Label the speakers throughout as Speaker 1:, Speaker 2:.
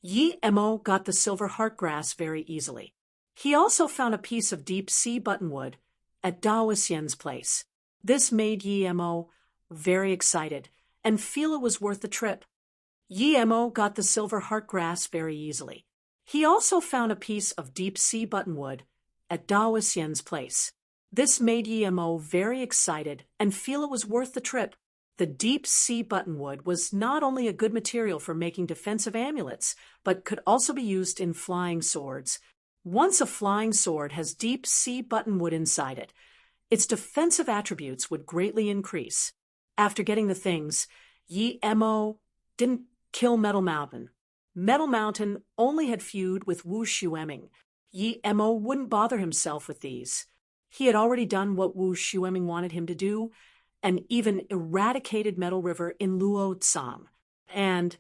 Speaker 1: Yi Mo got the silver heart grass very easily. He also found a piece of deep-sea buttonwood at Dao Xian's place. This made Yi Mo very excited and feel it was worth the trip. Yi Mo got the silver heart grass very easily. He also found a piece of deep-sea buttonwood at Dao Xian's place. This made Yi Mo very excited and feel it was worth the trip. The deep-sea buttonwood was not only a good material for making defensive amulets, but could also be used in flying swords. Once a flying sword has deep-sea buttonwood inside it, its defensive attributes would greatly increase. After getting the things, Yi Mo didn't kill Metal Mountain. Metal Mountain only had feud with Wu Xueming. Yi Mo wouldn't bother himself with these. He had already done what Wu Xueming wanted him to do, and even eradicated Metal River in Luo Tsam. And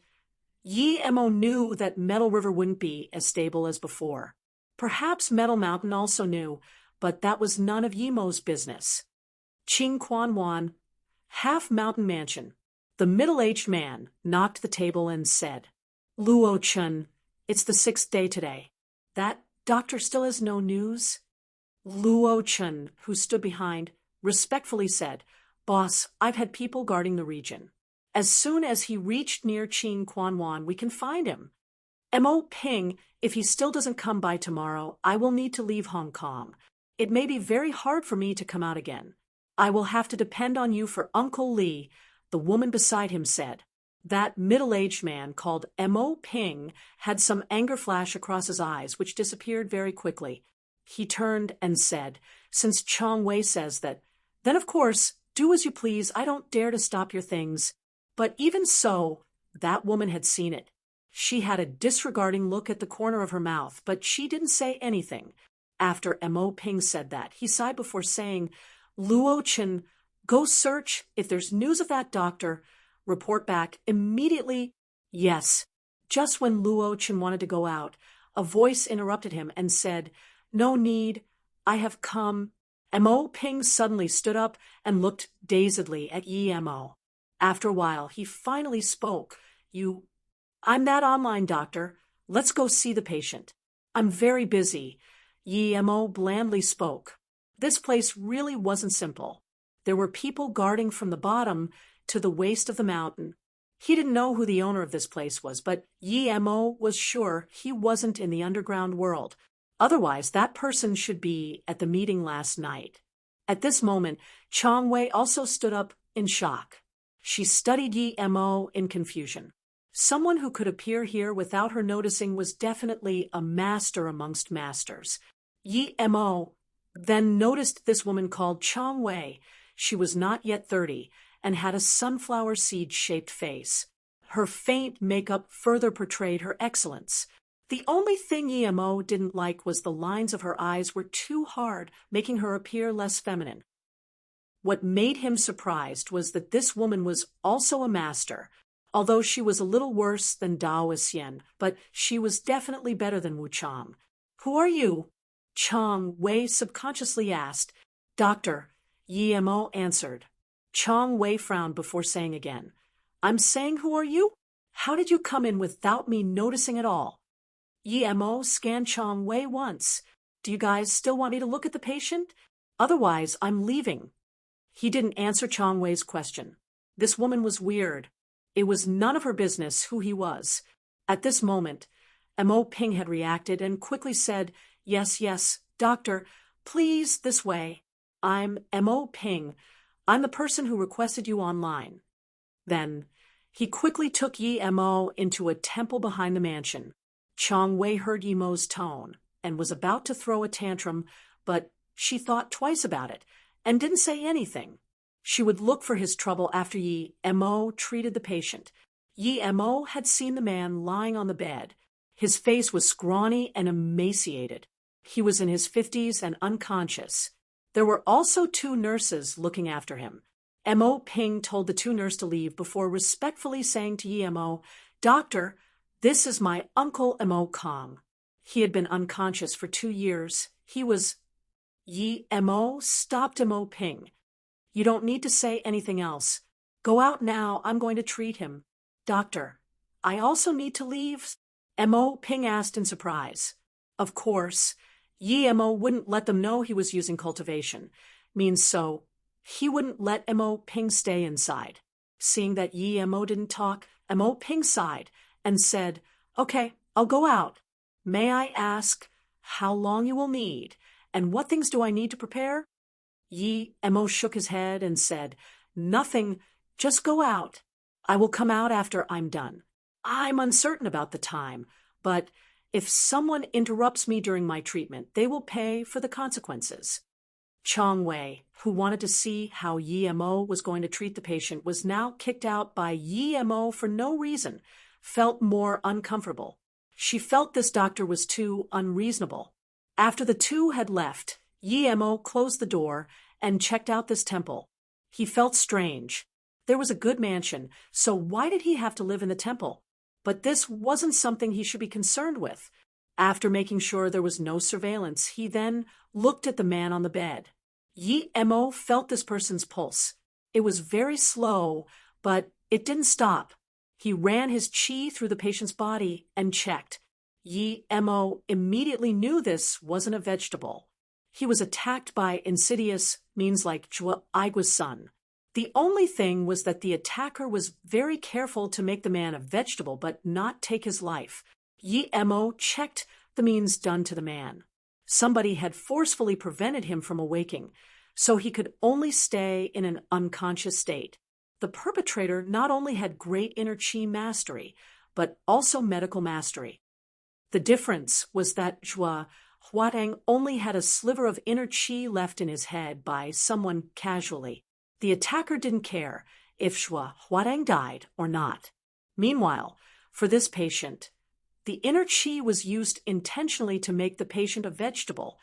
Speaker 1: Yi Mo knew that Metal River wouldn't be as stable as before. Perhaps Metal Mountain also knew, but that was none of Yi Mo's business. Qing Quan Wan, Half Mountain Mansion. The middle-aged man knocked the table and said, "Luo Chun, it's the 6th day today. That doctor still has no news?" Luo Chun, who stood behind, respectfully said, "Boss, I've had people guarding the region. As soon as he reached near Qing Quan Wan, we can find him. Mo Ping, if he still doesn't come by tomorrow, I will need to leave Hong Kong. It may be very hard for me to come out again. I will have to depend on you for Uncle Lee," the woman beside him said. That middle-aged man called Mo Ping had some anger flash across his eyes, which disappeared very quickly. He turned and said, "Since Chong Wei says that, then of course, do as you please. I don't dare to stop your things." But even so, that woman had seen it. She had a disregarding look at the corner of her mouth, but she didn't say anything. After Mo Ping said that, he sighed before saying, "Luo Chen, go search. If there's news of that doctor, report back immediately." Yes. Just when Luo Chen wanted to go out, a voice interrupted him and said, "No need. I have come." Mo Ping suddenly stood up and looked dazedly at Yi Mo. After a while, he finally spoke. "I'm that online doctor. Let's go see the patient." "I'm very busy," Yi Mo blandly spoke. This place really wasn't simple. There were people guarding from the bottom to the waist of the mountain. He didn't know who the owner of this place was, but Yi Mo was sure he wasn't in the underground world. Otherwise, that person should be at the meeting last night. At this moment, Chong Wei also stood up in shock. She studied Yi Mo in confusion. Someone who could appear here without her noticing was definitely a master amongst masters. Yi Mo then noticed this woman called Chong Wei. She was not yet 30 and had a sunflower seed-shaped face. Her faint makeup further portrayed her excellence. The only thing Yi Mo didn't like was the lines of her eyes were too hard, making her appear less feminine. What made him surprised was that this woman was also a master. Although she was a little worse than Dao Xian, but she was definitely better than Wu Chang. "Who are you?" Chong Wei subconsciously asked. "Doctor," Yi Mo answered. Chong Wei frowned before saying again, "I'm saying who are you? How did you come in without me noticing at all?" Yi Mo scanned Chong Wei once. "Do you guys still want me to look at the patient? Otherwise, I'm leaving." He didn't answer Chong Wei's question. This woman was weird. It was none of her business who he was. At this moment, Mo Ping had reacted and quickly said, Yes, doctor, please, this way. I'm Mo Ping. I'm the person who requested you online." Then, he quickly took Yi Mo into a temple behind the mansion. Chong Wei heard Yi Mo's tone and was about to throw a tantrum, but she thought twice about it and didn't say anything. She would look for his trouble after Yi Mo treated the patient. Yi Mo had seen the man lying on the bed. His face was scrawny and emaciated. He was in his 50s and unconscious. There were also 2 nurses looking after him. Mo Ping told the 2 nurses to leave before respectfully saying to Yi Mo, "Doctor, this is my uncle Mo Kong. He had been unconscious for 2 years. He was..." Yi Mo stopped Mo Ping. "You don't need to say anything else. Go out now. I'm going to treat him." "Doctor, I also need to leave." Mo Ping asked in surprise. Of course, Yi Mo wouldn't let them know he was using cultivation. Means so, he wouldn't let Mo Ping stay inside. Seeing that Yi Mo didn't talk, Mo Ping sighed and said, Okay, I'll go out. May I ask how long you will need, and what things do I need to prepare? Yi Mo shook his head and said, Nothing, just go out. I will come out after I'm done. I'm uncertain about the time, but if someone interrupts me during my treatment, they will pay for the consequences. Chong Wei, who wanted to see how Yi Mo was going to treat the patient, was now kicked out by Yi Mo for no reason, felt more uncomfortable. She felt this doctor was too unreasonable. After the two had left, Yi Mo closed the door and checked out this temple. He felt strange. There was a good mansion, so why did he have to live in the temple? But this wasn't something he should be concerned with. After making sure there was no surveillance, he then looked at the man on the bed. Yi Mo felt this person's pulse. It was very slow, but it didn't stop. He ran his qi through the patient's body and checked. Yi Mo immediately knew this wasn't a vegetable. He was attacked by insidious, means like Zhuo Aigua's son. The only thing was that the attacker was very careful to make the man a vegetable but not take his life. Yi Mo checked the means done to the man. Somebody had forcefully prevented him from awaking, so he could only stay in an unconscious state. The perpetrator not only had great inner qi mastery, but also medical mastery. The difference was that Zhuo Huatang only had a sliver of inner qi left in his head by someone casually. The attacker didn't care if Zhuo Huatang died or not. Meanwhile, for this patient, the inner qi was used intentionally to make the patient a vegetable.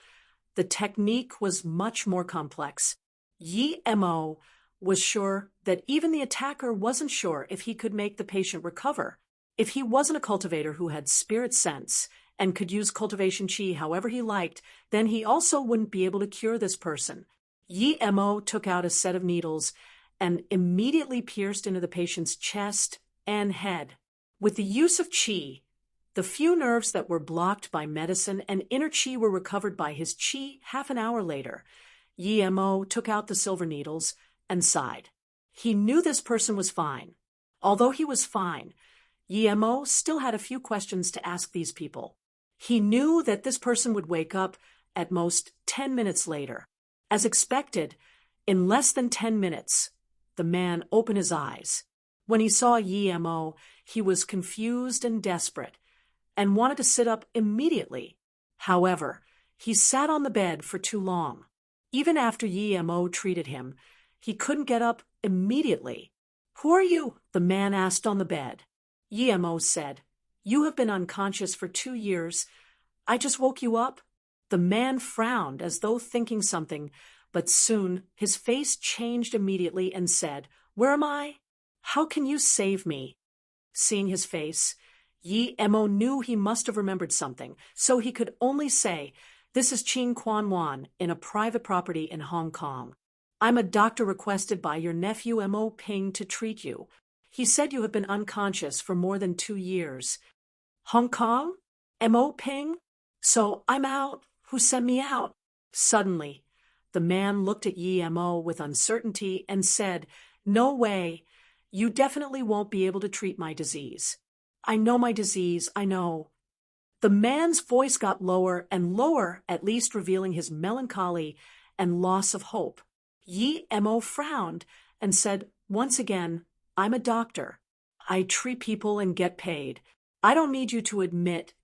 Speaker 1: The technique was much more complex. Yi Mo was sure that even the attacker wasn't sure if he could make the patient recover. If he wasn't a cultivator who had spirit sense and could use cultivation qi however he liked, then he also wouldn't be able to cure this person. Yi Mo took out a set of needles and immediately pierced into the patient's chest and head. With the use of qi, the few nerves that were blocked by medicine and inner qi were recovered by his qi half an hour later. Yi Mo took out the silver needles and sighed. He knew this person was fine. Although he was fine, Yi Mo still had a few questions to ask these people. He knew that this person would wake up at most 10 minutes later. As expected, in less than 10 minutes, the man opened his eyes. When he saw Yi Mo, he was confused and desperate, and wanted to sit up immediately. However, he sat on the bed for too long. Even after Yi Mo treated him, he couldn't get up immediately. Who are you? The man asked on the bed. Yi Mo said, You have been unconscious for 2 years. I just woke you up. The man frowned as though thinking something, but soon his face changed immediately and said, Where am I? How can you save me? Seeing his face, Yi Mo knew he must have remembered something, so he could only say, This is Qing Quan Wan in a private property in Hong Kong. I'm a doctor requested by your nephew Mo Ping to treat you. He said you have been unconscious for more than 2 years. Hong Kong? Mo Ping? So I'm out. Who sent me out? Suddenly, the man looked at Yi Mo with uncertainty and said, No way. You definitely won't be able to treat my disease. I know my disease, I know. The man's voice got lower and lower, at least revealing his melancholy and loss of hope. Yi Mo frowned and said, Once again, I'm a doctor. I treat people and get paid. I don't need you to admit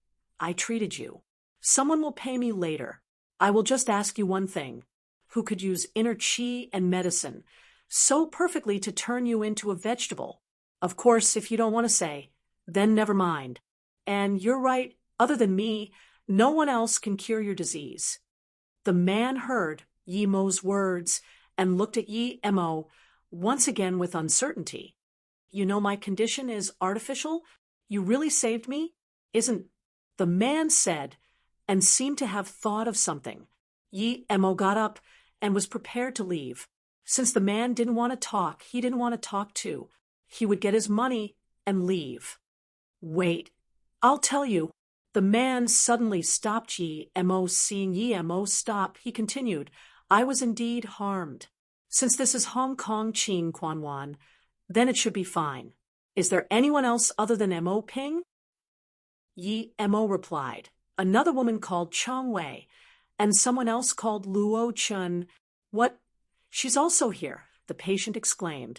Speaker 1: I treated you. Someone will pay me later. I will just ask you one thing. Who could use inner qi and medicine so perfectly to turn you into a vegetable? Of course, if you don't want to say, then never mind. And you're right, other than me, no one else can cure your disease. The man heard Yi Mo's words and looked at Yi Mo once again with uncertainty. You know my condition is artificial? You really saved me? Isn't? The man said, and seemed to have thought of something. Yi Mo got up and was prepared to leave. Since the man didn't want to talk, he didn't want to talk too. He would get his money and leave. Wait, I'll tell you. The man suddenly stopped Yi Mo. Seeing Yi Mo stop, he continued, I was indeed harmed. Since this is Hong Kong Chin Quan Wan, then it should be fine. Is there anyone else other than Mo Ping? Yi Mo replied, another woman called Chong Wei, and someone else called Luo Chun. What? She's also here, the patient exclaimed.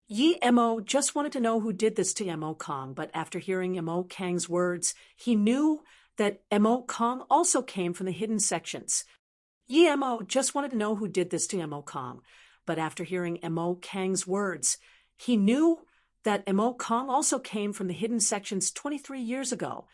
Speaker 1: Yi Mo just wanted to know who did this to Mo Kong, but after hearing Mo Kang's words, he knew that Mo Kong also came from the hidden sections. Yi Mo just wanted to know who did this to Mo Kong, but after hearing Mo Kang's words, he knew that Mo Kong also came from the hidden sections 23 years ago.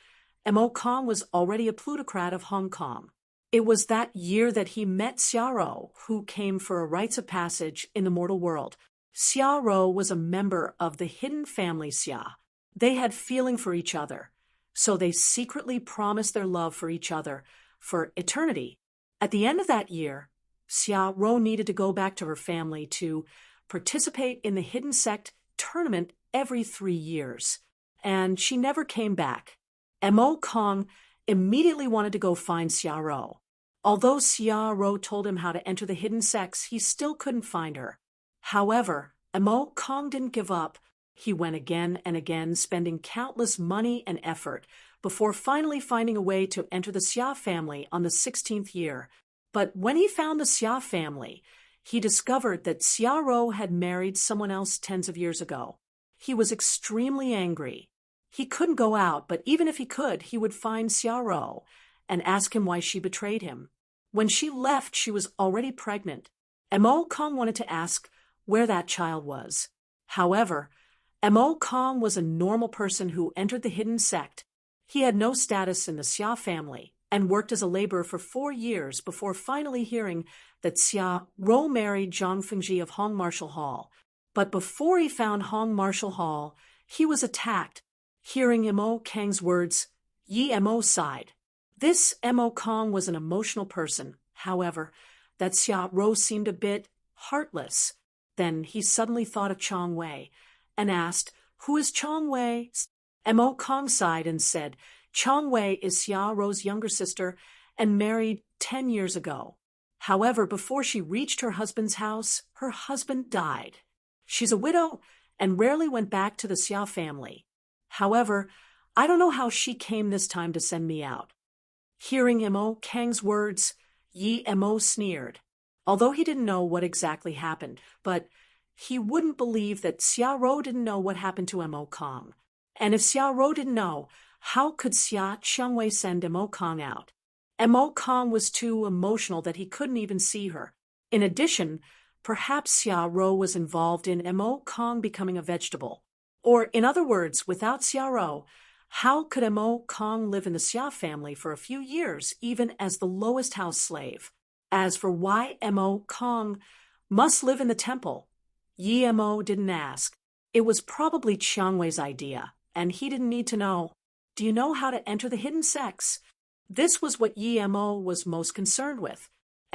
Speaker 1: Mo Kong was already a plutocrat of Hong Kong. It was that year that he met Xiao, who came for a rites of passage in the mortal world. Xiao was a member of the hidden family Xia. They had feeling for each other, so they secretly promised their love for each other for eternity. At the end of that year, Xiao needed to go back to her family to participate in the hidden sect tournament every 3 years, and she never came back. Mo Kong immediately wanted to go find Xiao. Although Xiao told him how to enter the hidden sects, he still couldn't find her. However, Mo Kong didn't give up. He went again and again, spending countless money and effort before finally finding a way to enter the Xia family on the 16th year. But when he found the Xia family, he discovered that Xiao had married someone else tens of years ago. He was extremely angry. He couldn't go out, but even if he could, he would find Xiao and ask him why she betrayed him. When she left, she was already pregnant. Mo Kong wanted to ask where that child was. However, Mo Kong was a normal person who entered the hidden sect. He had no status in the Xia family and worked as a laborer for 4 years before finally hearing that Xia married Zhang Fengji of Hong Martial Hall. But before he found Hong Martial Hall, he was attacked. Hearing Mo Kang's words, Yi Mo sighed. This Mo Kong was an emotional person. However, that Xiao seemed a bit heartless. Then he suddenly thought of Chong Wei and asked, who is Chong Wei? Mo Kong sighed and said, Chong Wei is Xiao's younger sister and married 10 years ago. However, before she reached her husband's house, her husband died. She's a widow and rarely went back to the Xia family. However, I don't know how she came this time to send me out. Hearing Mo Kang's words, Yi Mo sneered. Although he didn't know what exactly happened, but he wouldn't believe that Xiao didn't know what happened to Mo Kong. And if Xiao didn't know, how could Xia Chengwei send Mo Kong out? Mo Kong was too emotional that he couldn't even see her. In addition, perhaps Xiao was involved in Mo Kong becoming a vegetable. Or, in other words, without Xiao, how could Mo Kong live in the Xia family for a few years, even as the lowest house slave? As for why Mo Kong must live in the temple, Yi Mo didn't ask. It was probably Chiang Wei's idea, and he didn't need to know. Do you know how to enter the hidden sects? This was what Yi Mo was most concerned with.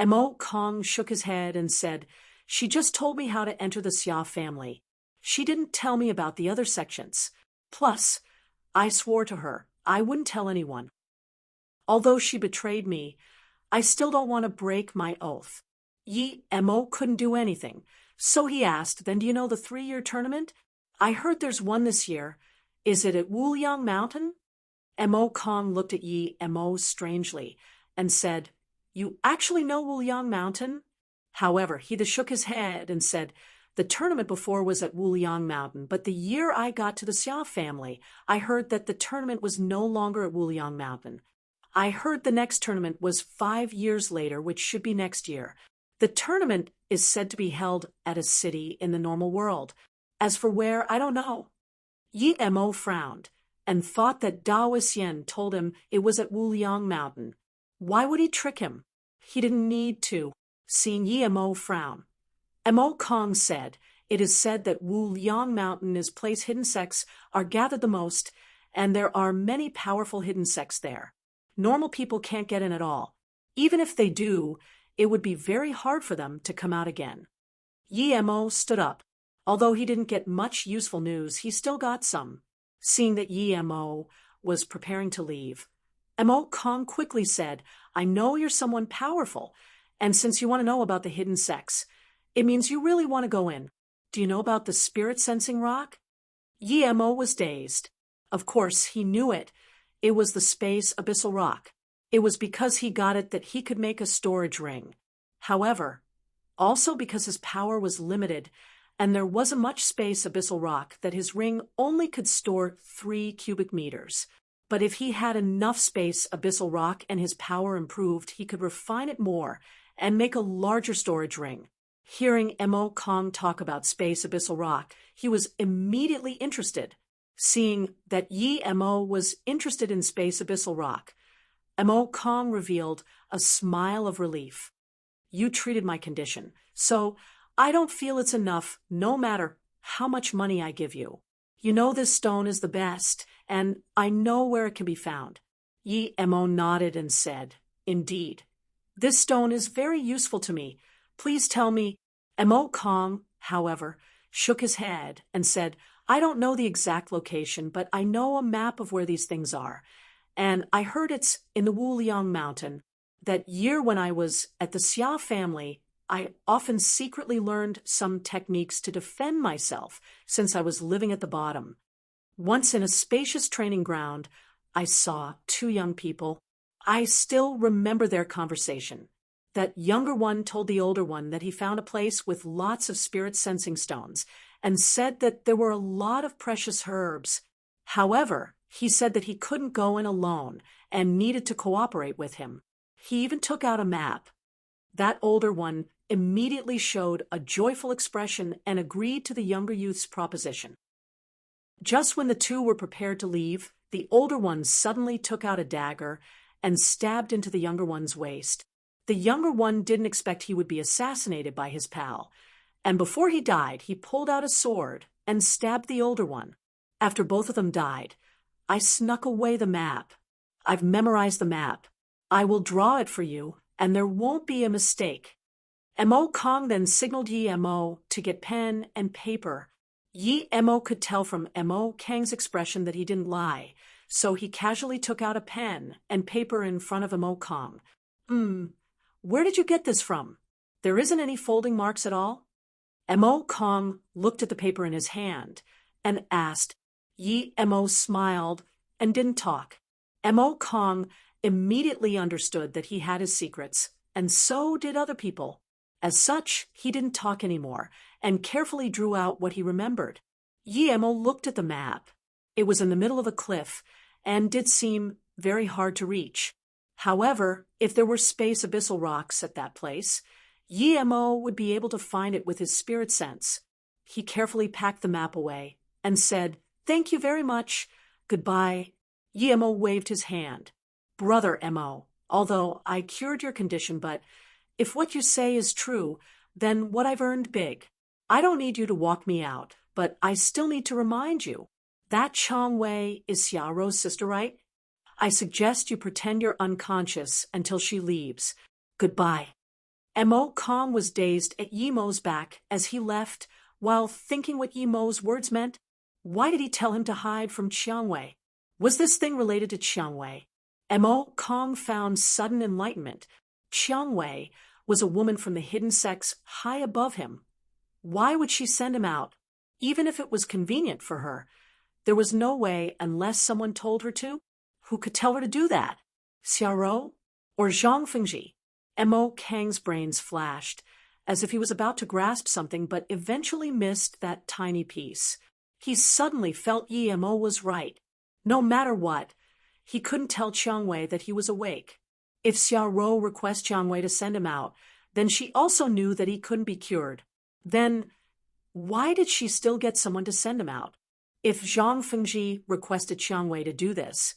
Speaker 1: Mo Kong shook his head and said, she just told me how to enter the Xia family. She didn't tell me about the other sections. Plus, I swore to her I wouldn't tell anyone. Although she betrayed me, I still don't want to break my oath. Yi Mo couldn't do anything, so he asked, then do you know the 3-year tournament? I heard there's one this year. Is it at Wuliang Mountain? Mo Kong looked at Yi Mo strangely and said, you actually know Wuliang Mountain? However, he shook his head and said, the tournament before was at Wuliang Mountain, but the year I got to the Xia family, I heard that the tournament was no longer at Wuliang Mountain. I heard the next tournament was 5 years later, which should be next year. The tournament is said to be held at a city in the normal world. As for where, I don't know. Yi Mo frowned and thought that Daoxian told him it was at Wuliang Mountain. Why would he trick him? He didn't need to. Seeing Yi Mo frown, Mo Kong said, it is said that Wuliang Mountain is place hidden sects are gathered the most, and there are many powerful hidden sects there. Normal people can't get in at all. Even if they do, it would be very hard for them to come out again. Yi Mo stood up. Although he didn't get much useful news, he still got some. Seeing that Yi Mo was preparing to leave, Mo Kong quickly said, I know you're someone powerful, and since you want to know about the hidden sex, it means you really want to go in. Do you know about the spirit sensing rock? Yi Mo was dazed. Of course, he knew it. It was the space abyssal rock. It was because he got it that he could make a storage ring. However, also because his power was limited, and there wasn't much space abyssal rock that his ring only could store 3 cubic meters. But if he had enough space abyssal rock and his power improved, he could refine it more and make a larger storage ring. Hearing Mo Kong talk about space abyssal rock, he was immediately interested. Seeing that Yi Mo was interested in space abyssal rock, Mo Kong revealed a smile of relief. You treated my condition, so I don't feel it's enough no matter how much money I give you. You know this stone is the best, and I know where it can be found. Yi Mo nodded and said, Indeed. This stone is very useful to me. Please tell me. Mo Kong, however, shook his head and said, I don't know the exact location, but I know a map of where these things are. And I heard it's in the Wuliang Mountain. That year when I was at the Xia family, I often secretly learned some techniques to defend myself since I was living at the bottom. Once in a spacious training ground, I saw 2 young people. I still remember their conversation. That younger one told the older one that he found a place with lots of spirit sensing stones and said that there were a lot of precious herbs. However, he said that he couldn't go in alone and needed to cooperate with him. He even took out a map. That older one immediately showed a joyful expression and agreed to the younger youth's proposition. Just when the 2 were prepared to leave, the older one suddenly took out a dagger and stabbed into the younger one's waist. The younger one didn't expect he would be assassinated by his pal, and before he died, he pulled out a sword and stabbed the older one. After both of them died, I snuck away the map. I've memorized the map. I will draw it for you, and there won't be a mistake. Mo Kong then signaled Yi Mo to get pen and paper. Yi Mo could tell from Mo Kang's expression that he didn't lie, so he casually took out a pen and paper in front of Mo Kong. Where did you get this from? There isn't any folding marks at all? Mo Kong looked at the paper in his hand and asked. Yi Mo smiled and didn't talk. Mo Kong immediately understood that he had his secrets, and so did other people. As such, he didn't talk anymore and carefully drew out what he remembered. Yi Mo looked at the map. It was in the middle of a cliff and did seem very hard to reach. However, if there were space abyssal rocks at that place, Yi Mo would be able to find it with his spirit sense. He carefully packed the map away and said, Thank you very much. Goodbye. Yi Mo waved his hand. Brother Mo, although I cured your condition, but if what you say is true, then what I've earned big. I don't need you to walk me out, but I still need to remind you. That Chang Wei is Xiaorou's sister, right? I suggest you pretend you're unconscious until she leaves. Goodbye. Mo Kong was dazed at Yi Mo's back as he left, while thinking what Yi Mo's words meant. Why did he tell him to hide from Chiang Wei? Was this thing related to Chiang Wei? Mo Kong found sudden enlightenment. Chiang Wei was a woman from the hidden sex high above him. Why would she send him out, even if it was convenient for her? There was no way unless someone told her to. Who could tell her to do that? Xiaorou or Zhang Fengji? Mo Kang's brains flashed, as if he was about to grasp something but eventually missed that tiny piece. He suddenly felt Yi Mo was right. No matter what, he couldn't tell Chiang Wei that he was awake. If Xiaorou requests Chiang Wei to send him out, then she also knew that he couldn't be cured. Then, why did she still get someone to send him out? If Zhang Fengji requested Chiang Wei to do this,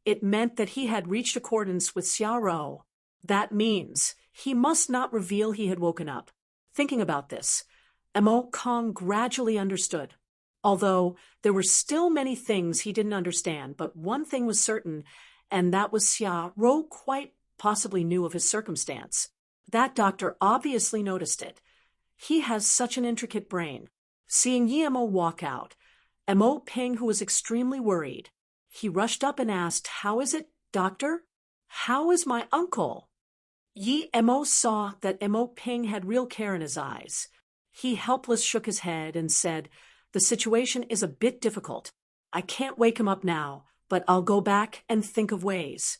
Speaker 1: it meant that he had reached accordance with Xiaorou. That means he must not reveal he had woken up. Thinking about this, Mo Kong gradually understood. Although there were still many things he didn't understand, but one thing was certain, and that was Xiaorou quite possibly knew of his circumstance. That doctor obviously noticed it. He has such an intricate brain. Seeing Yi Mo walk out, Mo Ping, who was extremely worried. He rushed up and asked, "How is it, doctor? How is my uncle?" Yi Mo saw that Mo Ping had real care in his eyes. He helpless shook his head and said, "The situation is a bit difficult. I can't wake him up now, but I'll go back and think of ways."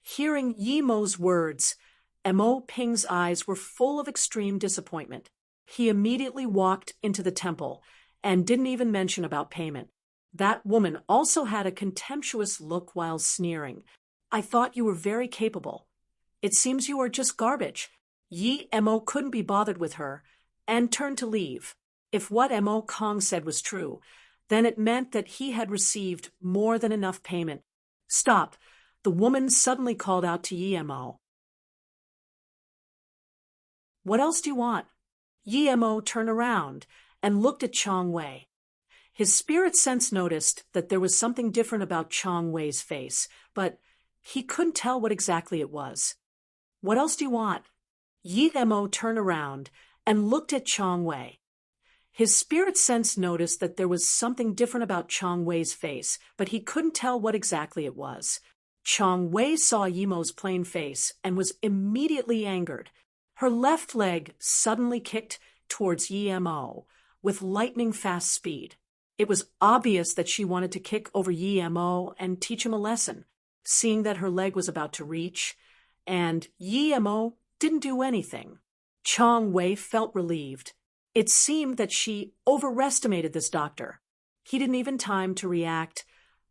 Speaker 1: Hearing Yi Mo's words, Mo Ping's eyes were full of extreme disappointment. He immediately walked into the temple and didn't even mention about payment. That woman also had a contemptuous look while sneering. "I thought you were very capable. It seems you are just garbage." Yi Mo couldn't be bothered with her and turned to leave. If what Mo Kong said was true, then it meant that he had received more than enough payment. "Stop," the woman suddenly called out to Yi Mo. "What else do you want?" Yi Mo turned around and looked at Chong Wei. His spirit sense noticed that there was something different about Chong Wei's face, but he couldn't tell what exactly it was. "What else do you want?" Yi Mo turned around and looked at Chong Wei. His spirit sense noticed that there was something different about Chong Wei's face, but he couldn't tell what exactly it was. Chong Wei saw Yi Mo's plain face and was immediately angered. Her left leg suddenly kicked towards Yi Mo with lightning-fast speed. It was obvious that she wanted to kick over Yi Mo and teach him a lesson, seeing that her leg was about to reach, and Yi Mo didn't do anything. Chong Wei felt relieved. It seemed that she overestimated this doctor. He didn't even time to react,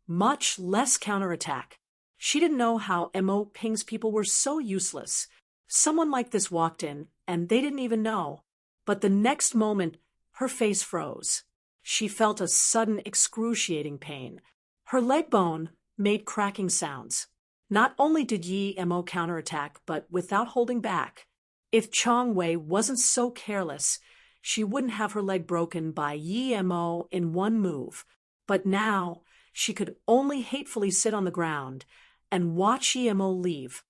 Speaker 1: much less counterattack. She didn't know how Mo Ping's people were so useless. Someone like this walked in, and they didn't even know. But the next moment, her face froze. She felt a sudden excruciating pain. Her leg bone made cracking sounds. Not only did Yi Mo counterattack, but without holding back. If Chong Wei wasn't so careless, she wouldn't have her leg broken by Yi Mo in one move. But now, she could only hatefully sit on the ground and watch Yi Mo leave.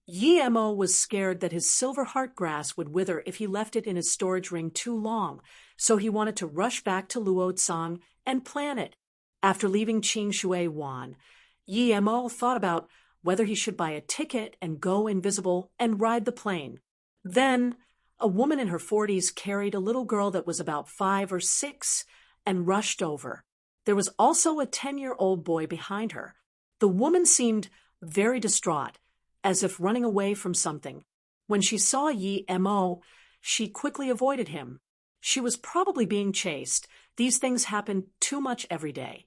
Speaker 1: Yi Mo was scared that his silver heart grass would wither if he left it in his storage ring too long, so he wanted to rush back to Luotsang and plant it. After leaving Qing Shui Wan, Yi Mo thought about whether he should buy a ticket and go invisible and ride the plane. Then, a woman in her 40s carried a little girl that was about 5 or 6 and rushed over. There was also a 10-year-old boy behind her. The woman seemed very distraught, as if running away from something. When she saw Yi Mo, she quickly avoided him. She was probably being chased. These things happen too much every day,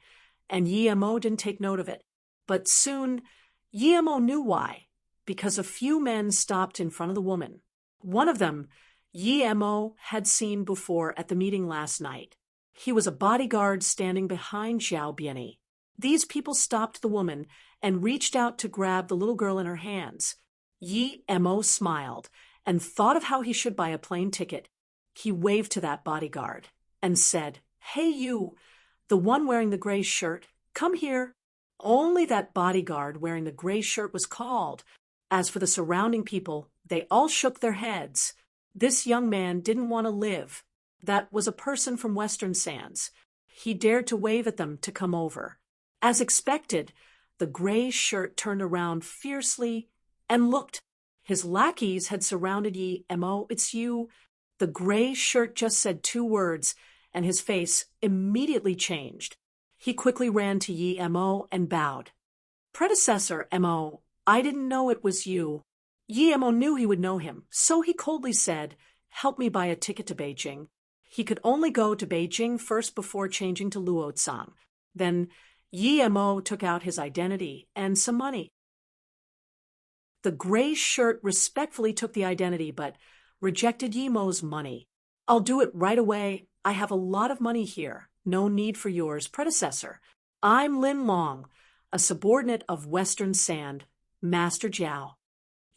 Speaker 1: and Yi Mo didn't take note of it. But soon, Yi Mo knew why, because a few men stopped in front of the woman. One of them, Yi Mo had seen before at the meeting last night. He was a bodyguard standing behind Xiao Bianyi. These people stopped the woman and reached out to grab the little girl in her hands. Yi Mo smiled and thought of how he should buy a plane ticket. He waved to that bodyguard and said, "Hey you, the one wearing the gray shirt, come here." Only that bodyguard wearing the gray shirt was called. As for the surrounding people, they all shook their heads. This young man didn't want to live. That was a person from Western Sands. He dared to wave at them to come over. As expected, the gray shirt turned around fiercely and looked. His lackeys had surrounded Yi Mo. "It's you." The gray shirt just said 2 words, and his face immediately changed. He quickly ran to Yi Mo and bowed. "Predecessor Mo, I didn't know it was you." Yi Mo knew he would know him, so he coldly said, "Help me buy a ticket to Beijing." He could only go to Beijing first before changing to Luotsang. Then Yi Mo took out his identity and some money. The gray shirt respectfully took the identity, but rejected Yi Mo's money. "I'll do it right away. I have a lot of money here. No need for yours, predecessor. I'm Lin Long, a subordinate of Western Sand, Master Jiao."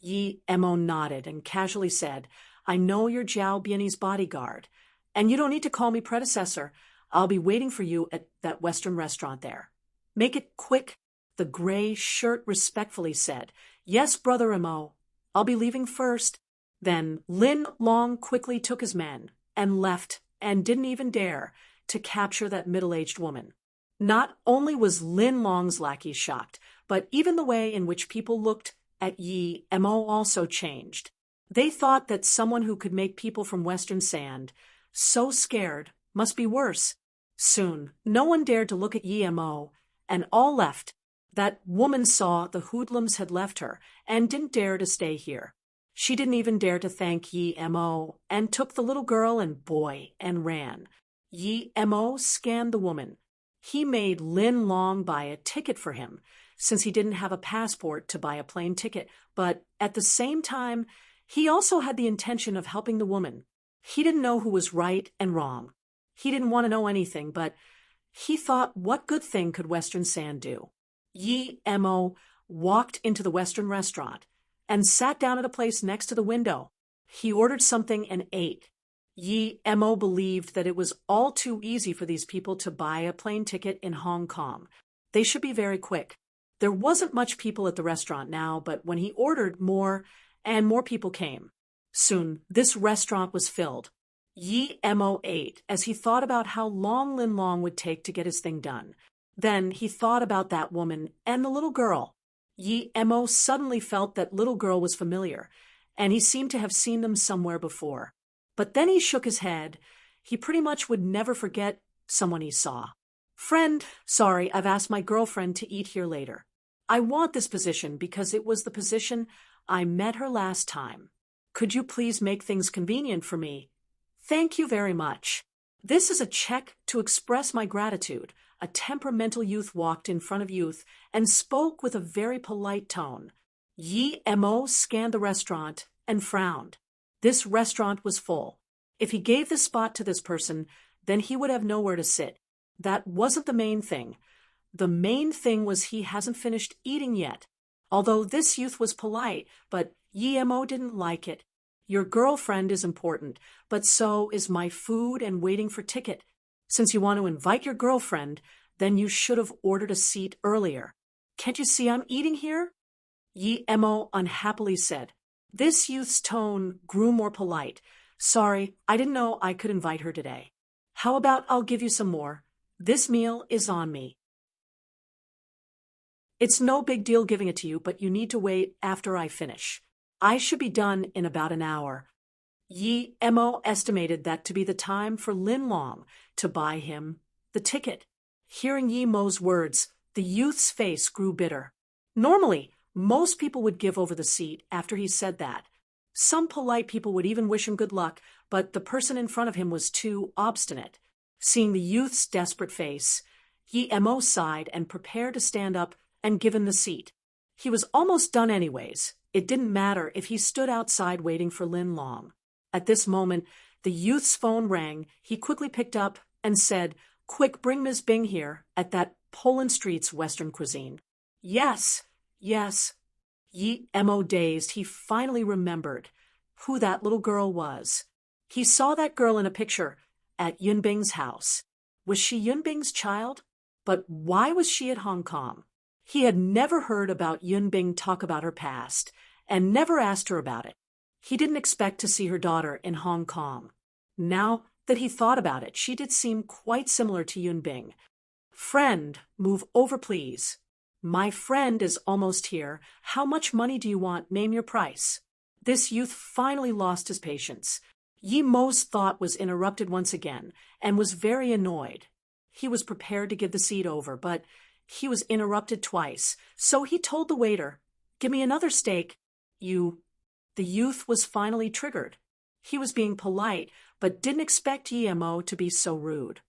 Speaker 1: Yi Mo nodded and casually said, "I know you're Jiao Bianyi's bodyguard, and you don't need to call me predecessor. I'll be waiting for you at that Western restaurant there. Make it quick." The gray shirt respectfully said, "Yes, Brother Mo. I'll be leaving first." Then Lin Long quickly took his men and left and didn't even dare to capture that middle-aged woman. Not only was Lin Long's lackey shocked, but even the way in which people looked at Yi Mo also changed. They thought that someone who could make people from Western Sand so scared must be worse. Soon, no one dared to look at Yi Mo, and all left. That woman saw the hoodlums had left her and didn't dare to stay here. She didn't even dare to thank Yi Mo and took the little girl and boy and ran. Yi Mo scanned the woman. He made Lin Long buy a ticket for him, since he didn't have a passport to buy a plane ticket, but at the same time, he also had the intention of helping the woman. He didn't know who was right and wrong. He didn't want to know anything, but he thought, what good thing could Western Sand do? Yi Mo walked into the Western restaurant and sat down at a place next to the window. He ordered something and ate. Yi Mo believed that it was all too easy for these people to buy a plane ticket in Hong Kong. They should be very quick. There wasn't much people at the restaurant now, but when he ordered more and more people came. Soon, this restaurant was filled. Yi Mo ate as he thought about how long Lin Long would take to get his thing done. Then he thought about that woman and the little girl. Yi Mo suddenly felt that little girl was familiar, and he seemed to have seen them somewhere before. But then he shook his head. He pretty much would never forget someone he saw. Friend, sorry, I've asked my girlfriend to eat here later. I want this position because it was the position I met her last time. Could you please make things convenient for me? Thank you very much. This is a check to express my gratitude. A temperamental youth walked in front of youth and spoke with a very polite tone. Yi Mo scanned the restaurant and frowned. This restaurant was full. If he gave the spot to this person, then he would have nowhere to sit. That wasn't the main thing. The main thing was he hasn't finished eating yet. Although this youth was polite, but Yi Mo didn't like it. Your girlfriend is important, but so is my food and waiting for ticket. Since you want to invite your girlfriend, then you should have ordered a seat earlier. Can't you see I'm eating here? Yi Mo unhappily said. This youth's tone grew more polite. Sorry, I didn't know I could invite her today. How about I'll give you some more? This meal is on me. It's no big deal giving it to you, but you need to wait after I finish. I should be done in about an hour. Yi Mo estimated that to be the time for Lin Long to buy him the ticket. Hearing Yi Mo's words, the youth's face grew bitter. Normally, most people would give over the seat after he said that. Some polite people would even wish him good luck, but the person in front of him was too obstinate. Seeing the youth's desperate face, Yi Mo sighed and prepared to stand up and give him the seat. He was almost done anyways. It didn't matter if he stood outside waiting for Lin Long. At this moment, the youth's phone rang. He quickly picked up and said, "Quick, bring Ms. Bing here at that Poland Street's Western cuisine." Yes. Yi Mo dazed, he finally remembered who that little girl was. He saw that girl in a picture at Yun Bing's house. Was she Yun Bing's child? But why was she at Hong Kong? He had never heard about Yun Bing talk about her past, and never asked her about it. He didn't expect to see her daughter in Hong Kong. Now that he thought about it, she did seem quite similar to Yun Bing. "Friend, move over please. My friend is almost here. How much money do you want? Name your price." This youth finally lost his patience. Yi Mo's thought was interrupted once again, and was very annoyed. He was prepared to give the seat over, but he was interrupted twice, so he told the waiter, "Give me another steak." The youth was finally triggered. He was being polite, but didn't expect Yi Mo to be so rude.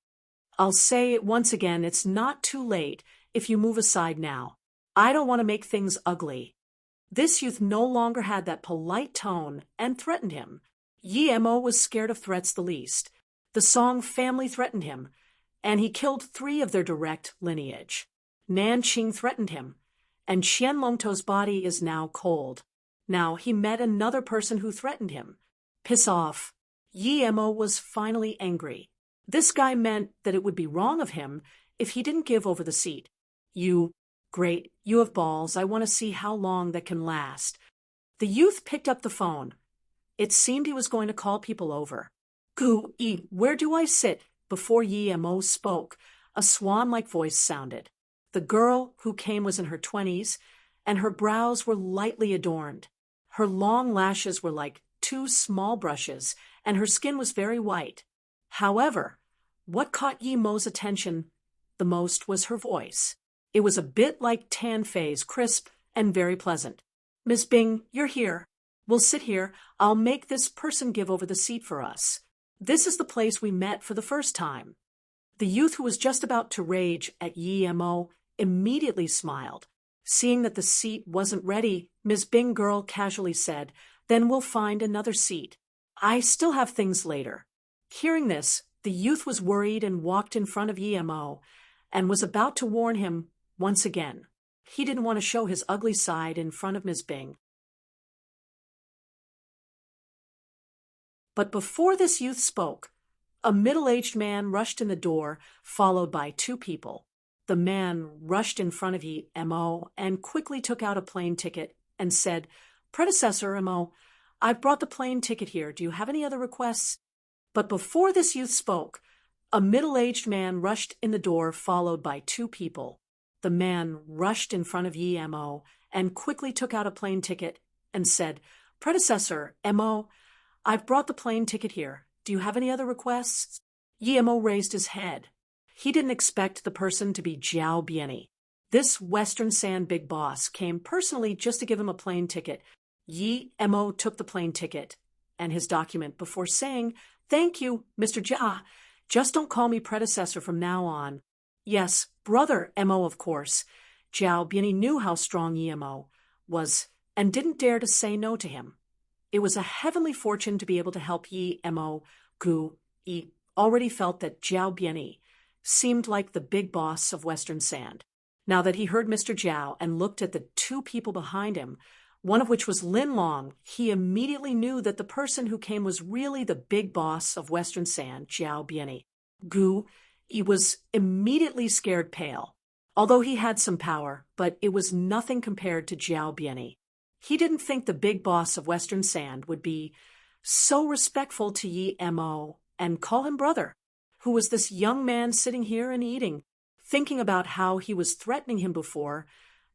Speaker 1: "I'll say it once again, it's not too late if you move aside now. I don't want to make things ugly." This youth no longer had that polite tone and threatened him. Yi Mo was scared of threats the least. The Song family threatened him, and he killed 3 of their direct lineage. Nanqing threatened him, and Qian Longto's body is now cold. Now he met another person who threatened him. Piss off. Yi Mo was finally angry. This guy meant that it would be wrong of him if he didn't give over the seat. Great, you have balls. I want to see how long that can last." The youth picked up the phone. It seemed he was going to call people over. "Where do I sit? Before Yi Mo spoke, a swan-like voice sounded. The girl who came was in her 20s, and her brows were lightly adorned. Her long lashes were like two small brushes, and her skin was very white. However, what caught Yi Mo's attention the most was her voice. It was a bit like Tan Fei's, crisp and very pleasant. "Miss Bing, you're here. We'll sit here. I'll make this person give over the seat for us. This is the place we met for the first time." The youth, who was just about to rage at Yi Mo, immediately smiled. Seeing that the seat wasn't ready, Miss Bing girl casually said, "Then we'll find another seat. I still have things later." Hearing this, the youth was worried and walked in front of Yi Mo and was about to warn him once again. He didn't want to show his ugly side in front of Miss Bing. But before this youth spoke, a middle-aged man rushed in the door, followed by two people. The man rushed in front of Yi Mo and quickly took out a plane ticket and said, "Predecessor Mo, I've brought the plane ticket here. Do you have any other requests?" But before this youth spoke, a middle-aged man rushed in the door, followed by two people. The man rushed in front of Yi Mo and quickly took out a plane ticket and said, "Predecessor Mo, I've brought the plane ticket here. Do you have any other requests?" Yi Mo raised his head. He didn't expect the person to be Zhao Biani. This Western Sand big boss came personally just to give him a plane ticket. Yi Mo took the plane ticket and his document before saying, "Thank you, Mr. Jia. Just don't call me predecessor from now on." "Yes, brother Mo, of course." Zhao Biani knew how strong Yi Mo was and didn't dare to say no to him. It was a heavenly fortune to be able to help Yi Mo. Gu Yi already felt that Zhao Biani seemed like the big boss of Western Sand. Now that he heard Mr. Zhao and looked at the two people behind him, one of which was Lin Long, he immediately knew that the person who came was really the big boss of Western Sand, Zhao Biani. Gu Yi was immediately scared pale, although he had some power, but it was nothing compared to Zhao Biani. He didn't think the big boss of Western Sand would be so respectful to Yi Mo and call him brother. Who was this young man sitting here and eating? Thinking about how he was threatening him before,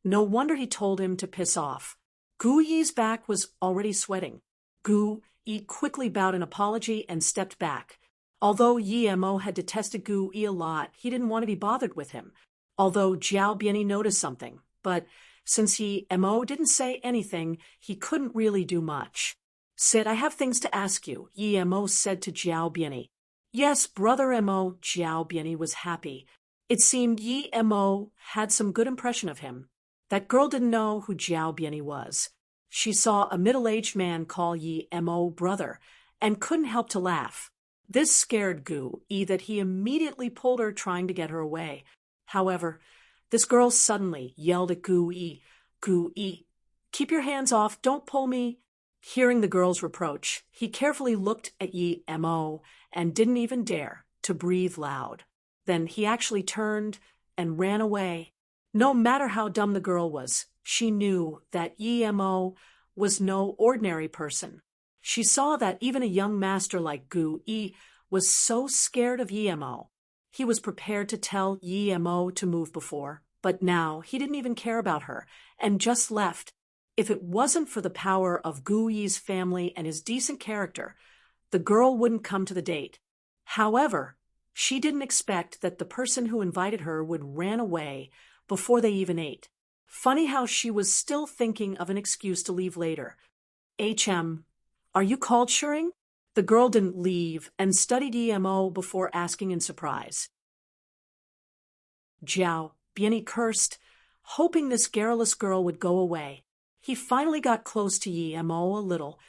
Speaker 1: no wonder he told him to piss off. Gu Yi's back was already sweating. Gu Yi quickly bowed in apology and stepped back. Although Yi Mo had detested Gu Yi a lot, he didn't want to be bothered with him. Although Zhao Biani noticed something, but since Yi Mo didn't say anything, he couldn't really do much. "Sit, I have things to ask you," Yi Mo said to Zhao Biani. "Yes, brother Mo." Zhao Biani was happy. It seemed Yi Mo had some good impression of him. That girl didn't know who Zhao Biani was. She saw a middle-aged man call Yi Mo brother and couldn't help to laugh. This scared Gu Yi that he immediately pulled her, trying to get her away. However, this girl suddenly yelled at Gu Yi, "Gu Yi, keep your hands off, don't pull me." Hearing the girl's reproach, he carefully looked at Yi Mo and didn't even dare to breathe loud. Then he actually turned and ran away. No matter how dumb the girl was, she knew that Yi Mo was no ordinary person. She saw that even a young master like Gu Yi was so scared of Yi Mo. He was prepared to tell Yi Mo to move before, but now he didn't even care about her and just left. If it wasn't for the power of Gu Yi's family and his decent character, the girl wouldn't come to the date. However, she didn't expect that the person who invited her would ran away before they even ate. Funny how she was still thinking of an excuse to leave later. Are you called Shuring?" The girl didn't leave and studied Yi Mo before asking in surprise. Zhao Biani cursed, hoping this garrulous girl would go away. He finally got close to Yi Mo a little,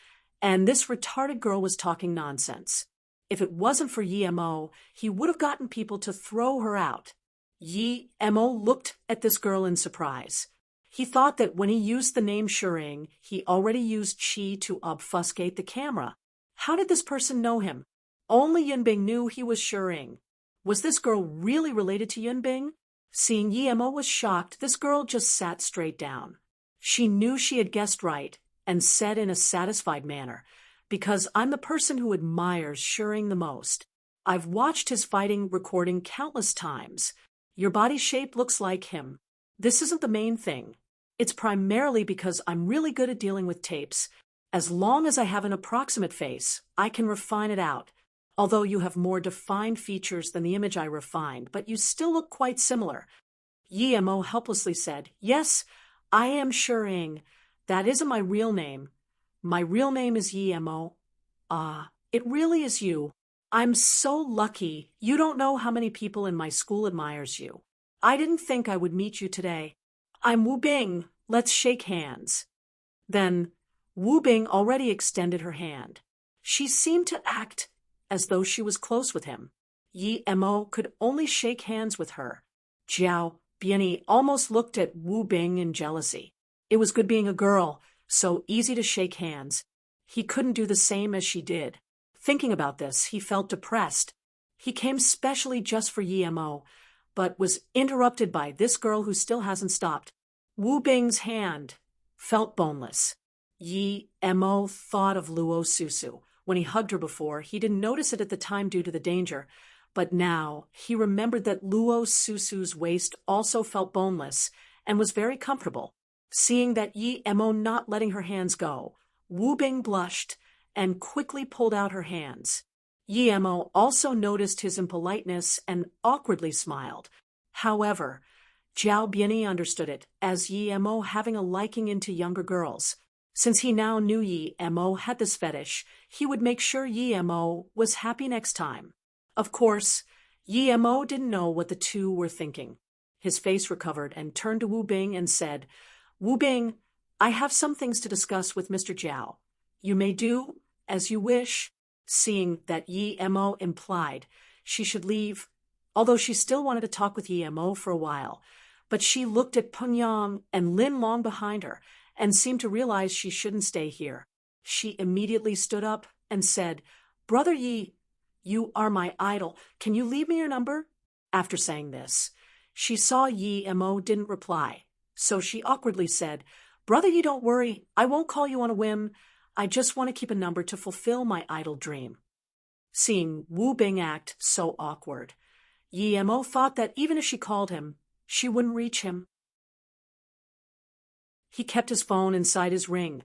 Speaker 1: and this retarded girl was talking nonsense. If it wasn't for Yi Mo, he would have gotten people to throw her out. Yi Mo looked at this girl in surprise. He thought that when he used the name Shuring, he already used Qi to obfuscate the camera. How did this person know him? Only Yunbing knew he was Shuring. Was this girl really related to Yunbing? Seeing Yi Mo was shocked, this girl just sat straight down. She knew she had guessed right and said in a satisfied manner, "Because I'm the person who admires Shuring the most." I've watched his fighting recording countless times. Your body shape looks like him. This isn't the main thing. It's primarily because I'm really good at dealing with tapes. As long as I have an approximate face, I can refine it out. Although you have more defined features than the image I refined, but you still look quite similar. Yemo helplessly said, Yes, I am Shering. That isn't my real name. My real name is Yemo. Ah, it really is you. I'm so lucky. You don't know how many people in my school admires you. I didn't think I would meet you today. I'm Wu Bing. Let's shake hands. Then, Wu Bing already extended her hand. She seemed to act as though she was close with him. Yi Mo could only shake hands with her. Jiao Bianyi almost looked at Wu Bing in jealousy. It was good being a girl, so easy to shake hands. He couldn't do the same as she did. Thinking about this, he felt depressed. He came specially just for Yi Mo, but was interrupted by this girl who still hasn't stopped. Wu Bing's hand felt boneless. Yi Mo thought of Luo Susu. When he hugged her before, he didn't notice it at the time due to the danger, but now he remembered that Luo Susu's waist also felt boneless and was very comfortable. Seeing that Yi Mo not letting her hands go, Wu Bing blushed and quickly pulled out her hands. Yi Mo also noticed his impoliteness and awkwardly smiled. However, Jiao Bianyi understood it as Yi Mo having a liking into younger girls. Since he now knew Yi Mo had this fetish, he would make sure Yi Mo was happy next time. Of course, Yi Mo didn't know what the two were thinking. His face recovered and turned to Wu Bing and said, Wu Bing, I have some things to discuss with Mr. Jiao. You may do as you wish. Seeing that Yi Mo implied she should leave, although she still wanted to talk with Yi Mo for a while, but she looked at Pengyang and Lin Long behind her and seemed to realize she shouldn't stay here. She immediately stood up and said, Brother Yi, you are my idol. Can you leave me your number? After saying this, she saw Yi Mo didn't reply, so she awkwardly said, Brother Yi, don't worry. I won't call you on a whim. I just want to keep a number to fulfill my idle dream. Seeing Wu Bing act so awkward, Yi Mo thought that even if she called him, she wouldn't reach him. He kept his phone inside his ring,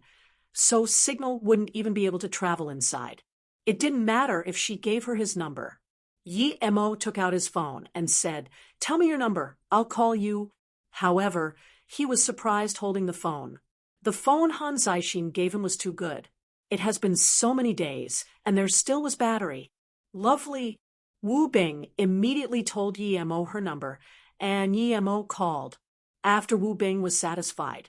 Speaker 1: so signal wouldn't even be able to travel inside. It didn't matter if she gave her his number. Yi Mo took out his phone and said, Tell me your number. I'll call you. However, he was surprised holding the phone. The phone Han Zaixin gave him was too good. It has been so many days, and there still was battery. Lovely. Wu Bing immediately told Yi Mo her number, and Yi Mo called. After Wu Bing was satisfied,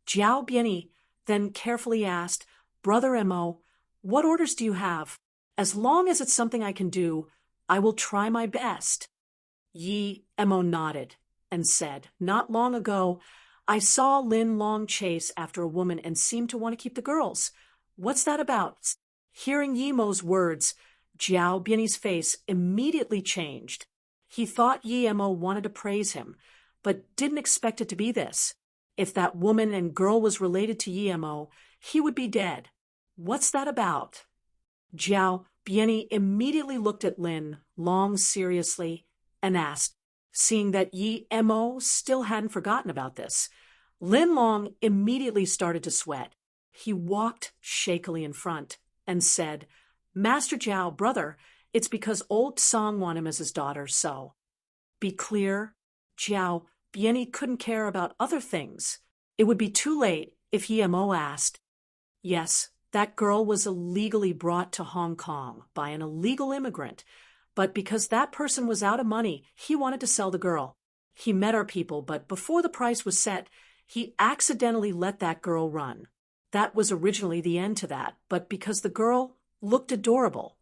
Speaker 1: Jiao Bianyi then carefully asked, Brother Mo, what orders do you have? As long as it's something I can do, I will try my best. Yi Mo nodded and said, Not long ago, I saw Lin Long chase after a woman and seemed to want to keep the girls. What's that about? Hearing Yi Mo's words, Jiao Bianyi's face immediately changed. He thought Yi Mo wanted to praise him, but didn't expect it to be this. If that woman and girl was related to Yi Mo, he would be dead. What's that about? Jiao Bianyi immediately looked at Lin Long seriously and asked, seeing that Yi Mo still hadn't forgotten about this. Lin Long immediately started to sweat. He walked shakily in front and said, Master Jiao, brother, it's because old Song wanted him as his daughter, so. Be clear, Jiao Bianyi couldn't care about other things. It would be too late if Yi Mo asked. Yes, that girl was illegally brought to Hong Kong by an illegal immigrant, but because that person was out of money, he wanted to sell the girl. He met our people, but before the price was set, he accidentally let that girl run. That was originally the end to that, but because the girl looked adorable.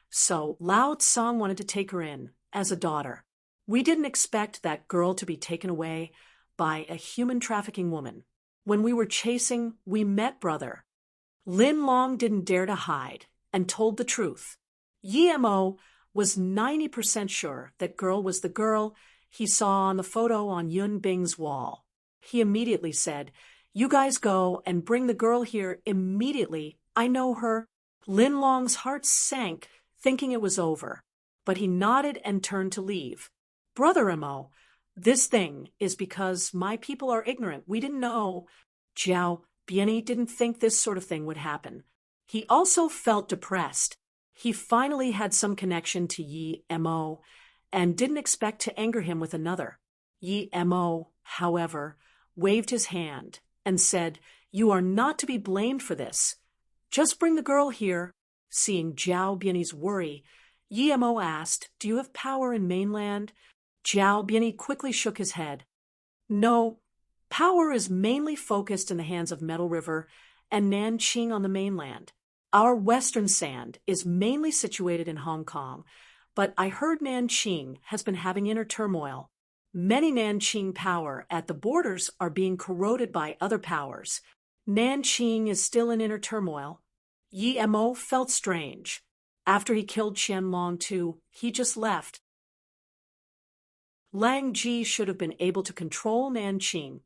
Speaker 1: So Lao Tsang wanted to take her in as a daughter. We didn't expect that girl to be taken away by a human trafficking woman. When we were chasing, we met brother. Lin Long didn't dare to hide and told the truth. Yi Mo was 90% sure that girl was the girl he saw on the photo on Yun Bing's wall. He immediately said, You guys go and bring the girl here immediately. I know her. Lin Long's heart sank, thinking it was over. but he nodded and turned to leave. Brother Mo, this thing is because my people are ignorant. We didn't know. Jiao Biani didn't think this sort of thing would happen. He also felt depressed. He finally had some connection to Yi Mo and didn't expect to anger him with another. Yi Mo, however, waved his hand and said, "You are not to be blamed for this. Just bring the girl here." Seeing Jiao Biani's worry, Yi Mo asked, "Do you have power in mainland?" Jiao Biani quickly shook his head. "No, power is mainly focused in the hands of Metal River and Nanqing on the mainland. Our western sand is mainly situated in Hong Kong, but I heard Nanqing has been having inner turmoil. Many Nanqing power at the borders are being corroded by other powers. Nanqing is still in inner turmoil." Yi Mo felt strange. After he killed Qianlong too, he just left. Lang Ji should have been able to control Nanqing.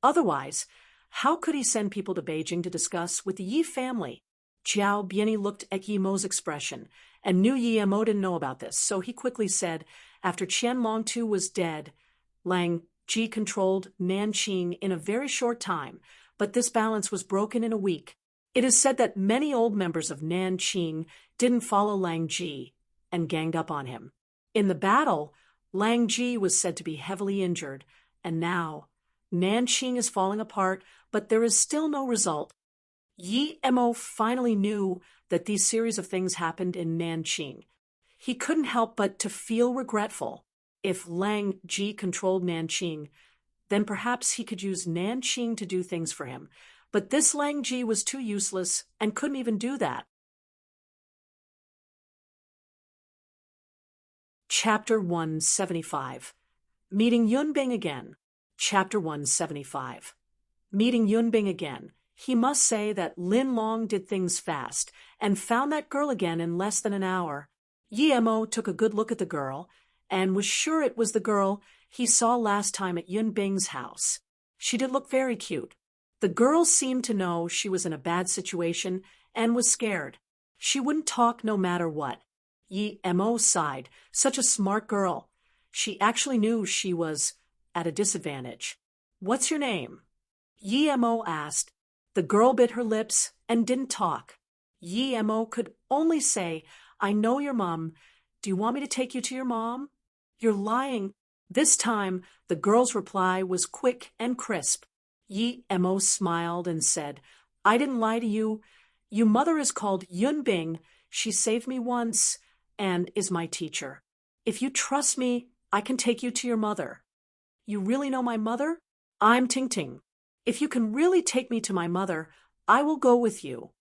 Speaker 1: Otherwise, how could he send people to Beijing to discuss with the Yi family? Jiao Biani looked at Yi Mo's expression and knew Yi Mo didn't know about this, so he quickly said, after Qianlong too was dead, Lang Ji controlled Nanqing in a very short time, but this balance was broken in a week. It is said that many old members of Nanqing didn't follow Lang Ji and ganged up on him. In the battle, Lang Ji was said to be heavily injured, and now Nanqing is falling apart, but there is still no result. Yi Mo finally knew that these series of things happened in Nanqing. He couldn't help but to feel regretful. If Lang Ji controlled Nanqing, then perhaps he could use Nanqing to do things for him. But this Lang Ji was too useless and couldn't even do that. Chapter 175. Meeting Yunbing again. Chapter 175. Meeting Yunbing again. He must say that Lin Long did things fast and found that girl again in less than an hour. Yi Mo took a good look at the girl and was sure it was the girl he saw last time at Yunbing's house. She did look very cute. The girl seemed to know she was in a bad situation and was scared. She wouldn't talk no matter what. Yi Mo sighed. Such a smart girl. She actually knew she was at a disadvantage. "What's your name?" Yi Mo asked. The girl bit her lips and didn't talk. Yi Mo could only say, "I know your mom. Do you want me to take you to your mom?" "You're lying." This time, the girl's reply was quick and crisp. Yi Mo smiled and said, "I didn't lie to you. Your mother is called Yunbing. She saved me once and is my teacher. If you trust me, I can take you to your mother." "You really know my mother?" "I'm Tingting. If you can really take me to my mother, I will go with you."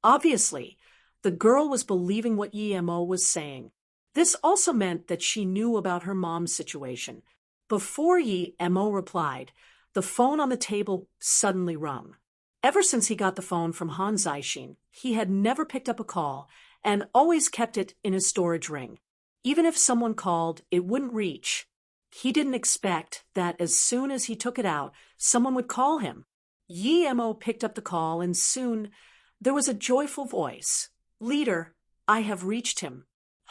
Speaker 1: Obviously, the girl was believing what Yi Mo was saying. This also meant that she knew about her mom's situation. Before Yi Mo replied, the phone on the table suddenly rung. Ever since he got the phone from Han Zixin, he had never picked up a call and always kept it in his storage ring. Even if someone called, it wouldn't reach. He didn't expect that as soon as he took it out, someone would call him. Yi Mo picked up the call, and soon there was a joyful voice. "Leader, I have reached him."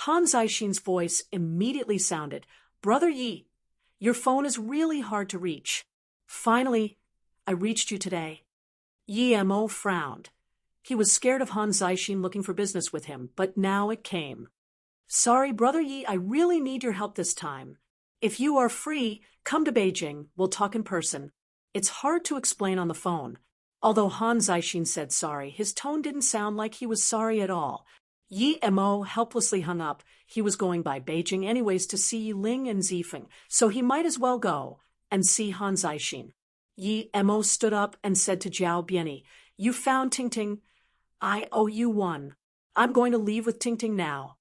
Speaker 1: Han Zixin's voice immediately sounded, "Brother Yi, your phone is really hard to reach. Finally, I reached you today." Yi Mo frowned. He was scared of Han Zixin looking for business with him, but now it came. "Sorry, Brother Yi, I really need your help this time. If you are free, come to Beijing. We'll talk in person." It's hard to explain on the phone. Although Han Zixin said sorry, his tone didn't sound like he was sorry at all. Yi Mo helplessly hung up. He was going by Beijing anyways to see Ling and Zifeng, so he might as well go and see Han Zixin. Yi Mo stood up and said to Jiao Biani, "You found Tingting. I owe you one. I'm going to leave with Tingting now."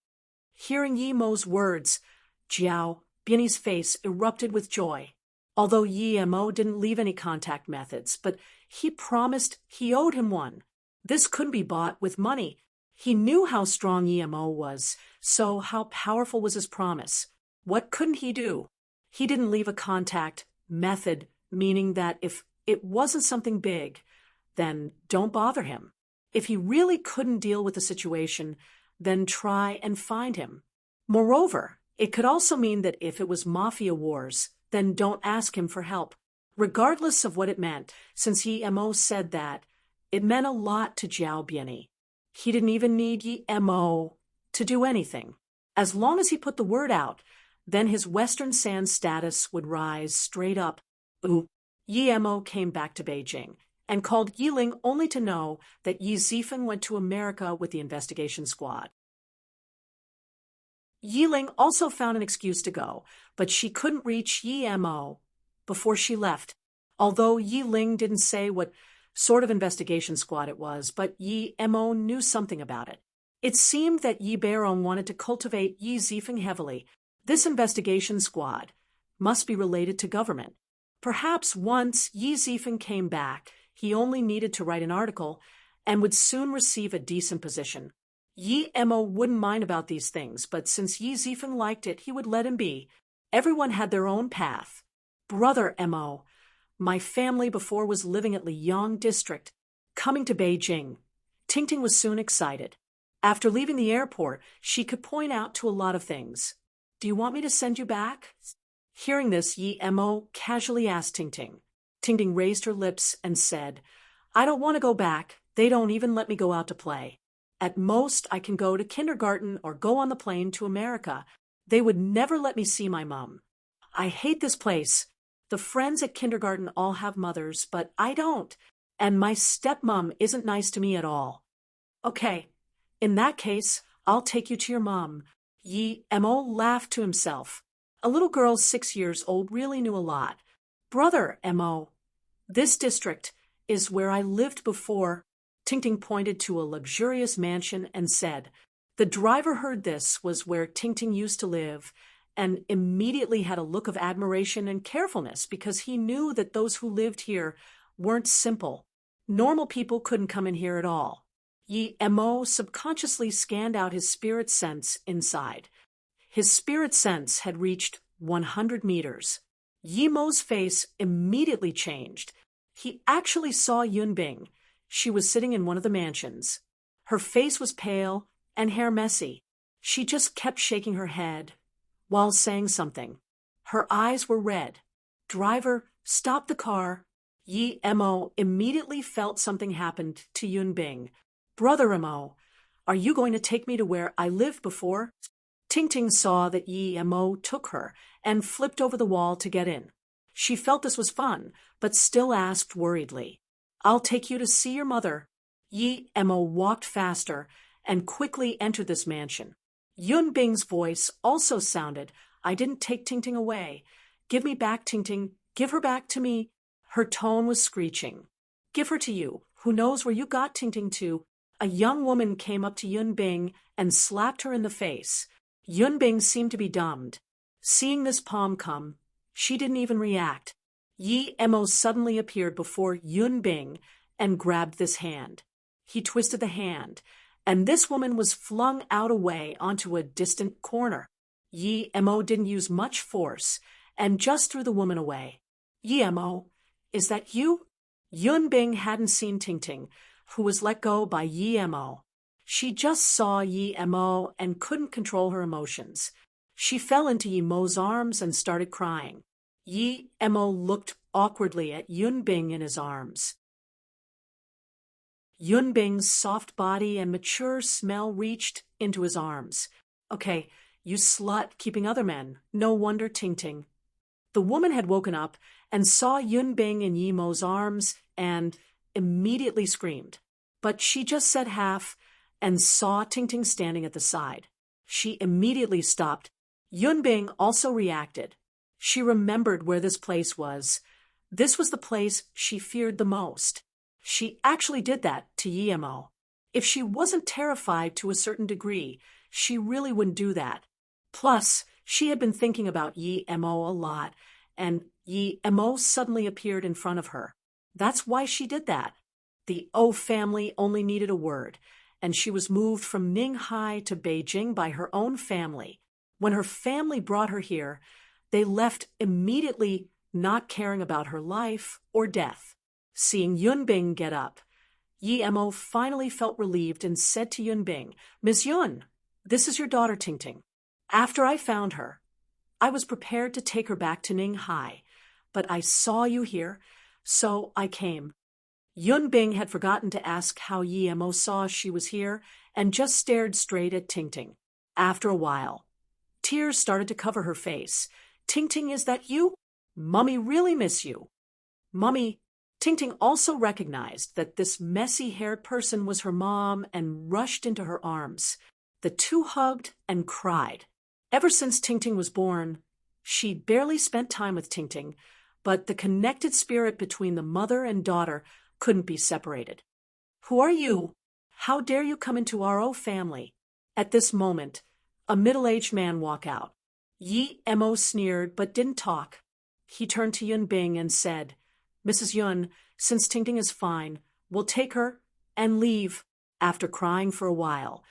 Speaker 1: Hearing Yi Mo's words, Jiao Biani's face erupted with joy. Although Yi Mo didn't leave any contact methods, but he promised he owed him one. This couldn't be bought with money. He knew how strong Yi Mo was, so how powerful was his promise? What couldn't he do? He didn't leave a contact method, meaning that if it wasn't something big, then don't bother him. If he really couldn't deal with the situation, then try and find him. Moreover, it could also mean that if it was mafia wars, then don't ask him for help. Regardless of what it meant, since Yi-mo said that, it meant a lot to Jiao Bianyi. He didn't even need Yi-mo to do anything. As long as he put the word out, then his Western Sand status would rise straight up. Yi-mo came back to Beijing and called Yiling only to know that Yi Zifan went to America with the investigation squad. Yiling also found an excuse to go, but she couldn't reach Yi-mo before she left. Although Yiling didn't say what sort of investigation squad it was, but Yi-mo knew something about it. It seemed that Yi Beirong wanted to cultivate Yi Zifeng heavily. This investigation squad must be related to government. Perhaps once Yi Zifeng came back, he only needed to write an article and would soon receive a decent position. Yi-mo wouldn't mind about these things, but since Yi Zifeng liked it, he would let him be. Everyone had their own path. Brother Mo, my family before was living at Liyang District. Coming to Beijing, Tingting was soon excited. After leaving the airport, she could point out to a lot of things. Do you want me to send you back? Hearing this, Yi-mo casually asked Tingting. Tingting raised her lips and said, I don't want to go back. They don't even let me go out to play. At most, I can go to kindergarten or go on the plane to America. They would never let me see my mom. I hate this place. The friends at kindergarten all have mothers, but I don't. And my stepmom isn't nice to me at all. Okay, in that case, I'll take you to your mom. Yi-mo laughed to himself. A little girl 6 years old really knew a lot. Brother Mo, this district is where I lived before. Tingting pointed to a luxurious mansion and said, the driver heard this was where Tingting used to live, and immediately had a look of admiration and carefulness because he knew that those who lived here weren't simple. Normal people couldn't come in here at all. Yi-mo subconsciously scanned out his spirit sense inside. His spirit sense had reached 100 meters. Yi-mo's face immediately changed. He actually saw Yunbing. She was sitting in one of the mansions. Her face was pale and hair messy. She just kept shaking her head while saying something. Her eyes were red. Driver, stop the car. Yi-mo immediately felt something happened to Yunbing. Brother Mo, are you going to take me to where I lived before? Tingting saw that Yi-mo took her and flipped over the wall to get in. She felt this was fun, but still asked worriedly, I'll take you to see your mother. Yi-mo walked faster and quickly entered this mansion. Yunbing's voice also sounded, I didn't take Tingting away. Give me back Tingting. Give her back to me. Her tone was screeching. Give her to you. Who knows where you got Tingting to? A young woman came up to Yunbing and slapped her in the face. Yunbing seemed to be dumbed. Seeing this palm come, she didn't even react. Yi-mo suddenly appeared before Yunbing and grabbed this hand. He twisted the hand, and this woman was flung out away onto a distant corner. Yi-mo didn't use much force and just threw the woman away. Yi-mo, is that you? Yunbing hadn't seen Tingting, who was let go by Yi-mo. She just saw Yi-mo and couldn't control her emotions. She fell into Yi-mo's arms and started crying. Yi-mo looked awkwardly at Yunbing in his arms. Yunbing's soft body and mature smell reached into his arms. Okay, you slut keeping other men. No wonder Tingting. The woman had woken up and saw Yunbing in Yi-mo's arms and immediately screamed. But she just said half and saw Tingting standing at the side. She immediately stopped. Yunbing also reacted. She remembered where this place was. This was the place she feared the most. She actually did that to Yi-mo. If she wasn't terrified to a certain degree, she really wouldn't do that. Plus, she had been thinking about Yi-mo a lot, and Yi-mo suddenly appeared in front of her. That's why she did that. The O family only needed a word, and she was moved from Ninghai to Beijing by her own family. When her family brought her here, they left immediately, not caring about her life or death. Seeing Yunbing get up, Yi-mo finally felt relieved and said to Yunbing, Miss Yun, this is your daughter Tingting. After I found her, I was prepared to take her back to Ninghai, but I saw you here, so I came. Yun Bing had forgotten to ask how Yi Mo saw she was here and just stared straight at Ting Ting. After a while, tears started to cover her face. Ting Ting, is that you? Mummy really miss you. Mummy, Ting Ting also recognized that this messy-haired person was her mom and rushed into her arms. The two hugged and cried. Ever since Ting Ting was born, she'd barely spent time with Ting Ting, but the connected spirit between the mother and daughter couldn't be separated. Who are you? How dare you come into our family? At this moment, a middle-aged man walked out. Yi Mo sneered but didn't talk. He turned to Yun Bing and said, Mrs. Yun, since Ting Ting is fine, we'll take her and leave. After crying for a while,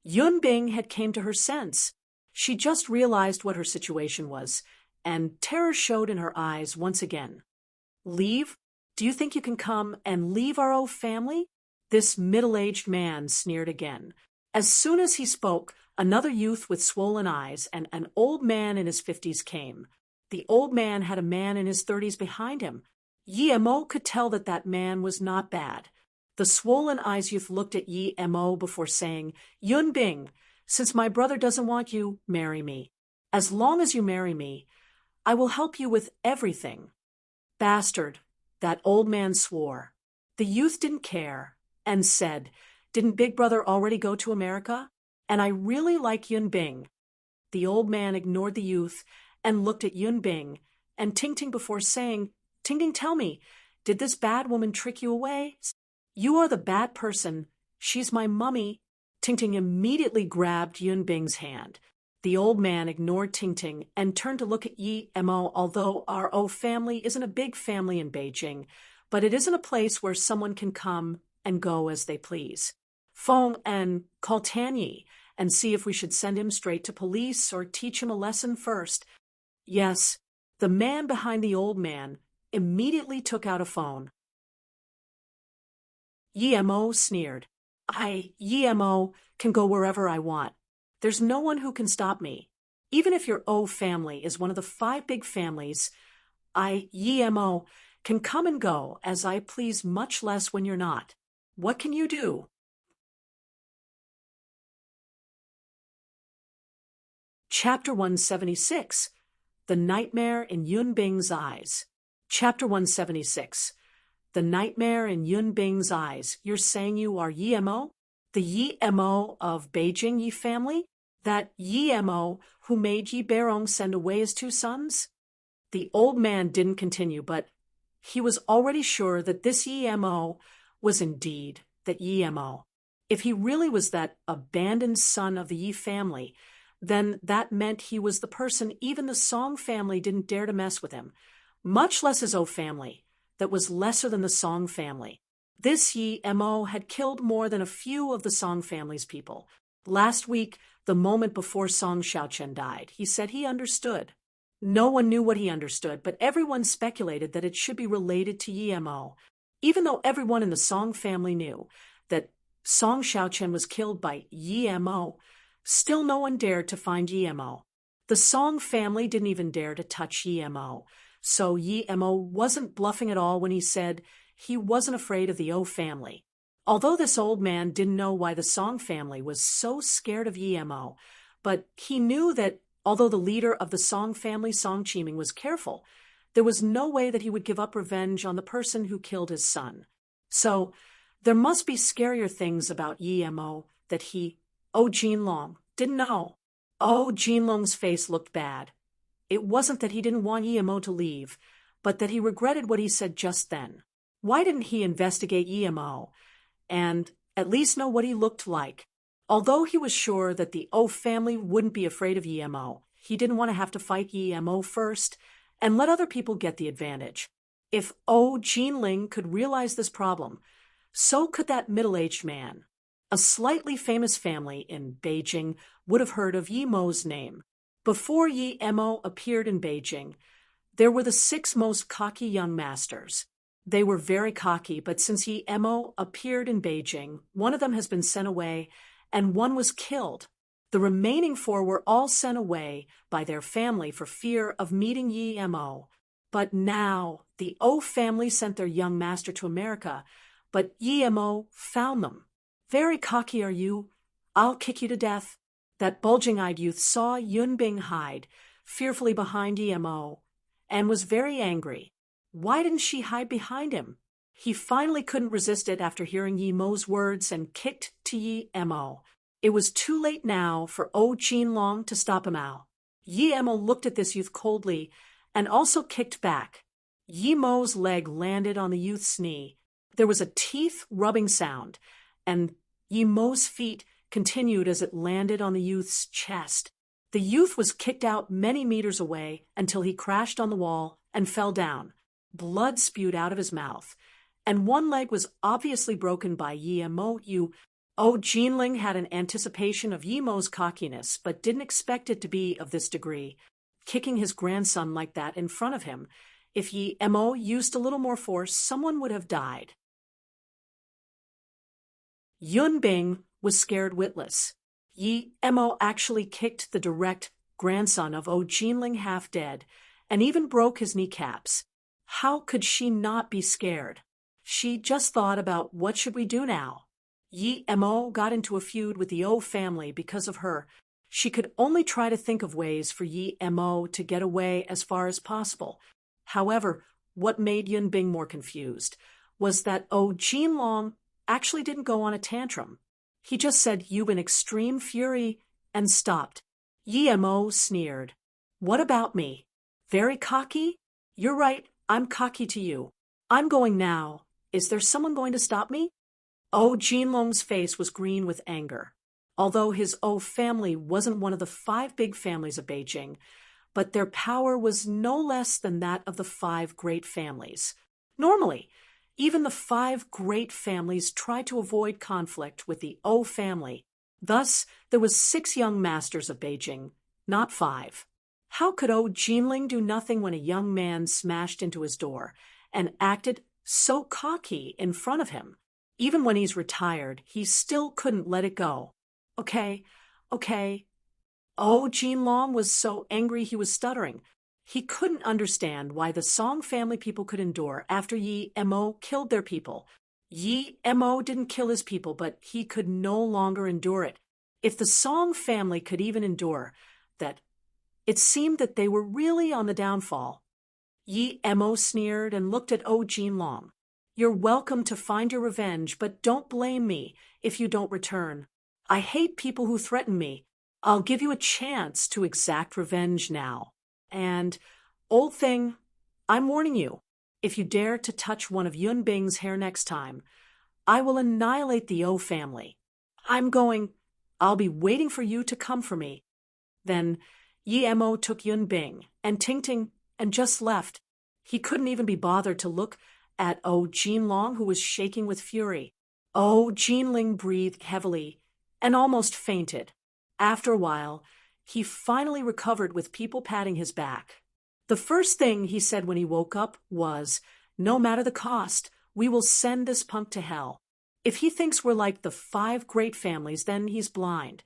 Speaker 1: Yun Bing had came to her sense. She just realized what her situation was, and terror showed in her eyes once again. Leave? Do you think you can come and leave our old family? This middle-aged man sneered again. As soon as he spoke, another youth with swollen eyes and an old man in his 50s came. The old man had a man in his 30s behind him. Yi Mo could tell that that man was not bad. The swollen eyes youth looked at Yi Mo before saying, Yun Bing, since my brother doesn't want you, marry me. As long as you marry me, I will help you with everything. Bastard, that old man swore. The youth didn't care and said, didn't Big Brother already go to America? And I really like Yun Bing. The old man ignored the youth and looked at Yun Bing and Ting Ting before saying, Ting Ting, tell me, did this bad woman trick you away? You are the bad person. She's my mummy. Ting Ting immediately grabbed Yun Bing's hand. The old man ignored Ting Ting and turned to look at Yi Mo. Although our family isn't a big family in Beijing, but it isn't a place where someone can come and go as they please. Phone and call Tanyi and see if we should send him straight to police or teach him a lesson first. Yes, the man behind the old man immediately took out a phone. Yi Mo sneered. Yi Mo, can go wherever I want. There's no one who can stop me. Even if your family is one of the 5 big families, Yi Mo, can come and go as I please, much less when you're not. What can you do? Chapter 176. The Nightmare in Yun Bing's Eyes. Chapter 176. The Nightmare in Yun Bing's Eyes. You're saying you are Yi Mo? The Yi Mo of Beijing Yi family? That Yi Mo who made Yi Beirong send away his 2 sons? The old man didn't continue, but he was already sure that this Yi Mo was indeed that Yi Mo. If he really was that abandoned son of the Yi family, then that meant he was the person even the Song family didn't dare to mess with him, much less his family, that was lesser than the Song family. This Yi Mo had killed more than a few of the Song family's people. Last week, the moment before Song Xiaochen died, he said he understood. No one knew what he understood, but everyone speculated that it should be related to Yi Mo, even though everyone in the Song family knew that Song Xiaochen was killed by Yi Mo. Still no one dared to find Yi Mo. The Song family didn't even dare to touch Yi Mo, so Yi Mo wasn't bluffing at all when he said he wasn't afraid of the family. Although this old man didn't know why the Song family was so scared of Yi Mo, but he knew that although the leader of the Song family, Song Qiming, was careful, there was no way that he would give up revenge on the person who killed his son. So there must be scarier things about Yi Mo that he, Jinlong, didn't know. Jinlong's face looked bad. It wasn't that he didn't want Yi Mo to leave, but that he regretted what he said just then. Why didn't he investigate Yi Mo and at least know what he looked like? Although he was sure that the family wouldn't be afraid of Yi Mo, he didn't want to have to fight Yi Mo first and let other people get the advantage. If Jinling could realize this problem, so could that middle-aged man. A slightly famous family in Beijing would have heard of Yi Mo's name. Before Yi Mo appeared in Beijing, there were the 6 most cocky young masters. They were very cocky, but since Yi Mo appeared in Beijing, one of them has been sent away and one was killed. The remaining 4 were all sent away by their family for fear of meeting Yi Mo. But now the O family sent their young master to America, but Yi Mo found them. Very cocky are you? I'll kick you to death. That bulging-eyed youth saw Yun Bing hide fearfully behind Yi Mo and was very angry. Why didn't she hide behind him? He finally couldn't resist it after hearing Yi Mo's words and kicked to Yi Mo. It was too late now for O Jinlong to stop him out. Yi Mo looked at this youth coldly and also kicked back. Yi Mo's leg landed on the youth's knee. There was a teeth-rubbing sound, and Yi Mo's feet continued as it landed on the youth's chest. The youth was kicked out many meters away until he crashed on the wall and fell down. Blood spewed out of his mouth, and one leg was obviously broken by Yi Mo. O Jinling had an anticipation of Yi Mo's cockiness, but didn't expect it to be of this degree. Kicking his grandson like that in front of him, if Yi Mo used a little more force, someone would have died. Yun Bing was scared witless. Yi Mo actually kicked the direct grandson of O Jinling half dead, and even broke his kneecaps. How could she not be scared? She just thought about what should we do now. Yi Mo got into a feud with the O family because of her. She could only try to think of ways for Yi Mo to get away as far as possible. However, what made Yun Bing more confused was that O Jinlong actually didn't go on a tantrum. He just said "you" in extreme fury and stopped. Yi Mo sneered. What about me? Very cocky? You're right, I'm cocky to you. I'm going now. Is there someone going to stop me? O Jinlong's face was green with anger. Although his O family wasn't one of the 5 big families of Beijing, but their power was no less than that of the 5 great families. Normally, even the 5 great families tried to avoid conflict with the O family. Thus, there was 6 young masters of Beijing, not 5. How could O Jinling do nothing when a young man smashed into his door and acted so cocky in front of him? Even when he's retired, he still couldn't let it go. Okay. O Jinlong was so angry he was stuttering. He couldn't understand why the Song family people could endure after Yi Mo killed their people. Yi Mo didn't kill his people, but he could no longer endure it. If the Song family could even endure that, it seemed that they were really on the downfall. Yi Mo sneered and looked at O Jinlong. You're welcome to find your revenge, but don't blame me if you don't return. I hate people who threaten me. I'll give you a chance to exact revenge now. And, old thing, I'm warning you, if you dare to touch one of Yun Bing's hair next time, I will annihilate the O family. I'll be waiting for you to come for me. Then Yi Mo took Yun Bing and Ting Ting and just left. He couldn't even be bothered to look at O Jinlong, who was shaking with fury. O Jinling breathed heavily and almost fainted. After a while, he finally recovered with people patting his back. The first thing he said when he woke up was, "No matter the cost, we will send this punk to hell. If he thinks we're like the 5 great families, then he's blind."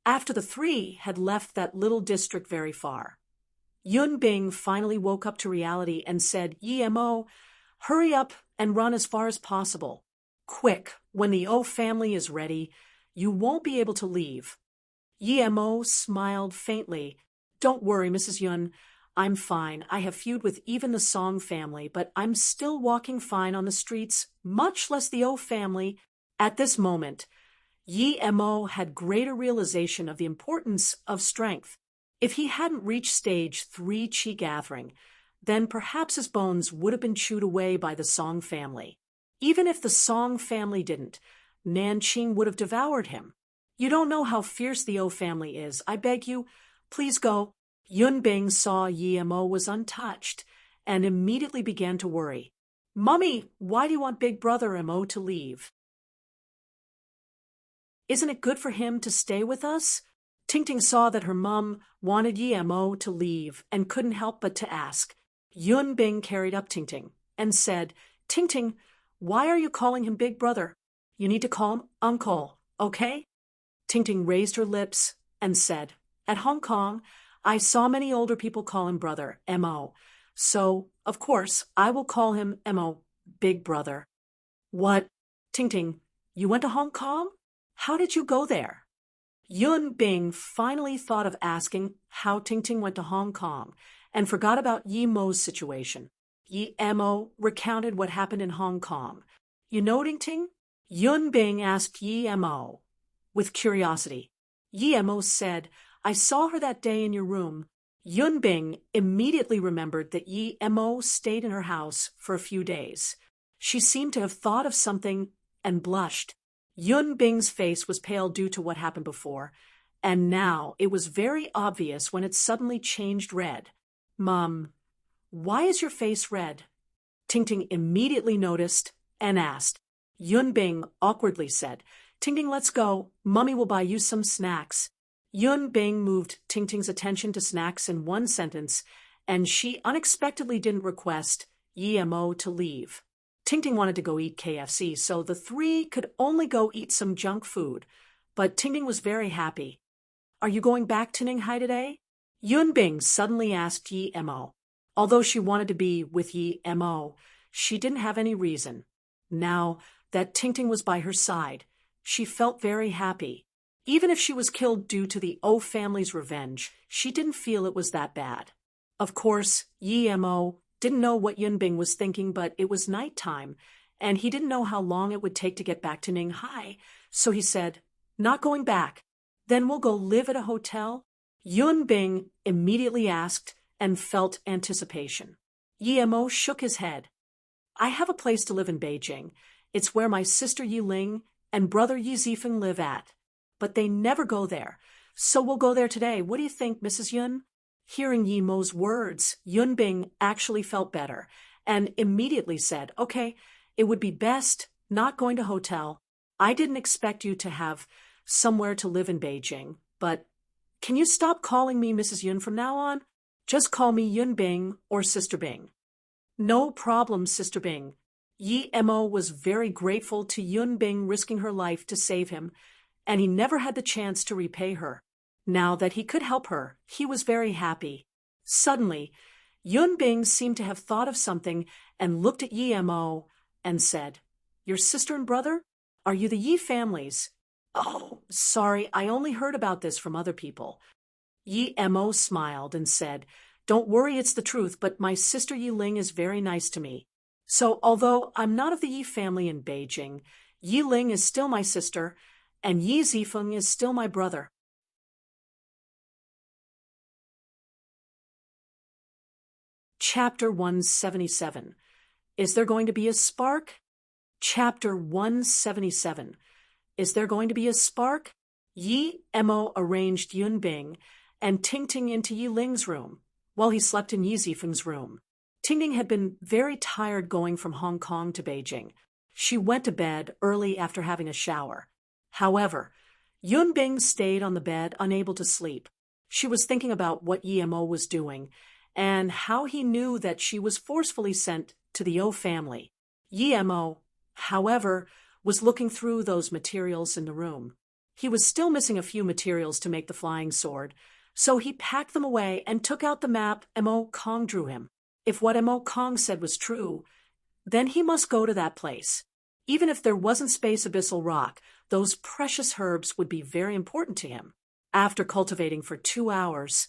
Speaker 1: After the 3 had left that little district very far, Yun Bing finally woke up to reality and said, "Yi Mo, hurry up and run as far as possible. Quick, when the O family is ready, you won't be able to leave." Yi Mo smiled faintly. "Don't worry, Mrs. Yun. I'm fine. I have feud with even the Song family, but I'm still walking fine on the streets, much less the O family." At this moment, Yi Mo had greater realization of the importance of strength. If he hadn't reached stage 3 Qi gathering, then perhaps his bones would have been chewed away by the Song family. Even if the Song family didn't, Nanqing would have devoured him. You don't know how fierce the O family is. I beg you, please go. Yun Bing saw Yi Mo was untouched and immediately began to worry. "Mummy, why do you want Big Brother Mo to leave? Isn't it good for him to stay with us?" Ting Ting saw that her mum wanted Yi Mo to leave and couldn't help but to ask. Yun Bing carried up Ting Ting and said, "Ting Ting, why are you calling him Big Brother? You need to call him Uncle, okay?" Ting Ting raised her lips and said, "At Hong Kong, I saw many older people call him brother, M.O. So, of course, I will call him M.O., big brother." "What? Ting Ting, you went to Hong Kong? How did you go there?" Yun Bing finally thought of asking how Ting Ting went to Hong Kong and forgot about Yi Mo's situation. Yi Mo recounted what happened in Hong Kong. "You know, Ting Ting?" Yun Bing asked Yi Mo with curiosity. Yi Mo said, "I saw her that day in your room." Yun Bing immediately remembered that Yi Mo stayed in her house for a few days. She seemed to have thought of something and blushed. Yun Bing's face was pale due to what happened before, and now it was very obvious when it suddenly changed red. "Mom, why is your face red?" Ting Ting immediately noticed and asked. Yun Bing awkwardly said, "Ting Ting, let's go. Mummy will buy you some snacks." Yun Bing moved Ting Ting's attention to snacks in one sentence, and she unexpectedly didn't request Yi Mo to leave. Ting Ting wanted to go eat KFC, so the three could only go eat some junk food. But Ting Ting was very happy. "Are you going back to Ninghai today?" Yun Bing suddenly asked Yi Mo. Although she wanted to be with Yi Mo, she didn't have any reason. Now that Ting Ting was by her side, she felt very happy. Even if she was killed due to the O family's revenge, she didn't feel it was that bad. Of course, Yi Mo didn't know what Yun Bing was thinking, but it was nighttime, and he didn't know how long it would take to get back to Ninghai, so he said, "Not going back. Then we'll go live at a hotel?" Yun Bing immediately asked and felt anticipation. Yi Mo shook his head. "I have a place to live in Beijing. It's where my sister Yi Ling and brother Yi Zifeng live at. But they never go there, so we'll go there today. What do you think, Mrs. Yun?" Hearing Yi Mo's words, Yun Bing actually felt better and immediately said, "Okay, it would be best not going to hotel. I didn't expect you to have somewhere to live in Beijing, but can you stop calling me Mrs. Yun from now on? Just call me Yun Bing or Sister Bing." "No problem, Sister Bing." Yi Mo was very grateful to Yun Bing risking her life to save him, and he never had the chance to repay her. Now that he could help her, he was very happy. Suddenly, Yun Bing seemed to have thought of something and looked at Yi Mo and said, "Your sister and brother? Are you the Yi families?" "Oh, sorry, I only heard about this from other people." Yi Mo smiled and said, "Don't worry, it's the truth, but my sister Yi Ling is very nice to me. So although I'm not of the Yi family in Beijing, Yi Ling is still my sister, and Yi Zifeng is still my brother." Chapter 177. Is there going to be a spark? Chapter 177. Is there going to be a spark? Yi Mo arranged Yun Bing and Ting Ting into Yi Ling's room, while he slept in Yi Zifeng's room. Ting Ting had been very tired going from Hong Kong to Beijing. She went to bed early after having a shower. However, Yun Bing stayed on the bed, unable to sleep. She was thinking about what Yi Mo was doing, and how he knew that she was forcefully sent to the O family. Yi Mo, however, was looking through those materials in the room. He was still missing a few materials to make the flying sword, so he packed them away and took out the map Mo Kong drew him. If what Mo Kong said was true, then he must go to that place. Even if there wasn't space abyssal rock, those precious herbs would be very important to him. After cultivating for 2 hours,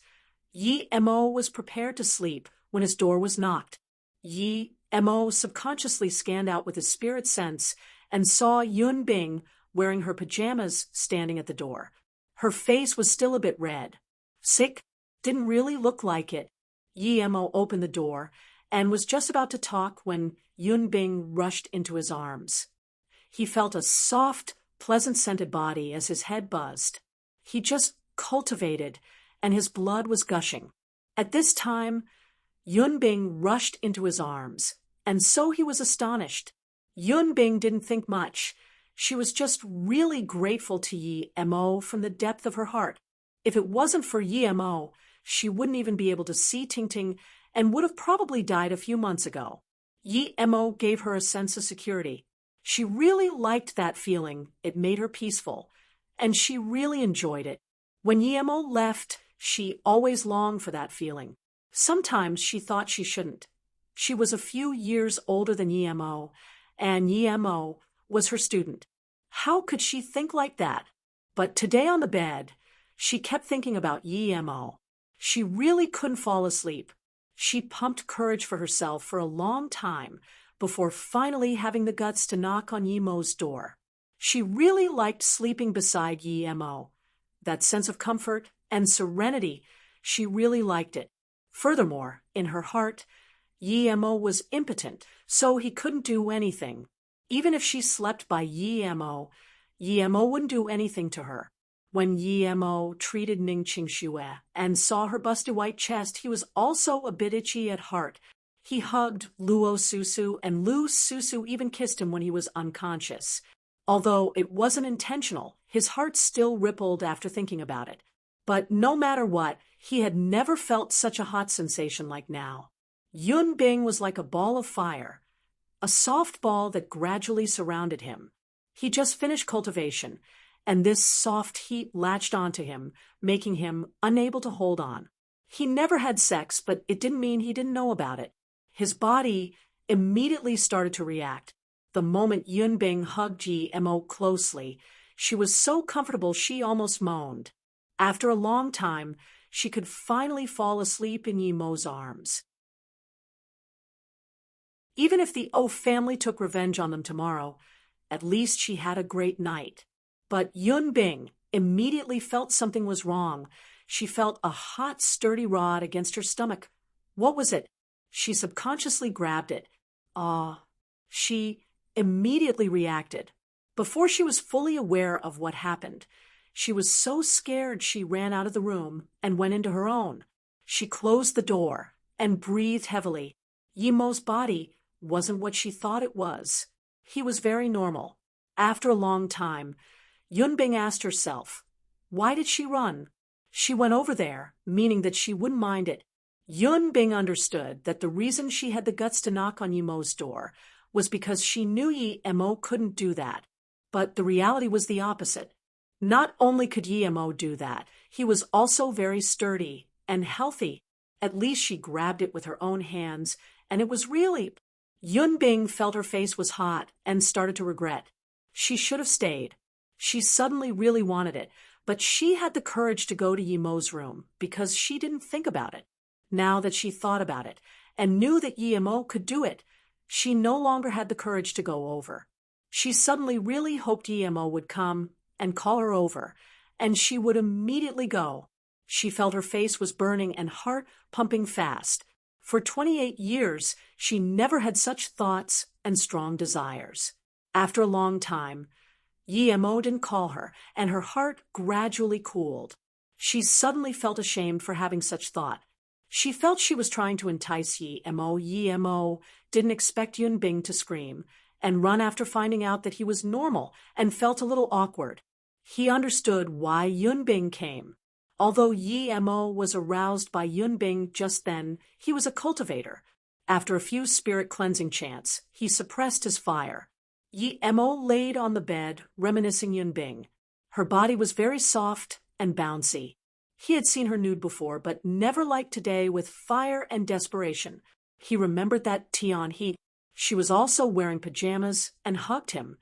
Speaker 1: Yi Mo was prepared to sleep when his door was knocked. Yi Mo subconsciously scanned out with his spirit sense and saw Yun Bing wearing her pajamas standing at the door. Her face was still a bit red. Sick? Didn't really look like it. Yi Mo opened the door and was just about to talk when Yun Bing rushed into his arms. He felt a soft, pleasant-scented body as his head buzzed. He just cultivated, and his blood was gushing. At this time, Yun Bing rushed into his arms, and so he was astonished. Yun Bing didn't think much. She was just really grateful to Yi Mo from the depth of her heart. If it wasn't for Yi Mo, she wouldn't even be able to see Ting Ting and would have probably died a few months ago. Yi Mo gave her a sense of security. She really liked that feeling. It made her peaceful. and she really enjoyed it. When Yemo left, she always longed for that feeling. Sometimes she thought she shouldn't. She was a few years older than Yemo, and Yemo was her student. How could she think like that? But today on the bed, she kept thinking about Yemo. She really couldn't fall asleep. She pumped courage for herself for a long time before finally having the guts to knock on Yemo's door. She really liked sleeping beside Yemo. That sense of comfort and serenity, she really liked it. Furthermore, in her heart, Yemo was impotent, so he couldn't do anything. Even if she slept by Yemo, Yemo wouldn't do anything to her. When Yemo treated Ning Qingxue and saw her busty white chest, he was also a bit itchy at heart. He hugged Luo Susu, and Lu Susu even kissed him when he was unconscious. Although it wasn't intentional, his heart still rippled after thinking about it. But no matter what, he had never felt such a hot sensation like now. Yun Bing was like a ball of fire, a soft ball that gradually surrounded him. He just finished cultivation, and this soft heat latched onto him, making him unable to hold on. He never had sex, but it didn't mean he didn't know about it. His body immediately started to react. The moment Yun Bing hugged Yemo closely, she was so comfortable she almost moaned. After a long time, she could finally fall asleep in Yemo's arms. Even if the O family took revenge on them tomorrow, at least she had a great night. But Yun Bing immediately felt something was wrong. She felt a hot, sturdy rod against her stomach. What was it? She subconsciously grabbed it. She immediately reacted. Before she was fully aware of what happened, she was so scared she ran out of the room and went into her own. She closed the door and breathed heavily. Yemo's body wasn't what she thought it was. He was very normal. After a long time, Yun Bing asked herself, why did she run? She went over there, meaning that she wouldn't mind it. Yun Bing understood that the reason she had the guts to knock on Yemo's door was because she knew Yemo couldn't do that. But the reality was the opposite. Not only could Yemo do that, he was also very sturdy and healthy. At least she grabbed it with her own hands, and it was really... Yun Bing felt her face was hot and started to regret. She should have stayed. She suddenly really wanted it, but she had the courage to go to Yemo's room because she didn't think about it. Now that she thought about it and knew that Yemo could do it, she no longer had the courage to go over. She suddenly really hoped Yemo would come and call her over, and she would immediately go. She felt her face was burning and heart pumping fast. For 28 years, she never had such thoughts and strong desires. After a long time, Yemo didn't call her, and her heart gradually cooled. She suddenly felt ashamed for having such thought. She felt she was trying to entice Yemo. Yemo didn't expect Yun Bing to scream and run after finding out that he was normal and felt a little awkward. He understood why Yun Bing came. Although Yemo was aroused by Yun Bing just then, he was a cultivator. After a few spirit cleansing chants, he suppressed his fire. Yemo laid on the bed, reminiscing Yun Bing. Her body was very soft and bouncy. He had seen her nude before, but never like today with fire and desperation. He remembered that Tian He. She was also wearing pajamas and hugged him.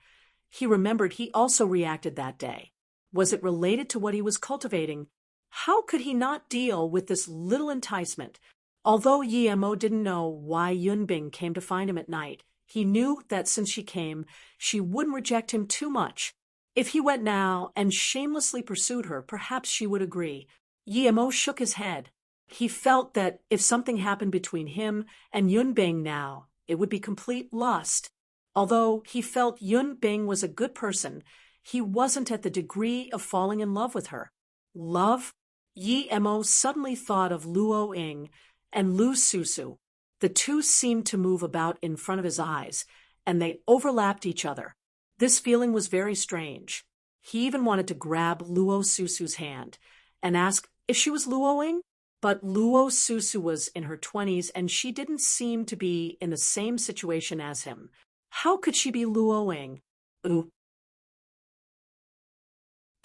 Speaker 1: He remembered he also reacted that day. Was it related to what he was cultivating? How could he not deal with this little enticement? Although Yemo didn't know why Yun Bing came to find him at night, he knew that since she came, she wouldn't reject him too much. If he went now and shamelessly pursued her, perhaps she would agree. Yemo shook his head. He felt that if something happened between him and Yun Bing now, it would be complete lust. Although he felt Yun Bing was a good person, he wasn't at the degree of falling in love with her. Love? Yemo suddenly thought of Luo Ying and Lu Susu. The two seemed to move about in front of his eyes, and they overlapped each other. This feeling was very strange. He even wanted to grab Luo Susu's hand and ask if she was Luo Ying, but Luo Susu was in her 20s and she didn't seem to be in the same situation as him. How could she be Luo Ying?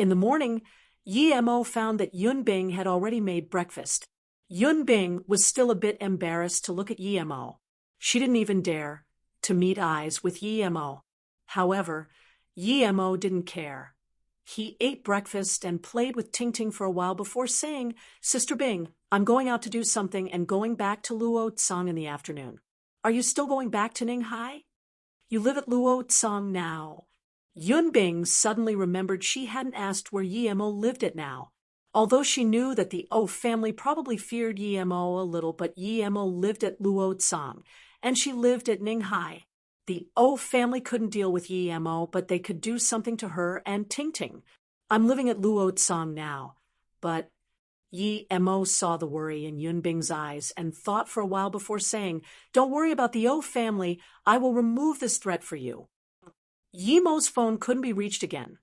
Speaker 1: In the morning, Yi Mo found that Yun Bing had already made breakfast. Yun Bing was still a bit embarrassed to look at Yi Mo. She didn't even dare to meet eyes with Yi Mo. However, Yi Mo didn't care. He ate breakfast and played with Ting Ting for a while before saying, "Sister Bing, I'm going out to do something and going back to Luo Tsang in the afternoon. Are you still going back to Ninghai? You live at Luo Tsang now." Yun Bing suddenly remembered she hadn't asked where Yi Mo lived at now. Although she knew that the O family probably feared Yi Mo a little, but Yi Mo lived at Luo Tsang, and she lived at Ninghai. The O family couldn't deal with Yi Mo, but they could do something to her and Ting Ting. "I'm living at Luo Tsang now." But Yi Mo saw the worry in Yun Bing's eyes and thought for a while before saying, "Don't worry about the O family. I will remove this threat for you." Yi Mo's phone couldn't be reached again.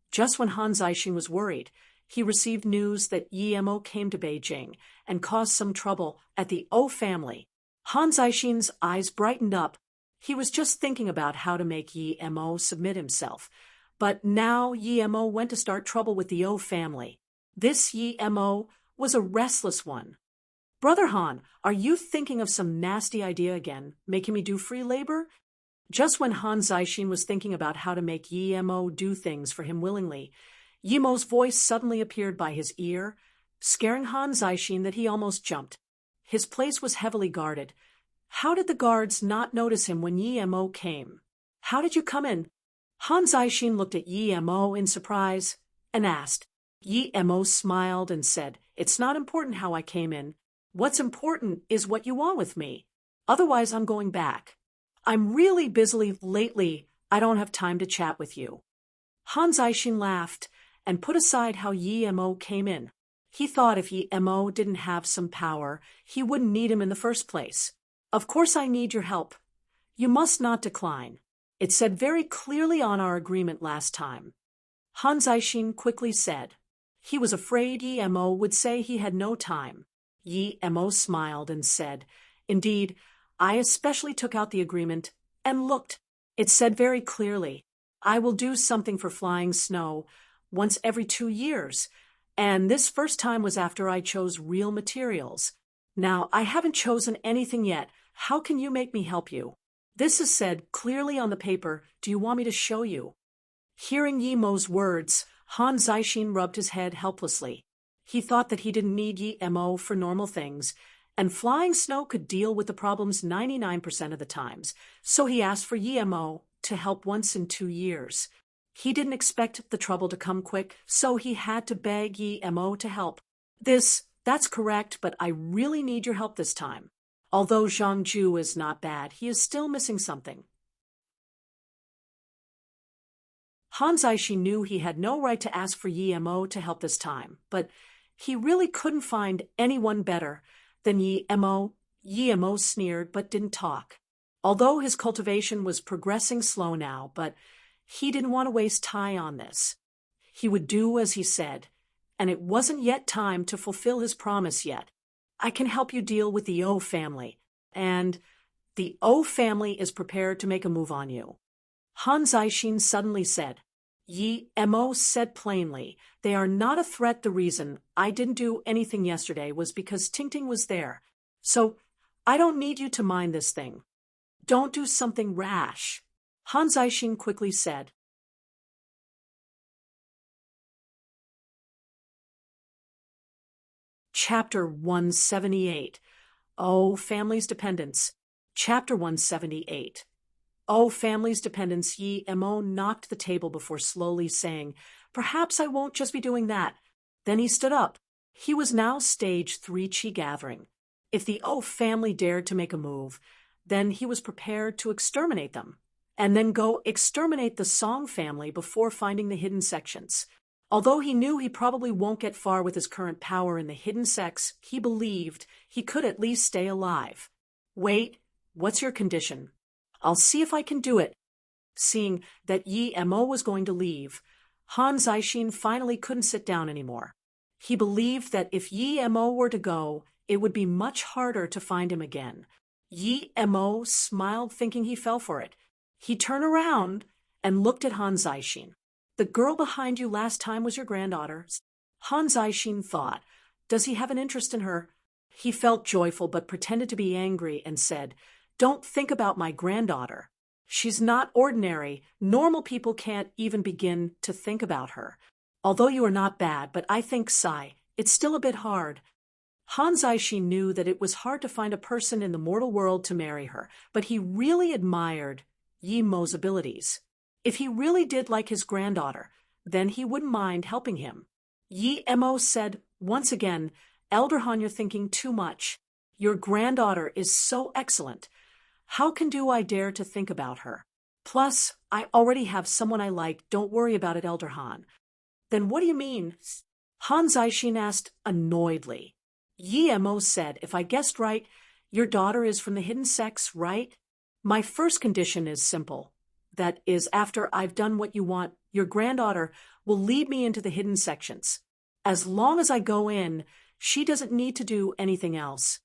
Speaker 1: Just when Han Zixin was worried, he received news that Yi Mo came to Beijing and caused some trouble at the O family. Han Zixin's eyes brightened up. He was just thinking about how to make Yi Mo submit himself. But now Yi Mo went to start trouble with the O family. This Yi Mo was a restless one. "Brother Han, are you thinking of some nasty idea again, making me do free labor?" Just when Han Zixin was thinking about how to make Yi Mo do things for him willingly, Yi Mo's voice suddenly appeared by his ear, scaring Han Zixin that he almost jumped. His place was heavily guarded. How did the guards not notice him when Yi Mo came? "How did you come in?" Han Zixin looked at Yi Mo in surprise and asked. Yi Mo smiled and said, "It's not important how I came in. What's important is what you want with me. Otherwise, I'm going back. I'm really busy lately. I don't have time to chat with you." Han Zixin laughed and put aside how Yi Mo came in. He thought if Yi Mo didn't have some power, he wouldn't need him in the first place. "Of course I need your help. You must not decline. It said very clearly on our agreement last time." Han Zixin quickly said. He was afraid Yi Mo would say he had no time. Yi Mo smiled and said, "Indeed, I especially took out the agreement and looked. It said very clearly, I will do something for flying snow once every 2 years, and this first time was after I chose real materials. Now, I haven't chosen anything yet. How can you make me help you? This is said clearly on the paper. Do you want me to show you?" Hearing Yi Mo's words, Han Zixin rubbed his head helplessly. He thought that he didn't need Yi Mo for normal things, and flying snow could deal with the problems 99% of the times, so he asked for Yi Mo to help once in 2 years. He didn't expect the trouble to come quick, so he had to beg Yi Mo to help. That's correct, but I really need your help this time. Although Zhang Ju is not bad, he is still missing something." Han Zixin knew he had no right to ask for Yi Mo to help this time, but he really couldn't find anyone better than Yi Mo. Yi Mo sneered but didn't talk. Although his cultivation was progressing slow now, but he didn't want to waste time on this. He would do as he said, and it wasn't yet time to fulfill his promise yet. "I can help you deal with the O family, and the O family is prepared to make a move on you." Han Zixin suddenly said. Yi Mo said plainly, "They are not a threat. The reason I didn't do anything yesterday was because Ting Ting was there. So I don't need you to mind this thing. Don't do something rash." Han Zixin quickly said. Chapter 178. Oh, Family's Dependence. Chapter 178. Oh, Family's Dependence. Yi Mo knocked the table before slowly saying, "Perhaps I won't just be doing that." Then he stood up. He was now stage 3 Qi gathering. If the O family dared to make a move, then he was prepared to exterminate them, and then go exterminate the Song family before finding the hidden sections. Although he knew he probably won't get far with his current power in the hidden sects, he believed he could at least stay alive. "Wait, what's your condition? I'll see if I can do it." Seeing that Yi Mo was going to leave, Han Zixin finally couldn't sit down anymore. He believed that if Yi Mo were to go, it would be much harder to find him again. Yi Mo smiled, thinking he fell for it. He turned around and looked at Han Zixin. The girl behind you last time was your granddaughter. Han Zaixin thought, does he have an interest in her? He felt joyful but pretended to be angry and said, don't think about my granddaughter. She's not ordinary. Normal people can't even begin to think about her. Although you are not bad, but I think, Sai, it's still a bit hard. Han Zaixin knew that it was hard to find a person in the mortal world to marry her, but he really admired Yi Mo's abilities. If he really did like his granddaughter, then he wouldn't mind helping him. Yi Mo said, once again, Elder Han, you're thinking too much. Your granddaughter is so excellent. How can I dare to think about her? Plus, I already have someone I like. Don't worry about it, Elder Han. Then what do you mean? Han Zaixin asked annoyedly. Yi Mo said, if I guessed right, your daughter is from the hidden sex, right? My first condition is simple. That is, after I've done what you want, your granddaughter will lead me into the hidden sections. As long as I go in, she doesn't need to do anything else.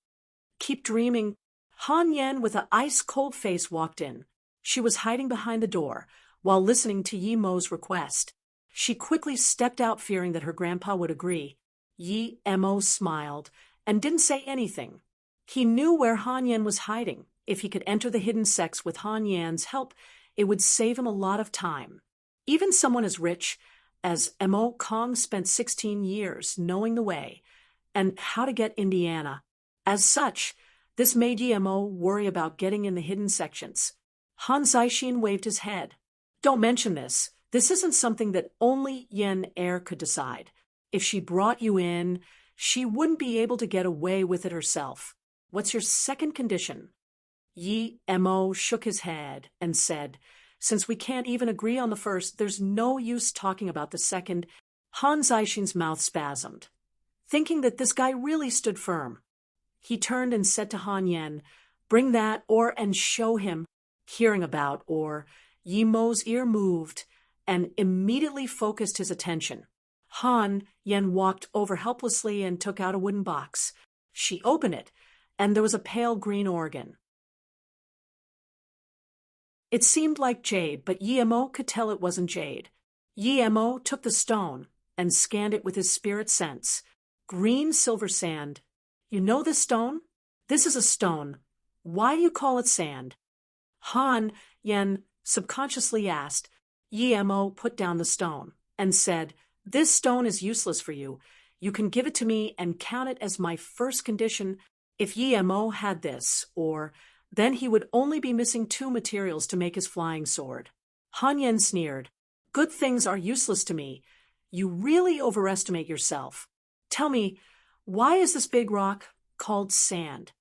Speaker 1: Keep dreaming. Han Yan with an ice-cold face walked in. She was hiding behind the door while listening to Yi Mo's request. She quickly stepped out fearing that her grandpa would agree. Yi Mo smiled and didn't say anything. He knew where Han Yan was hiding. If he could enter the hidden sex with Han Yan's help, it would save him a lot of time. Even someone as rich as Mo Kong spent 16 years knowing the way and how to get Indiana. As such, this made Yi Mo worry about getting in the hidden sections. Han Zaixin waved his head. Don't mention this. This isn't something that only Yen Er could decide. If she brought you in, she wouldn't be able to get away with it herself. What's your second condition? Yi Mo shook his head and said, since we can't even agree on the first, there's no use talking about the second. Han Zaixin's mouth spasmed, thinking that this guy really stood firm. He turned and said to Han Yan, bring that and show him. Hearing about Yi Mo's ear moved and immediately focused his attention. Han Yan walked over helplessly and took out a wooden box. She opened it, and there was a pale green organ. It seemed like jade, but Yi Mo could tell it wasn't jade. Yi Mo took the stone and scanned it with his spirit sense. Green silver sand. You know this stone? This is a stone. Why do you call it sand? Han Yan subconsciously asked. Yi Mo put down the stone and said, this stone is useless for you. You can give it to me and count it as my first condition. If Yi Mo had this, then he would only be missing 2 materials to make his flying sword. Han Yan sneered. Good things are useless to me. You really overestimate yourself. Tell me, why is this big rock called sand?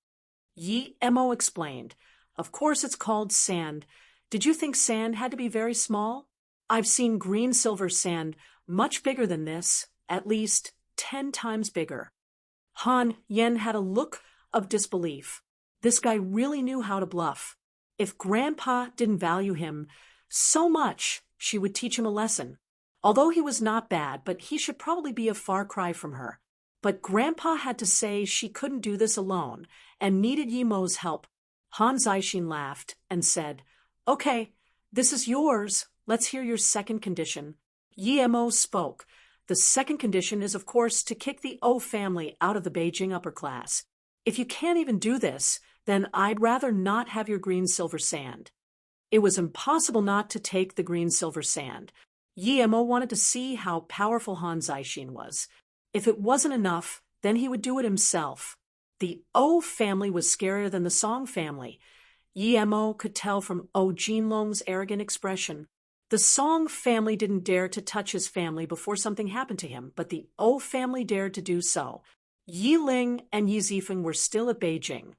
Speaker 1: Yi Mo explained. Of course it's called sand. Did you think sand had to be very small? I've seen green silver sand much bigger than this, at least 10 times bigger. Han Yan had a look of disbelief. This guy really knew how to bluff. If Grandpa didn't value him so much, she would teach him a lesson. Although he was not bad, but he should probably be a far cry from her. But Grandpa had to say she couldn't do this alone and needed Yi Mo's help. Han Zaixin laughed and said, okay, this is yours. Let's hear your second condition. Yi Mo spoke. The second condition is, of course, to kick the O family out of the Beijing upper class. If you can't even do this, then I'd rather not have your green silver sand. It was impossible not to take the green silver sand. Yi Mo wanted to see how powerful Han Zaixin was. If it wasn't enough, then he would do it himself. The O family was scarier than the Song family. Yi Mo could tell from O Jinlong's arrogant expression. The Song family didn't dare to touch his family before something happened to him, but the O family dared to do so. Yi Ling and Yi Zifeng were still at Beijing.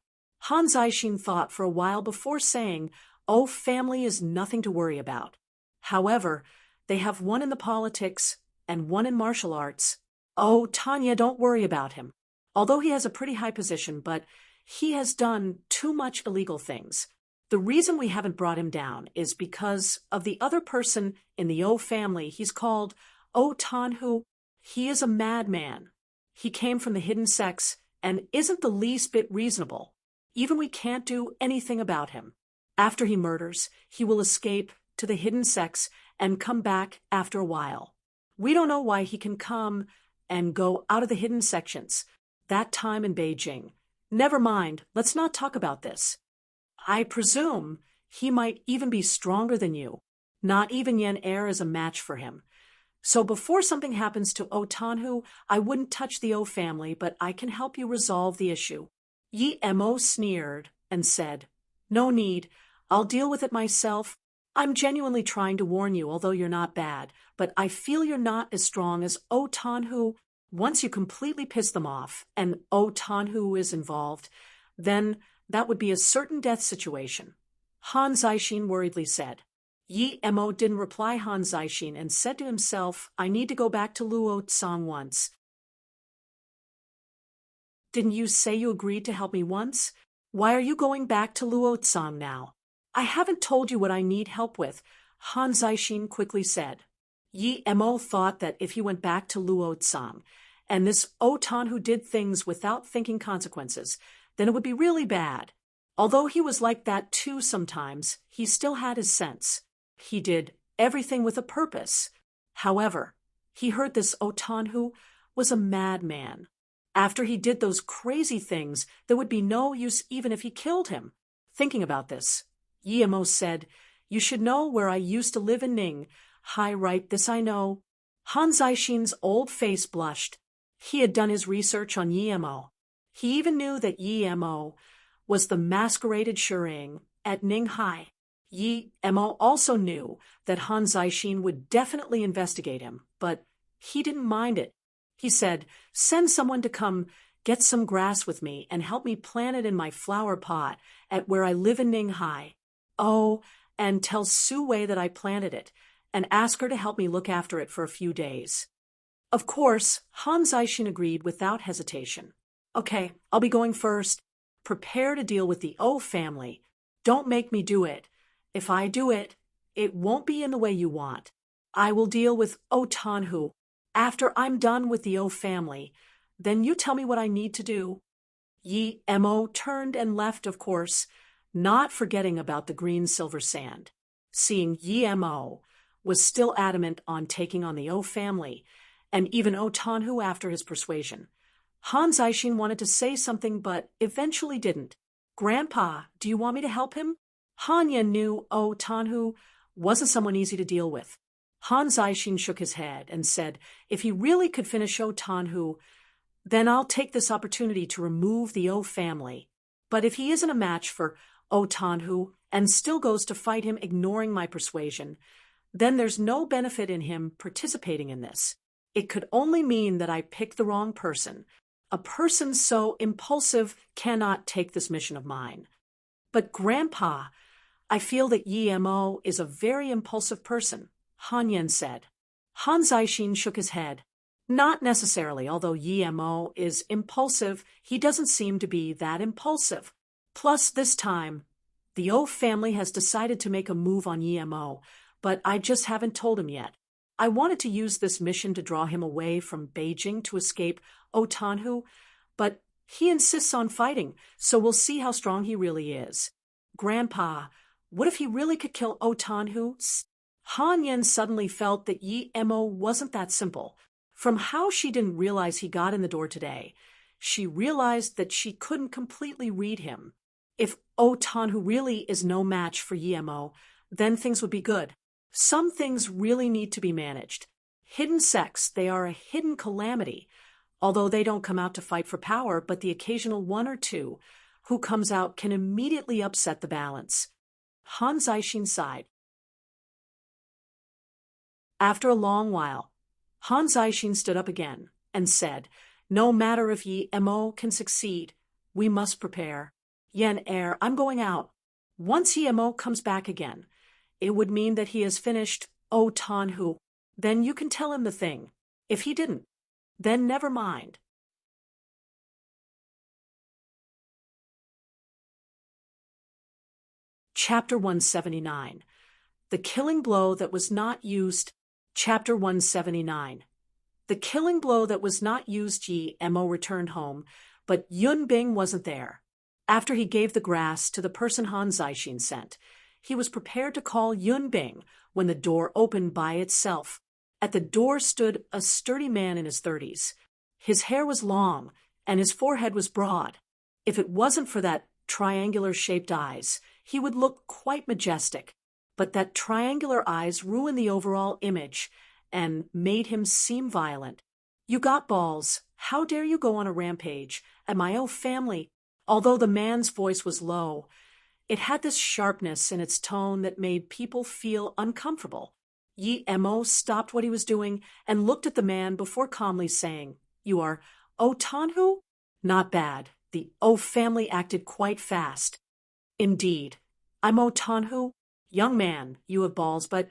Speaker 1: Han Zaixin thought for a while before saying, O family is nothing to worry about. However, they have one in the politics and one in martial arts. Oh, Tanya, don't worry about him. Although he has a pretty high position, but he has done too much illegal things. The reason we haven't brought him down is because of the other person in the O family. He's called O Tan Hu. He is a madman. He came from the hidden sex and isn't the least bit reasonable. Even we can't do anything about him. After he murders, he will escape to the hidden sects and come back after a while. We don't know why he can come and go out of the hidden sections. That time in Beijing. Never mind, let's not talk about this. I presume he might even be stronger than you. Not even Yen Er is a match for him. So before something happens to O Tanhu, I wouldn't touch the O family, but I can help you resolve the issue. Yi Mo sneered and said, No need, I'll deal with it myself. I'm genuinely trying to warn you, although you're not bad, but I feel you're not as strong as O Tanhu. Once you completely piss them off, and O Tanhu is involved, then that would be a certain death situation. Han Zixin worriedly said. Yi Mo didn't reply Han Zixin and said to himself, I need to go back to Luo Tsang once. Didn't you say you agreed to help me once? Why are you going back to Luo Tsang now? I haven't told you what I need help with, Han Zixin quickly said. Yi Mo thought that if he went back to Luo Tsang, and this O Tan who did things without thinking consequences, then it would be really bad. Although he was like that too sometimes, he still had his sense. He did everything with a purpose. However, he heard this O Tan who was a madman. After he did those crazy things, there would be no use even if he killed him. Thinking about this, Yi Mo said, You should know where I used to live in Ning. Hi, right, this I know. Han Zixin's old face blushed. He had done his research on Yi Mo. He even knew that Yi Mo was the masqueraded Shuring at Ninghai. Yi Mo also knew that Han Zixin would definitely investigate him, but he didn't mind it. He said, Send someone to come get some grass with me and help me plant it in my flower pot at where I live in Ninghai. Oh, and tell Su Wei that I planted it, and ask her to help me look after it for a few days. Of course, Han Zixin agreed without hesitation. Okay, I'll be going first. Prepare to deal with the O family. Don't make me do it. If I do it, it won't be in the way you want. I will deal with O Tanhu. After I'm done with the O family, then you tell me what I need to do. Yi Mo turned and left, of course, not forgetting about the green silver sand. Seeing Yi Mo was still adamant on taking on the O family, and even O Tanhu after his persuasion. Han Zixin wanted to say something but eventually didn't. Grandpa, do you want me to help him? Han Yen knew O Tanhu wasn't someone easy to deal with. Han Zixin shook his head and said, If he really could finish O Tanhu, then I'll take this opportunity to remove the O family. But if he isn't a match for O Tanhu and still goes to fight him ignoring my persuasion, then there's no benefit in him participating in this. It could only mean that I picked the wrong person. A person so impulsive cannot take this mission of mine. But Grandpa, I feel that Yi Mo is a very impulsive person, Han Yen said. Han Zixin shook his head. Not necessarily, although Yi Mo is impulsive, he doesn't seem to be that impulsive. Plus, this time, the O family has decided to make a move on Yi Mo, but I just haven't told him yet. I wanted to use this mission to draw him away from Beijing to escape O Tanhu, but he insists on fighting, so we'll see how strong he really is. Grandpa, what if he really could kill O Tanhu? Han Yen suddenly felt that Yi Mo wasn't that simple. From how she didn't realize he got in the door today, she realized that she couldn't completely read him. If O Tanhu really is no match for Yi Mo, then things would be good. Some things really need to be managed. Hidden sects, they are a hidden calamity, although they don't come out to fight for power, but the occasional one or two who comes out can immediately upset the balance. Han Zixin sighed. After a long while, Han Zixin stood up again and said, No matter if Yi Mo can succeed, we must prepare. Yen Er, I'm going out. Once Yi Mo comes back again, it would mean that he has finished O Tanhu. Then you can tell him the thing. If he didn't, then never mind. Chapter 179. The Killing Blow That Was Not Used. Chapter 179. The killing blow that was not used. Yi Mo returned home, but Yun Bing wasn't there. After he gave the grass to the person Han Zixin sent, He was prepared to call Yunbing when the door opened by itself. At the door stood a sturdy man in his 30s. His hair was long, and his forehead was broad. If it wasn't for that triangular-shaped eyes, he would look quite majestic. But that triangular eyes ruined the overall image and made him seem violent. "You got balls. How dare you go on a rampage at my own family?" Although the man's voice was low, it had this sharpness in its tone that made people feel uncomfortable. Yi Mo stopped what he was doing and looked at the man before calmly saying, "You are O Tanhu?" "Not bad. The O family acted quite fast." "Indeed. I'm O Tanhu. Young man, you have balls, but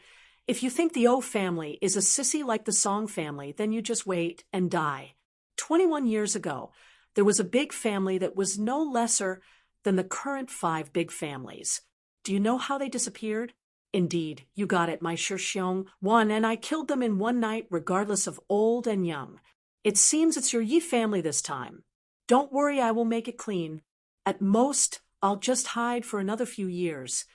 Speaker 1: if you think the O family is a sissy like the Song family, then you just wait and die. 21 years ago, there was a big family that was no lesser than the current 5 big families. Do you know how they disappeared?" "Indeed, you got it, my Shixiong. One, and I killed them in one night regardless of old and young. It seems it's your Yi family this time. Don't worry, I will make it clean. At most, I'll just hide for another few years."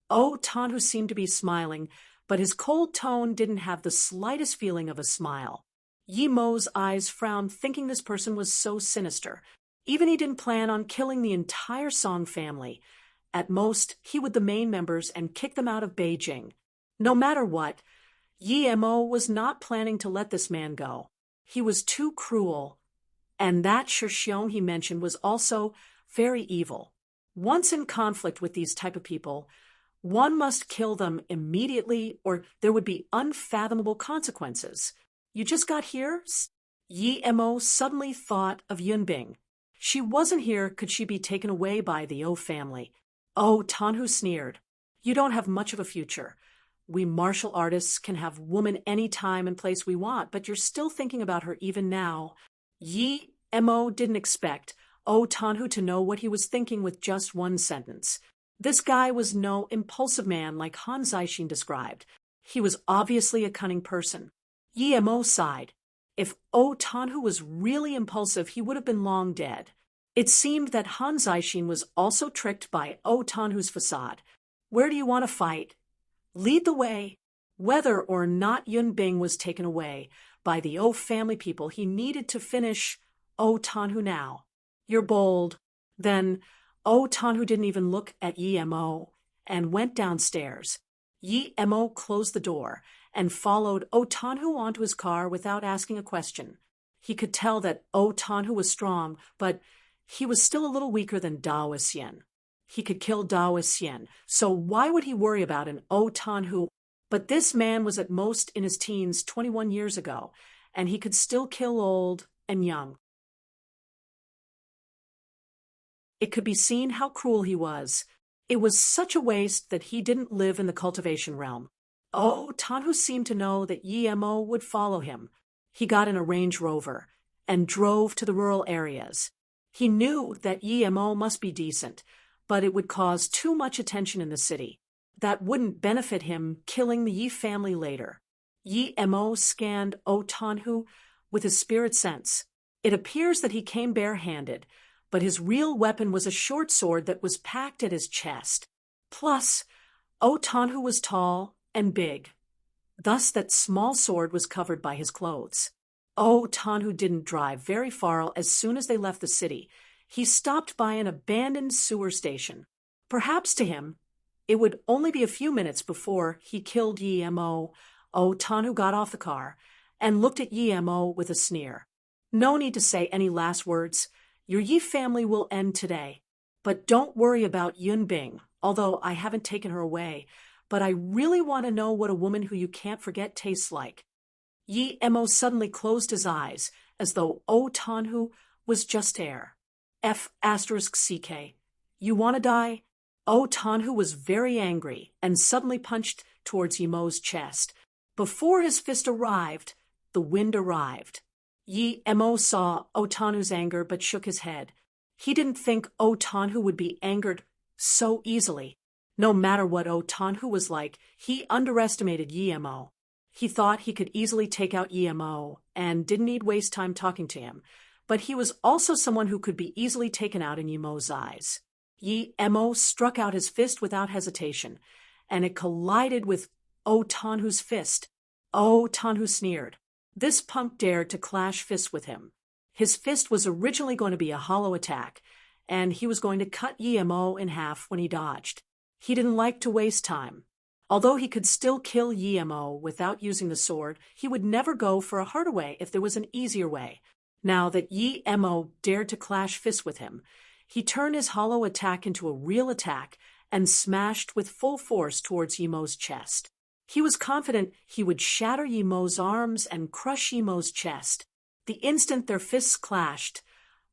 Speaker 1: O Tanhu seemed to be smiling, but his cold tone didn't have the slightest feeling of a smile. Yi Mo's eyes frowned, thinking this person was so sinister. Even he didn't plan on killing the entire Song family. At most, he would the main members and kick them out of Beijing. No matter what, Yi Mo was not planning to let this man go. He was too cruel, and that Shixiong he mentioned was also very evil. Once in conflict with these type of people, one must kill them immediately or there would be unfathomable consequences. "You just got here?" Yi Mo suddenly thought of Yunbing. She wasn't here, could she be taken away by the O family? O Tanhu sneered. "You don't have much of a future. We martial artists can have woman any time and place we want, but you're still thinking about her even now." Yi Mo didn't expect O Tanhu to know what he was thinking with just one sentence. This guy was no impulsive man like Han Zixin described. He was obviously a cunning person. Yi Mo sighed. If O Tanhu was really impulsive, he would have been long dead. It seemed that Han Zixin was also tricked by O Tanhu's facade. "Where do you want to fight? Lead the way." Whether or not Yunbing was taken away by the O family people, he needed to finish O Tanhu now. "You're bold." Then O Tanhu didn't even look at Yi Mo and went downstairs. Yi Mo closed the door and followed O Tanhu onto his car without asking a question. He could tell that O Tanhu was strong, but he was still a little weaker than Dao Xian. He could kill Dao Xian, so why would he worry about an O Tanhu? But this man was at most in his teens 21 years ago, and he could still kill old and young. It could be seen how cruel he was. It was such a waste that he didn't live in the cultivation realm. Oh, Tanhu seemed to know that Yi Mo would follow him. He got in a Range Rover and drove to the rural areas. He knew that Yi Mo must be decent, but it would cause too much attention in the city. That wouldn't benefit him killing the Yi family later. Yi Mo scanned O Tanhu with his spirit sense. It appears that he came barehanded, but his real weapon was a short sword that was packed at his chest. Plus, O Tanhu was tall and big. Thus that small sword was covered by his clothes. O Tanhu didn't drive very far as soon as they left the city. He stopped by an abandoned sewer station. Perhaps to him, it would only be a few minutes before he killed Yi Mo. O Tanhu got off the car and looked at Yi Mo with a sneer. "No need to say any last words. Your Yi family will end today. But don't worry about Yunbing, although I haven't taken her away. But I really want to know what a woman who you can't forget tastes like." Yi Mo suddenly closed his eyes, as though O Tanhu was just air. F*CK. "You want to die?" O Tanhu was very angry and suddenly punched towards Yi Mo's chest. Before his fist arrived, the wind arrived. Yi Mo saw O Tanhu's anger but shook his head. He didn't think O Tanhu would be angered so easily. No matter what O Tanhu was like, he underestimated Yi Mo. He thought he could easily take out Yi Mo and didn't need waste time talking to him, but he was also someone who could be easily taken out in Yi Mo's eyes. Yi Mo struck out his fist without hesitation, and it collided with O Tanhu's fist. O Tanhu sneered. This punk dared to clash fists with him. His fist was originally going to be a hollow attack, and he was going to cut Yemo in half when he dodged. He didn't like to waste time. Although he could still kill Yemo without using the sword, he would never go for a harder way if there was an easier way. Now that Yemo dared to clash fists with him, he turned his hollow attack into a real attack and smashed with full force towards Yemo's chest. He was confident he would shatter Yemo's arms and crush Yemo's chest. The instant their fists clashed,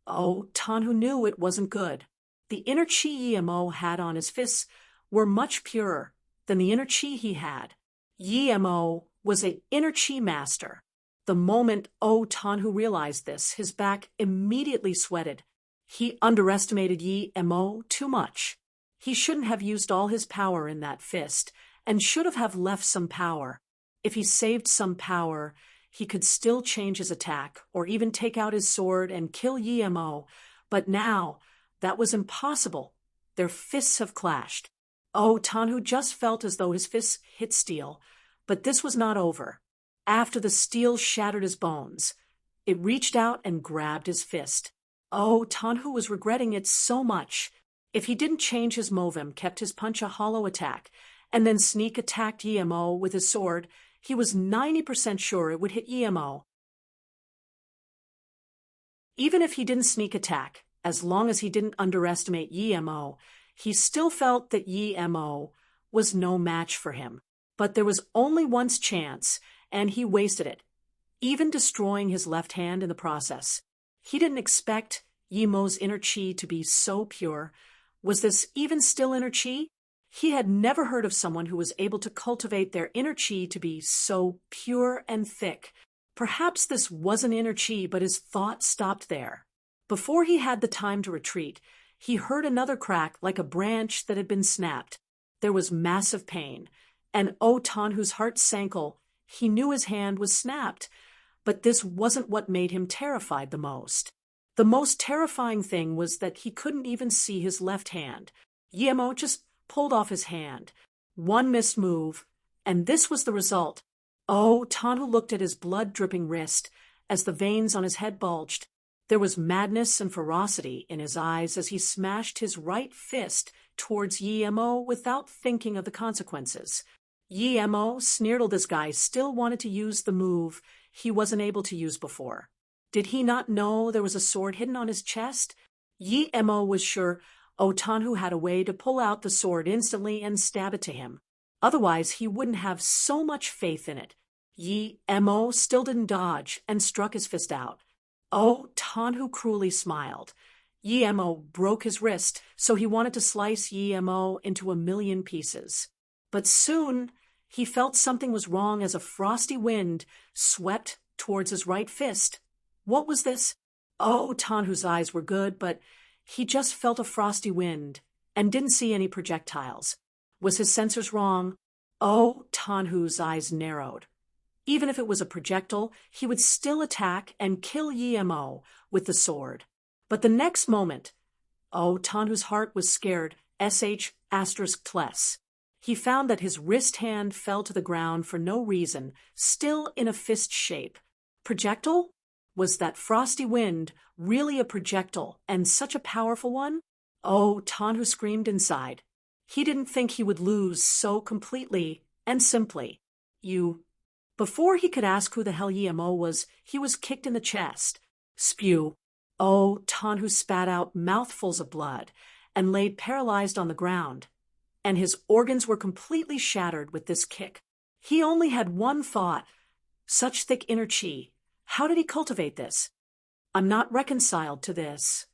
Speaker 1: O Tanhu knew it wasn't good. The inner chi Yemo had on his fists were much purer than the inner chi he had. Yemo was an inner chi master. The moment O Tanhu realized this, his back immediately sweated. He underestimated Yemo too much. He shouldn't have used all his power in that fist, and should have left some power. If he saved some power, he could still change his attack, or even take out his sword and kill Yemo. But now, that was impossible. Their fists have clashed. O Tanhu just felt as though his fists hit steel, but this was not over. After the steel shattered his bones, it reached out and grabbed his fist. O Tanhu was regretting it so much. If he didn't change his movem, kept his punch a hollow attack, and then sneak attacked Yemo with his sword, he was 90% sure it would hit Yemo. Even if he didn't sneak attack, as long as he didn't underestimate Yemo, he still felt that Yemo was no match for him. But there was only one's chance, and he wasted it, even destroying his left hand in the process. He didn't expect Yemo's inner chi to be so pure. Was this even still inner chi? He had never heard of someone who was able to cultivate their inner chi to be so pure and thick. Perhaps this wasn't inner chi, but his thought stopped there. Before he had the time to retreat, he heard another crack like a branch that had been snapped. There was massive pain, and O Tanhu's heart sank. He knew his hand was snapped, but this wasn't what made him terrified the most. The most terrifying thing was that he couldn't even see his left hand. Yemo just pulled off his hand. One missed move, and this was the result. O Tanhu looked at his blood-dripping wrist as the veins on his head bulged. There was madness and ferocity in his eyes as he smashed his right fist towards Yemo without thinking of the consequences. Yemo, Sneerdle this guy, still wanted to use the move he wasn't able to use before. Did he not know there was a sword hidden on his chest? Yemo was sure O Tanhu had a way to pull out the sword instantly and stab it to him. Otherwise, he wouldn't have so much faith in it. Yemo still didn't dodge and struck his fist out. O Tanhu cruelly smiled. Yemo broke his wrist, so he wanted to slice Yemo into 1,000,000 pieces. But soon he felt something was wrong as a frosty wind swept towards his right fist. What was this? O Tanhu's eyes were good, but he just felt a frosty wind and didn't see any projectiles. Was his sensors wrong? O Tanhu's eyes narrowed. Even if it was a projectile, he would still attack and kill Yemo with the sword. But the next moment, O Tanhu's heart was scared, ***less. He found that his wrist hand fell to the ground for no reason, still in a fist shape. Projectile? Was that frosty wind really a projectile, and such a powerful one? O Tanhu screamed inside. He didn't think he would lose so completely and simply. Before he could ask who the hell Yemo was, he was kicked in the chest. Spew. O Tanhu spat out mouthfuls of blood and laid paralyzed on the ground, and his organs were completely shattered with this kick. He only had one thought. Such thick inner chi. How did he cultivate this? I'm not reconciled to this.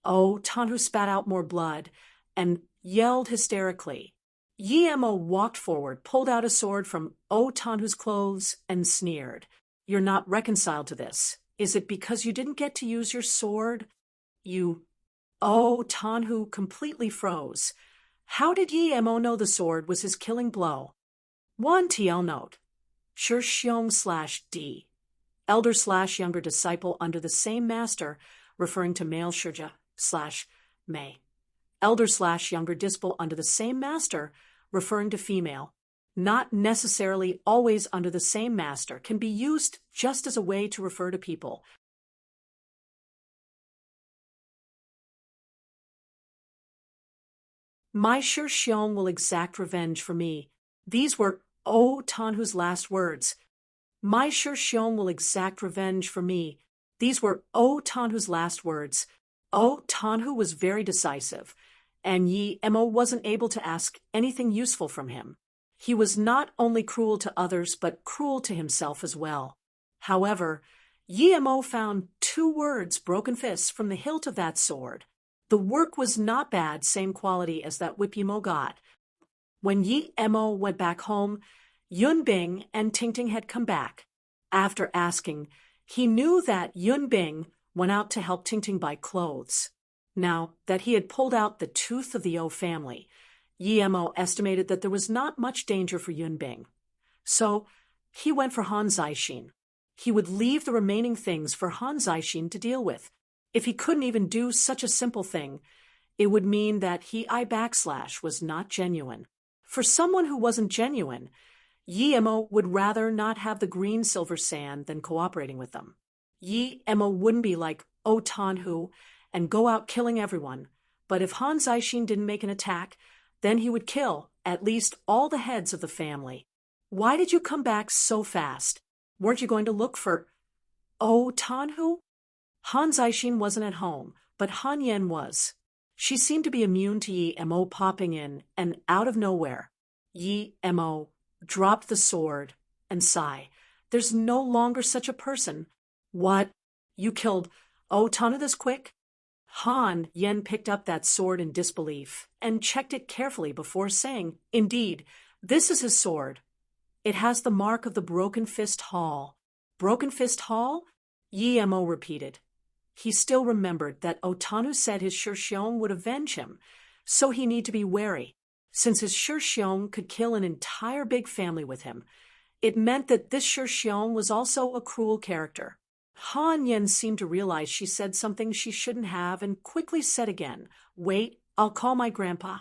Speaker 1: O Tanhu spat out more blood and yelled hysterically. Yemo walked forward, pulled out a sword from O Tanhu's clothes, and sneered. You're not reconciled to this. Is it because you didn't get to use your sword? O Tanhu completely froze. How did Yemo know the sword was his killing blow? 1 TL note. Shurxiong/D. Elder/younger disciple under the same master, referring to male Shurja/May. Elder/younger disciple under the same master, referring to female, not necessarily always under the same master, can be used just as a way to refer to people. My Sure Xiong will exact revenge for me. These were O Tanhu's last words. My Sure Xiong will exact revenge for me. These were O Tanhu's last words. O Tanhu was very decisive, and Yi Mo wasn't able to ask anything useful from him. He was not only cruel to others, but cruel to himself as well. However, Yi Mo found 2 words, broken fists, from the hilt of that sword. The work was not bad, same quality as that whip Yi Mo got. When Yi Mo went back home, Yun Bing and Ting Ting had come back. After asking, he knew that Yun Bing went out to help Ting Ting buy clothes. Now that he had pulled out the tooth of the O family, Yi Mo estimated that there was not much danger for Yun Bing. So he went for Han Zixin. He would leave the remaining things for Han Zixin to deal with. If he couldn't even do such a simple thing, it would mean that he was not genuine. For someone who wasn't genuine, Yi Mo would rather not have the green silver sand than cooperating with them. Yi Mo wouldn't be like O Tanhu and go out killing everyone, but if Han Zixin didn't make an attack, then he would kill at least all the heads of the family. Why did you come back so fast? Weren't you going to look for O Tanhu? Han Zixin wasn't at home, but Han Yen was. She seemed to be immune to Yi Mo popping in, and out of nowhere, Yi Mo dropped the sword and sighed. There's no longer such a person. What? You killed O Tanhu this quick? Han Yen picked up that sword in disbelief and checked it carefully before saying, Indeed, this is his sword. It has the mark of the Broken Fist Hall. Broken Fist Hall? Yi Mo repeated. He still remembered that O Tanhu said his Sure Xiong would avenge him, so he need to be wary. Since his Sure Xiong could kill an entire big family with him, it meant that this Sure Xiong was also a cruel character. Han Yen seemed to realize she said something she shouldn't have and quickly said again, Wait, I'll call my grandpa.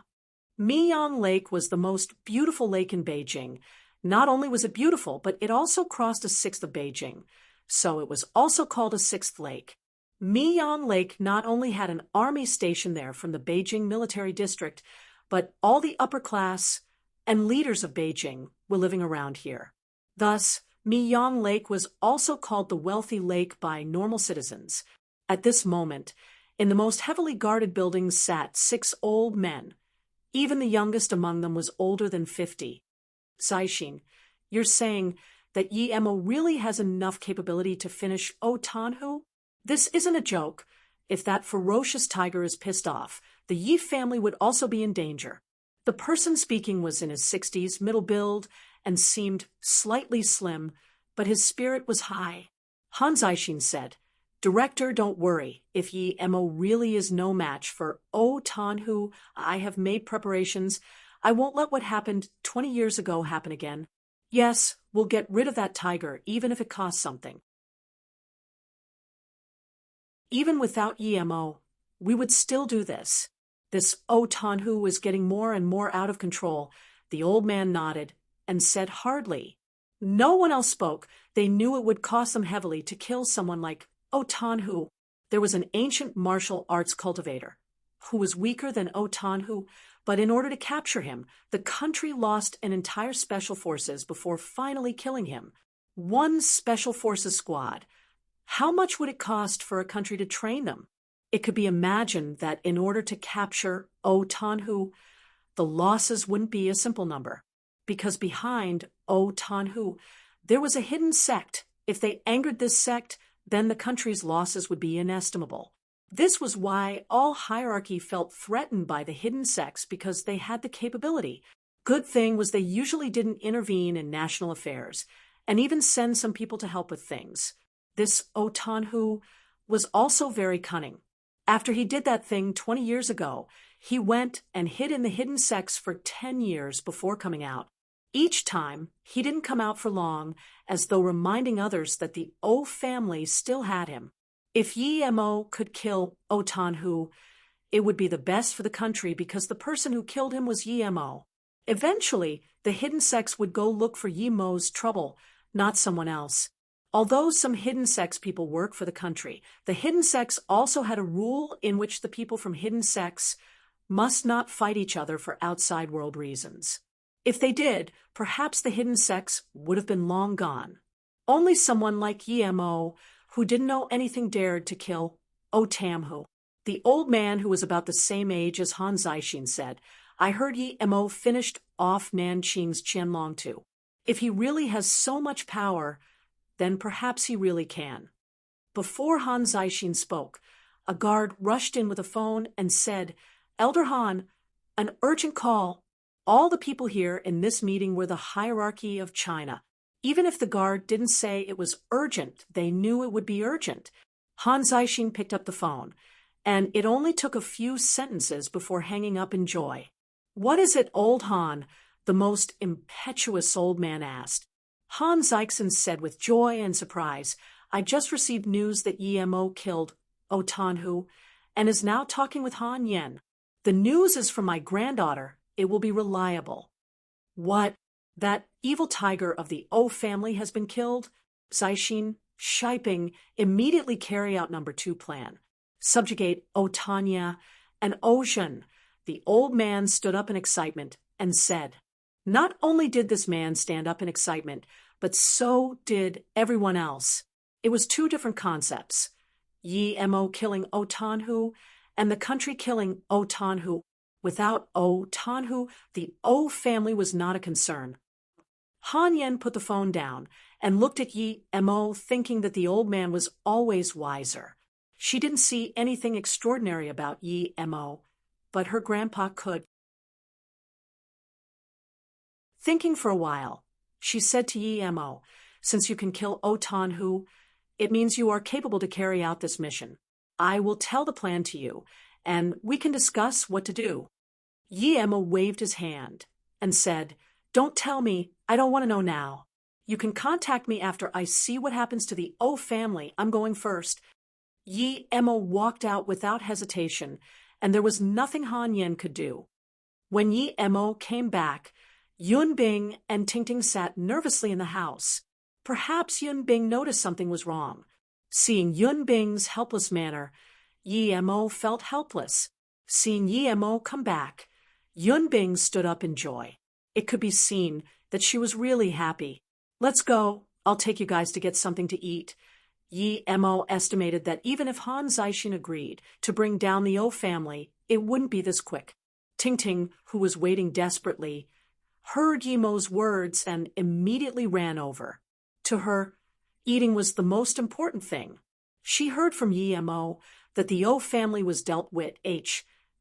Speaker 1: Miyang Lake was the most beautiful lake in Beijing. Not only was it beautiful, but it also crossed a sixth of Beijing, so it was also called a sixth lake. Miyang Lake not only had an army station there from the Beijing military district, but all the upper class and leaders of Beijing were living around here. Thus, Miyang Lake was also called the wealthy lake by normal citizens. At this moment, in the most heavily guarded buildings sat 6 old men. Even the youngest among them was older than 50. Zixin, you're saying that Yi Mo really has enough capability to finish O Tanhu? This isn't a joke. If that ferocious tiger is pissed off, the Yi family would also be in danger. The person speaking was in his 60s, middle build, and seemed slightly slim, but his spirit was high. Han Zixin said, Director, don't worry. If Yi Mo really is no match for O Tanhu, I have made preparations. I won't let what happened 20 years ago happen again. Yes, we'll get rid of that tiger, even if it costs something. Even without Yi Mo, we would still do this. This O Tanhu was getting more and more out of control. The old man nodded and said hardly. No one else spoke. They knew it would cost them heavily to kill someone like O Tanhu. There was an ancient martial arts cultivator who was weaker than O Tanhu, but in order to capture him, the country lost an entire special forces before finally killing him. One special forces squad. How much would it cost for a country to train them? It could be imagined that in order to capture O Tanhu, the losses wouldn't be a simple number, because behind O Tanhu, there was a hidden sect. If they angered this sect, then the country's losses would be inestimable. This was why all hierarchy felt threatened by the hidden sects, because they had the capability. Good thing was they usually didn't intervene in national affairs, and even send some people to help with things. This O Tanhu was also very cunning. After he did that thing 20 years ago, he went and hid in the hidden sects for 10 years before coming out. Each time, he didn't come out for long, as though reminding others that the O family still had him. If Yi Mo could kill O Tanhu, it would be the best for the country, because the person who killed him was Yi Mo. Eventually, the hidden sex would go look for Yi Mo's trouble, not someone else. Although some hidden sex people work for the country, the hidden sex also had a rule in which the people from hidden sex must not fight each other for outside world reasons. If they did, perhaps the hidden sex would have been long gone. Only someone like Yi Mo, who didn't know anything, dared to kill O Tamhu. The old man, who was about the same age as Han Zixin, said, "I heard Yi Mo finished off Nanqing's Qianlong too. If he really has so much power, then perhaps he really can." Before Han Zixin spoke, a guard rushed in with a phone and said, "Elder Han, an urgent call." All the people here in this meeting were the hierarchy of China. Even if the guard didn't say it was urgent, they knew it would be urgent. Han Zixin picked up the phone, and it only took a few sentences before hanging up in joy. "What is it, old Han?" the most impetuous old man asked. Han Zixin said with joy and surprise, "I just received news that Yi Mo killed O Tanhu and is now talking with Han Yen. The news is from my granddaughter. It will be reliable." "What? That evil tiger of the O family has been killed?" Zixin, Shiping, immediately carry out number 2 plan. Subjugate O Tanya and O Zhen. The old man stood up in excitement and said, not only did this man stand up in excitement, but so did everyone else. It was 2 different concepts. Yi Mo killing O Tanhu and the country killing O Tanhu. Without O Tanhu, the O family was not a concern. Han Yen put the phone down and looked at Yi Mo, thinking that the old man was always wiser. She didn't see anything extraordinary about Yi Mo, but her grandpa could. Thinking for a while, she said to Yi Mo, "Since you can kill O Tanhu, it means you are capable to carry out this mission. I will tell the plan to you, and we can discuss what to do." Yi Mo waved his hand and said, "Don't tell me. I don't want to know now. You can contact me after I see what happens to the O family. I'm going first." Yi Mo walked out without hesitation, and there was nothing Han Yen could do. When Yi Mo came back, Yun Bing and Ting Ting sat nervously in the house. Perhaps Yun Bing noticed something was wrong. Seeing Yun Bing's helpless manner, Yi Mo felt helpless. Seeing Yi Mo come back, Yun Bing stood up in joy. It could be seen that she was really happy. "Let's go. I'll take you guys to get something to eat." Yi Mo estimated that even if Han Zixin agreed to bring down the O family, it wouldn't be this quick. Ting Ting, who was waiting desperately, heard Yi Mo's words and immediately ran over. To her, eating was the most important thing. She heard from Yi Mo that the O family was dealt with,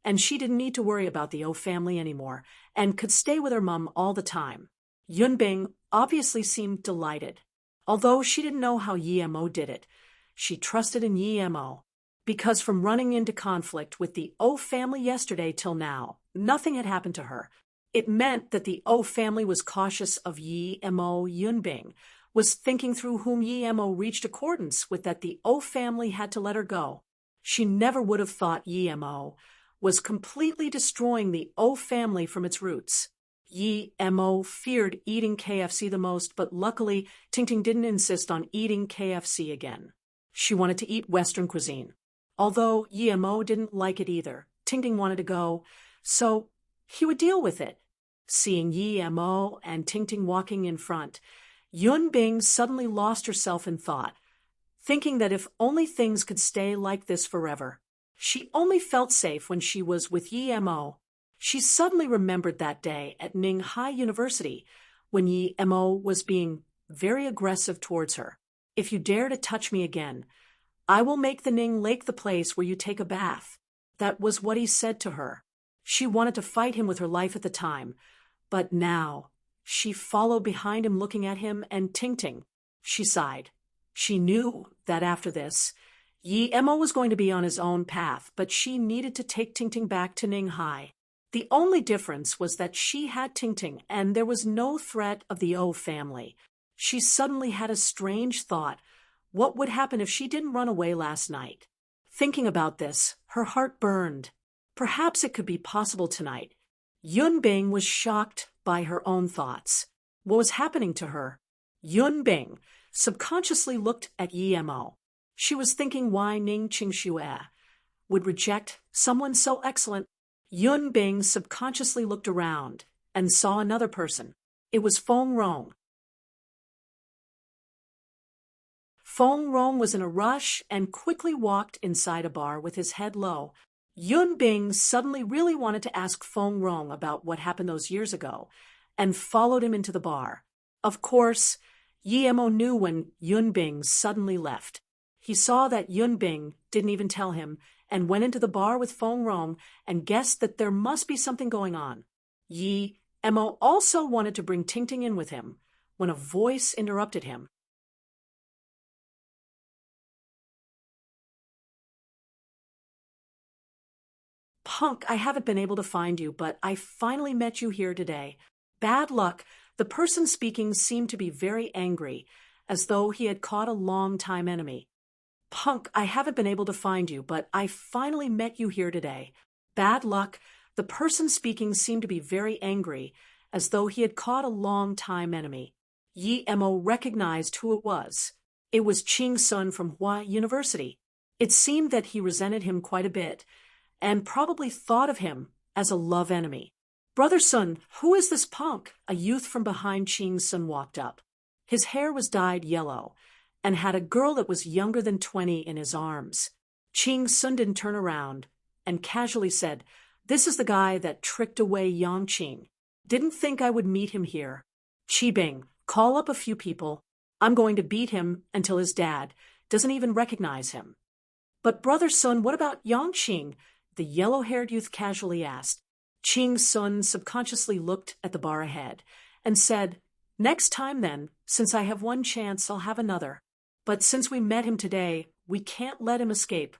Speaker 1: and she didn't need to worry about the O family anymore, and could stay with her mum all the time. Yun Bing obviously seemed delighted. Although she didn't know how Yi Mo did it, she trusted in Yi Mo, because from running into conflict with the O family yesterday till now, nothing had happened to her. It meant that the O family was cautious of Yi Mo. Yun Bing was thinking through whom Yi Mo reached accordance with that the O family had to let her go. She never would have thought Yi Mo was completely destroying the O family from its roots. Yi Mo feared eating KFC the most, but luckily Ting Ting didn't insist on eating KFC again. She wanted to eat Western cuisine. Although Yi Mo didn't like it either, Ting Ting wanted to go, so he would deal with it. Seeing Yi Mo and Ting Ting walking in front, Yun Bing suddenly lost herself in thought, thinking that if only things could stay like this forever. She only felt safe when she was with Yi Mo. She suddenly remembered that day at Ninghai University when Yi Mo was being very aggressive towards her. "If you dare to touch me again, I will make the Ning Lake the place where you take a bath." That was what he said to her. She wanted to fight him with her life at the time, but now she followed behind him looking at him and Ting Ting. She sighed. She knew that after this, Yi Mo was going to be on his own path, but she needed to take Ting Ting back to Ninghai. The only difference was that she had Ting Ting and there was no threat of the O family. She suddenly had a strange thought. What would happen if she didn't run away last night? Thinking about this, her heart burned. Perhaps it could be possible tonight. Yun Bing was shocked by her own thoughts. What was happening to her? Yun Bing subconsciously looked at Yi Mo. She was thinking why Ning Qingxue would reject someone so excellent. Yun Bing subconsciously looked around and saw another person. It was Feng Rong. Feng Rong was in a rush and quickly walked inside a bar with his head low. Yun Bing suddenly really wanted to ask Feng Rong about what happened those years ago and followed him into the bar. Of course, Yi Mo knew when Yun Bing suddenly left. He saw that Yun Bing didn't even tell him and went into the bar with Feng Rong and guessed that there must be something going on. Yi Mo also wanted to bring Ting Ting in with him when a voice interrupted him. Punk, I haven't been able to find you, but I finally met you here today. Bad luck. The person speaking seemed to be very angry, as though he had caught a long-time enemy. Punk, I haven't been able to find you, but I finally met you here today. Bad luck. The person speaking seemed to be very angry, as though he had caught a long-time enemy. Yi Mo recognized who it was. It was Ching Sun from Hua University. It seemed that he resented him quite a bit, and probably thought of him as a love enemy. Brother Sun, who is this punk? A youth from behind Ching Sun walked up. His hair was dyed yellow, and had a girl that was younger than 20 in his arms. Ching Sun didn't turn around, and casually said, "This is the guy that tricked away Yang Qing. Didn't think I would meet him here. Qi Bing, call up a few people. I'm going to beat him until his dad doesn't even recognize him." But Brother Sun, what about Yang Qing? The yellow-haired youth casually asked. Ching Sun subconsciously looked at the bar ahead and said, "Next time then, since I have one chance, I'll have another. But since we met him today, we can't let him escape."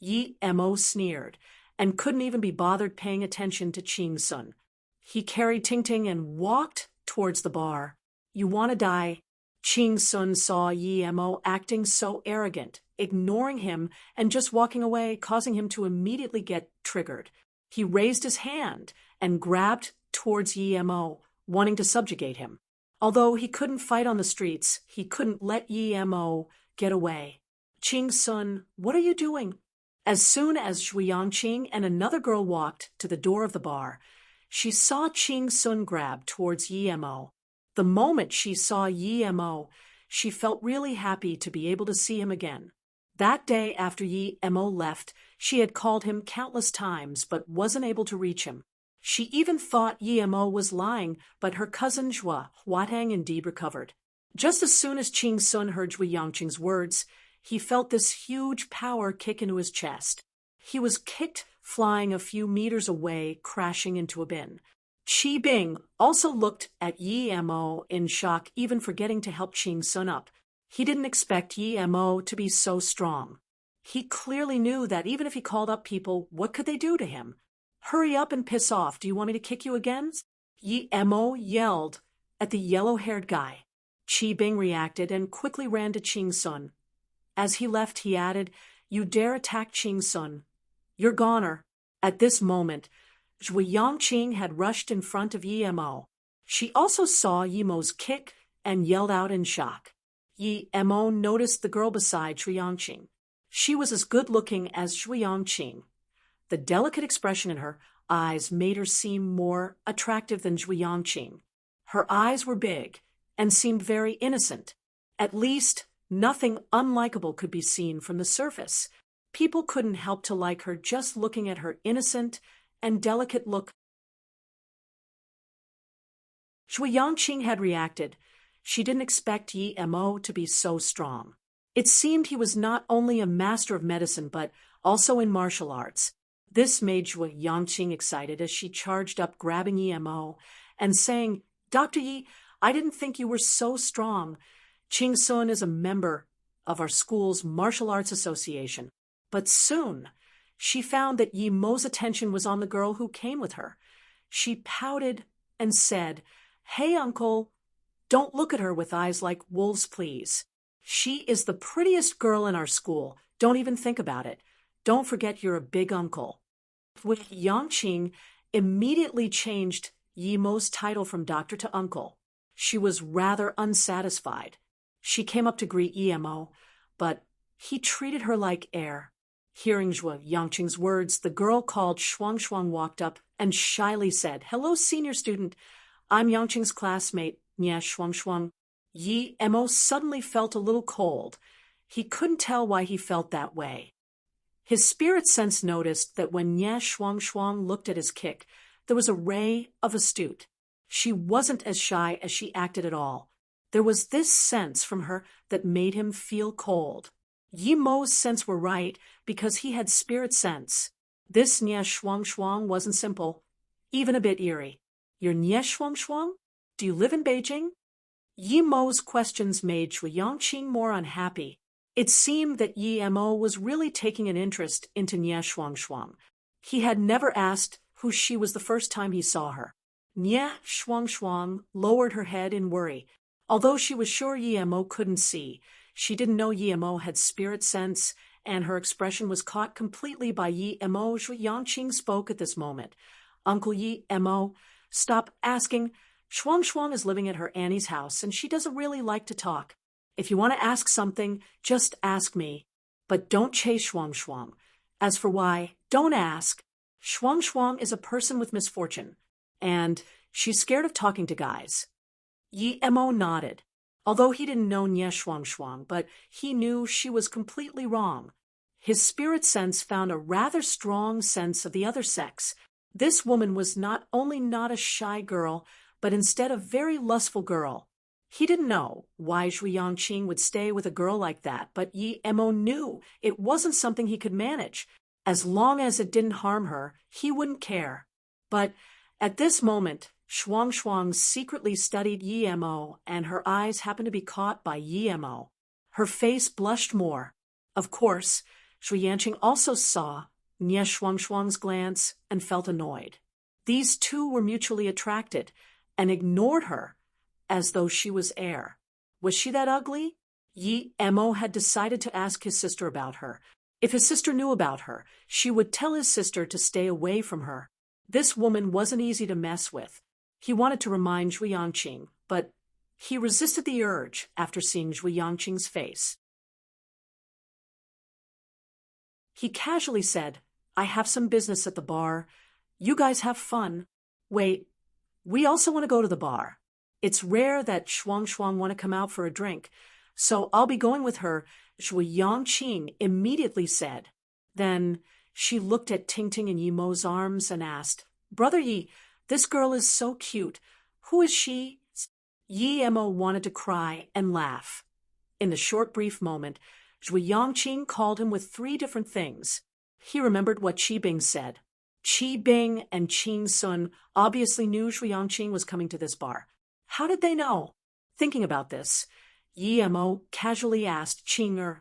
Speaker 1: Yi Mo sneered and couldn't even be bothered paying attention to Ching Sun. He carried Ting Ting and walked towards the bar. "You want to die?" Ching Sun saw Yi Mo acting so arrogant, ignoring him and just walking away, causing him to immediately get triggered. He raised his hand and grabbed towards Yi Mo, wanting to subjugate him. Although he couldn't fight on the streets, he couldn't let Yi Mo get away. "Ching Sun, what are you doing?" As soon as Zhu Yangqing and another girl walked to the door of the bar, she saw Ching Sun grab towards Yi Mo. The moment she saw Yi Mo, she felt really happy to be able to see him again. That day after Yi Mo left, she had called him countless times but wasn't able to reach him. She even thought Yi Mo was lying, but her cousin Zhua Huatang indeed recovered. Just as soon as Ching Sun heard Zhu Yangqing's words, he felt this huge power kick into his chest. He was kicked flying a few meters away, crashing into a bin. Qi Bing also looked at Yi Mo in shock, even forgetting to help Ching Sun up. He didn't expect Yi Mo to be so strong. He clearly knew that even if he called up people, what could they do to him? "Hurry up and piss off. Do you want me to kick you again?" Yi Mo yelled at the yellow-haired guy. Qi Bing reacted and quickly ran to Ching Sun. As he left, he added, "You dare attack Ching Sun, you're goner." At this moment, Zhu Yangqing had rushed in front of Yi Mo. She also saw Yi Mo's kick and yelled out in shock. Yi Mo noticed the girl beside Zhu Yangqing. She was as good-looking as Zhu Yangqing. The delicate expression in her eyes made her seem more attractive than Zhu Yangqing. Her eyes were big and seemed very innocent. At least, nothing unlikable could be seen from the surface. People couldn't help to like her just looking at her innocent and delicate look. Zhu Yangqing had reacted. She didn't expect Yi Mo to be so strong. It seemed he was not only a master of medicine, but also in martial arts. This made Zhu Yangqing excited as she charged up, grabbing Yi Mo and saying, "Dr. Yi, I didn't think you were so strong. Ching Sun is a member of our school's martial arts association." But soon, she found that Yi Mo's attention was on the girl who came with her. She pouted and said, "Hey, uncle, don't look at her with eyes like wolves, please. She is the prettiest girl in our school. Don't even think about it. Don't forget you're a big uncle." With Yangqing immediately changed Yi Mo's title from doctor to uncle. She was rather unsatisfied. She came up to greet Yi Mo, but he treated her like air. Hearing Zhuo Yangqing's words, the girl called Shuang Shuang walked up and shyly said, "Hello, senior student. I'm Yangqing's classmate, Nia Shuang Shuang." Yi Mo suddenly felt a little cold. He couldn't tell why he felt that way. His spirit sense noticed that when Nia Shuang Shuang looked at his kick, there was a ray of astute. She wasn't as shy as she acted at all. There was this sense from her that made him feel cold. Yi Mo's sense were right because he had spirit sense. This Nia Shuang Shuang wasn't simple, even a bit eerie. "You're Nia Shuang Shuang? Do you live in Beijing?" Yi Mo's questions made Zhu Yangqing more unhappy. It seemed that Yi Mo was really taking an interest into Nia Shuang Shuang. He had never asked who she was the first time he saw her. Nia Shuang Shuang lowered her head in worry. Although she was sure Yi Mo couldn't see, she didn't know Yi Mo had spirit sense, and her expression was caught completely by Yi Mo. Zhu Yangqing spoke at this moment. "Uncle Yi Mo, stop asking. Shuang Shuang is living at her Annie's house, and she doesn't really like to talk. If you want to ask something, just ask me. But don't chase Shuang Shuang. As for why, don't ask. Shuang Shuang is a person with misfortune, and she's scared of talking to guys." Yi Mo nodded. Although he didn't know Nia Shuang Shuang, but he knew she was completely wrong. His spirit sense found a rather strong sense of the other sex. This woman was not only not a shy girl, but instead a very lustful girl. He didn't know why Zhu Yangqing would stay with a girl like that, but Yi Mo knew it wasn't something he could manage. As long as it didn't harm her, he wouldn't care. But at this moment, Shuang Shuang secretly studied Yi Mo, and her eyes happened to be caught by Yi Mo. Her face blushed more. Of course, Zhu Yangqing also saw Nia Shuang Shuang's glance and felt annoyed. These two were mutually attracted and ignored her as though she was air. Was she that ugly? Yi Mo had decided to ask his sister about her. If his sister knew about her, she would tell his sister to stay away from her. This woman wasn't easy to mess with. He wanted to remind Zhu Yangqing, but he resisted the urge after seeing Zhu Yangqing's face. He casually said, "I have some business at the bar. You guys have fun. Wait, we also want to go to the bar. It's rare that Shuang Shuang want to come out for a drink, so I'll be going with her," Zhu Yangqing immediately said. Then she looked at Ting Ting in Yi Mo's arms and asked, "Brother Yi, this girl is so cute. Who is she?" Yi Mo wanted to cry and laugh. In the short brief moment, Zhu Yangqing called him with 3 different things. He remembered what Qi Bing said. Qi Bing and Qing Sun obviously knew Zhu Yangqing was coming to this bar. How did they know? Thinking about this, Yi Mo casually asked Qing,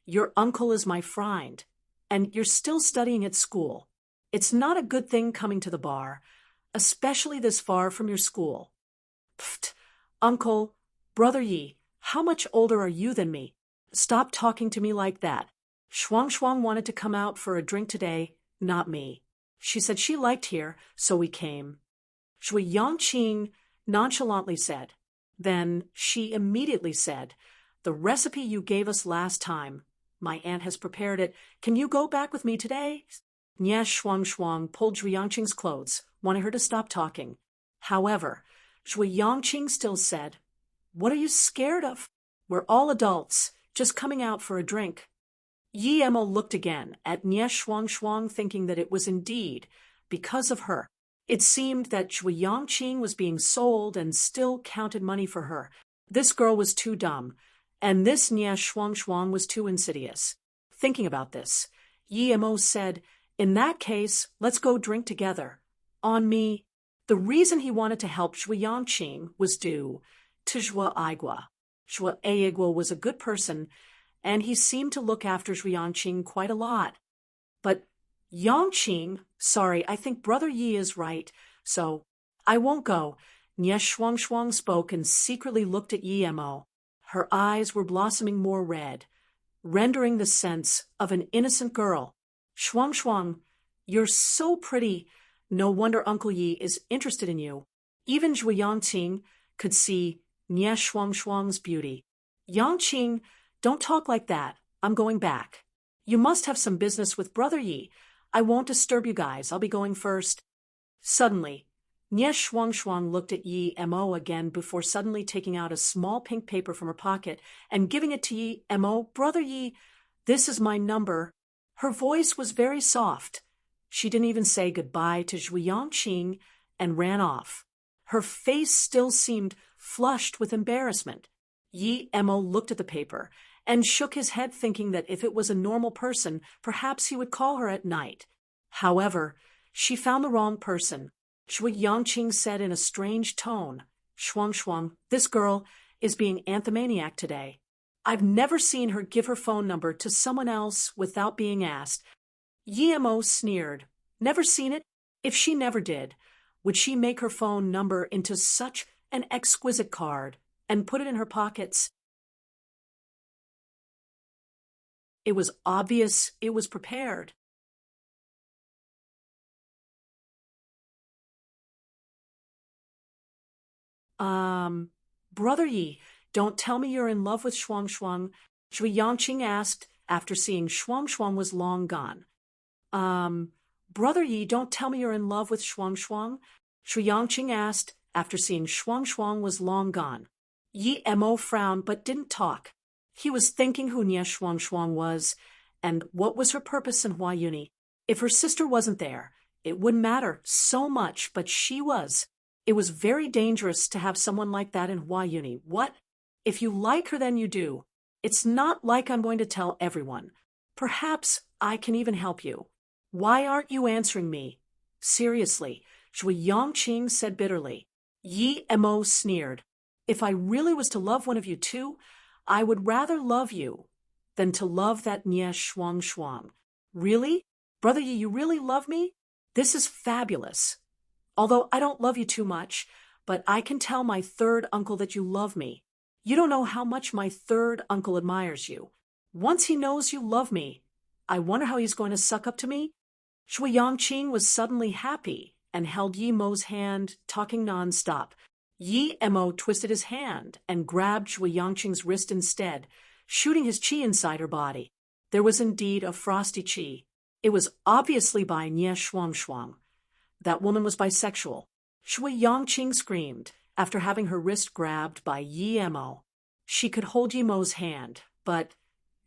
Speaker 1: "Your uncle is my friend, and you're still studying at school. It's not a good thing coming to the bar, especially this far from your school." "Pfft, Uncle, Brother Yi, how much older are you than me? Stop talking to me like that. Shuang Shuang wanted to come out for a drink today, not me. She said she liked here, so we came." Zhu Yangqing nonchalantly said. Then she immediately said, "The recipe you gave us last time, my aunt has prepared it. Can you go back with me today?" Nia Shuang Shuang pulled Zhu Yangqing's clothes, wanting her to stop talking. However, Zhu Yangqing still said, "What are you scared of? We're all adults, just coming out for a drink." Yi Mo looked again at Nia Shuang Shuang, thinking that it was indeed because of her. It seemed that Zhu Yangqing was being sold and still counted money for her. This girl was too dumb, and this Nia Shuang Shuang was too insidious. Thinking about this, Yi Mo said, "In that case, let's go drink together. On me." The reason he wanted to help Zhu Yangqing was due to Zhuo Aigua. Zhuo Aigua was a good person, and he seemed to look after Zhu Yangqing quite a lot. But Yangqing, sorry, I think Brother Yi is right, so I won't go. Nia Shuang Shuang spoke and secretly looked at Yi Mo. Her eyes were blossoming more red, rendering the sense of an innocent girl. "Shuang Shuang, you're so pretty. No wonder Uncle Yi is interested in you. Even Zhui Yangqing could see Nie Shuangshuang's beauty. Yangqing, don't talk like that. I'm going back. You must have some business with Brother Yi. I won't disturb you guys. I'll be going first. Suddenly, Nie Shuangshuang looked at Yi Mo again before suddenly taking out a small pink paper from her pocket and giving it to Yi Mo. Brother Yi, this is my number. Her voice was very soft. She didn't even say goodbye to Zhui Yangqing and ran off. Her face still seemed flushed with embarrassment. Yi Mo looked at the paper and shook his head, thinking that if it was a normal person, perhaps he would call her at night. However, she found the wrong person. Zhui Yangqing said in a strange tone, Shuangshuang, this girl is being anthomaniac today. I've never seen her give her phone number to someone else without being asked. Yi Mo sneered. Never seen it? If she never did, would she make her phone number into such an exquisite card and put it in her pockets? It was obvious it was prepared. Brother Yi, don't tell me you're in love with Shuangshuang, Zhui Yangqing asked after seeing Shuangshuang was long gone. Brother Yi, don't tell me you're in love with Shuangshuang, Zhui Yangqing asked after seeing Shuangshuang was long gone. Yi Mo frowned but didn't talk. He was thinking who Nie Shuangshuang was and what was her purpose in Huayuni. If her sister wasn't there, it wouldn't matter so much, but she was. It was very dangerous to have someone like that in Huayuni. What? If you like her, then you do. It's not like I'm going to tell everyone. Perhaps I can even help you. Why aren't you answering me? Seriously, Zhui Yangqing said bitterly. Yi Mo sneered. If I really was to love one of you two, I would rather love you than to love that Nie Shuangshuang. Really? Brother Yi, you really love me? This is fabulous. Although I don't love you too much, but I can tell my third uncle that you love me. You don't know how much my third uncle admires you. Once he knows you love me, I wonder how he's going to suck up to me. Zhui Yangqing was suddenly happy and held Yi Mo's hand, talking nonstop. Yi Mo twisted his hand and grabbed Zhui Yangqing's wrist instead, shooting his qi inside her body. There was indeed a frosty qi. It was obviously by Nie Shuangshuang. That woman was bisexual. Zhui Yangqing screamed after having her wrist grabbed by Yi Mo. She could hold Yi Mo's hand, but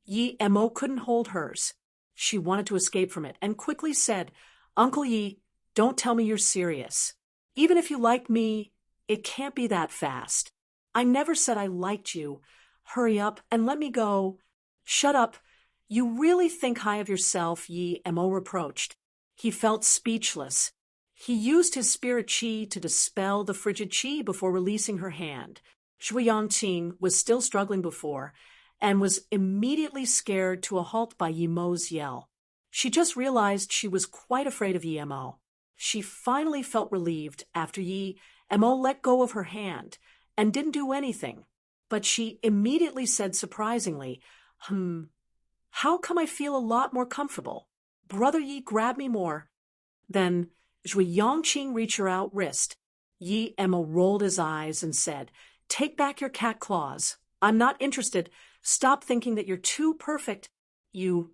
Speaker 1: Yi Mo couldn't hold hers. She wanted to escape from it and quickly said, Uncle Yi, don't tell me you're serious. Even if you like me, it can't be that fast. I never said I liked you. Hurry up and let me go. Shut up. You really think high of yourself, Yi Mo reproached. He felt speechless. He used his spirit qi to dispel the frigid qi before releasing her hand. Zhui Yangqing was still struggling before and was immediately scared to a halt by Yi Mo's yell. She just realized she was quite afraid of Yi Mo. She finally felt relieved after Yi Mo let go of her hand and didn't do anything. But she immediately said surprisingly, how come I feel a lot more comfortable? Brother Yi, grab me more. Then Zhui Yangqing reached her out wrist. Yi Mo rolled his eyes and said, Take back your cat claws. I'm not interested. Stop thinking that you're too perfect. Zhui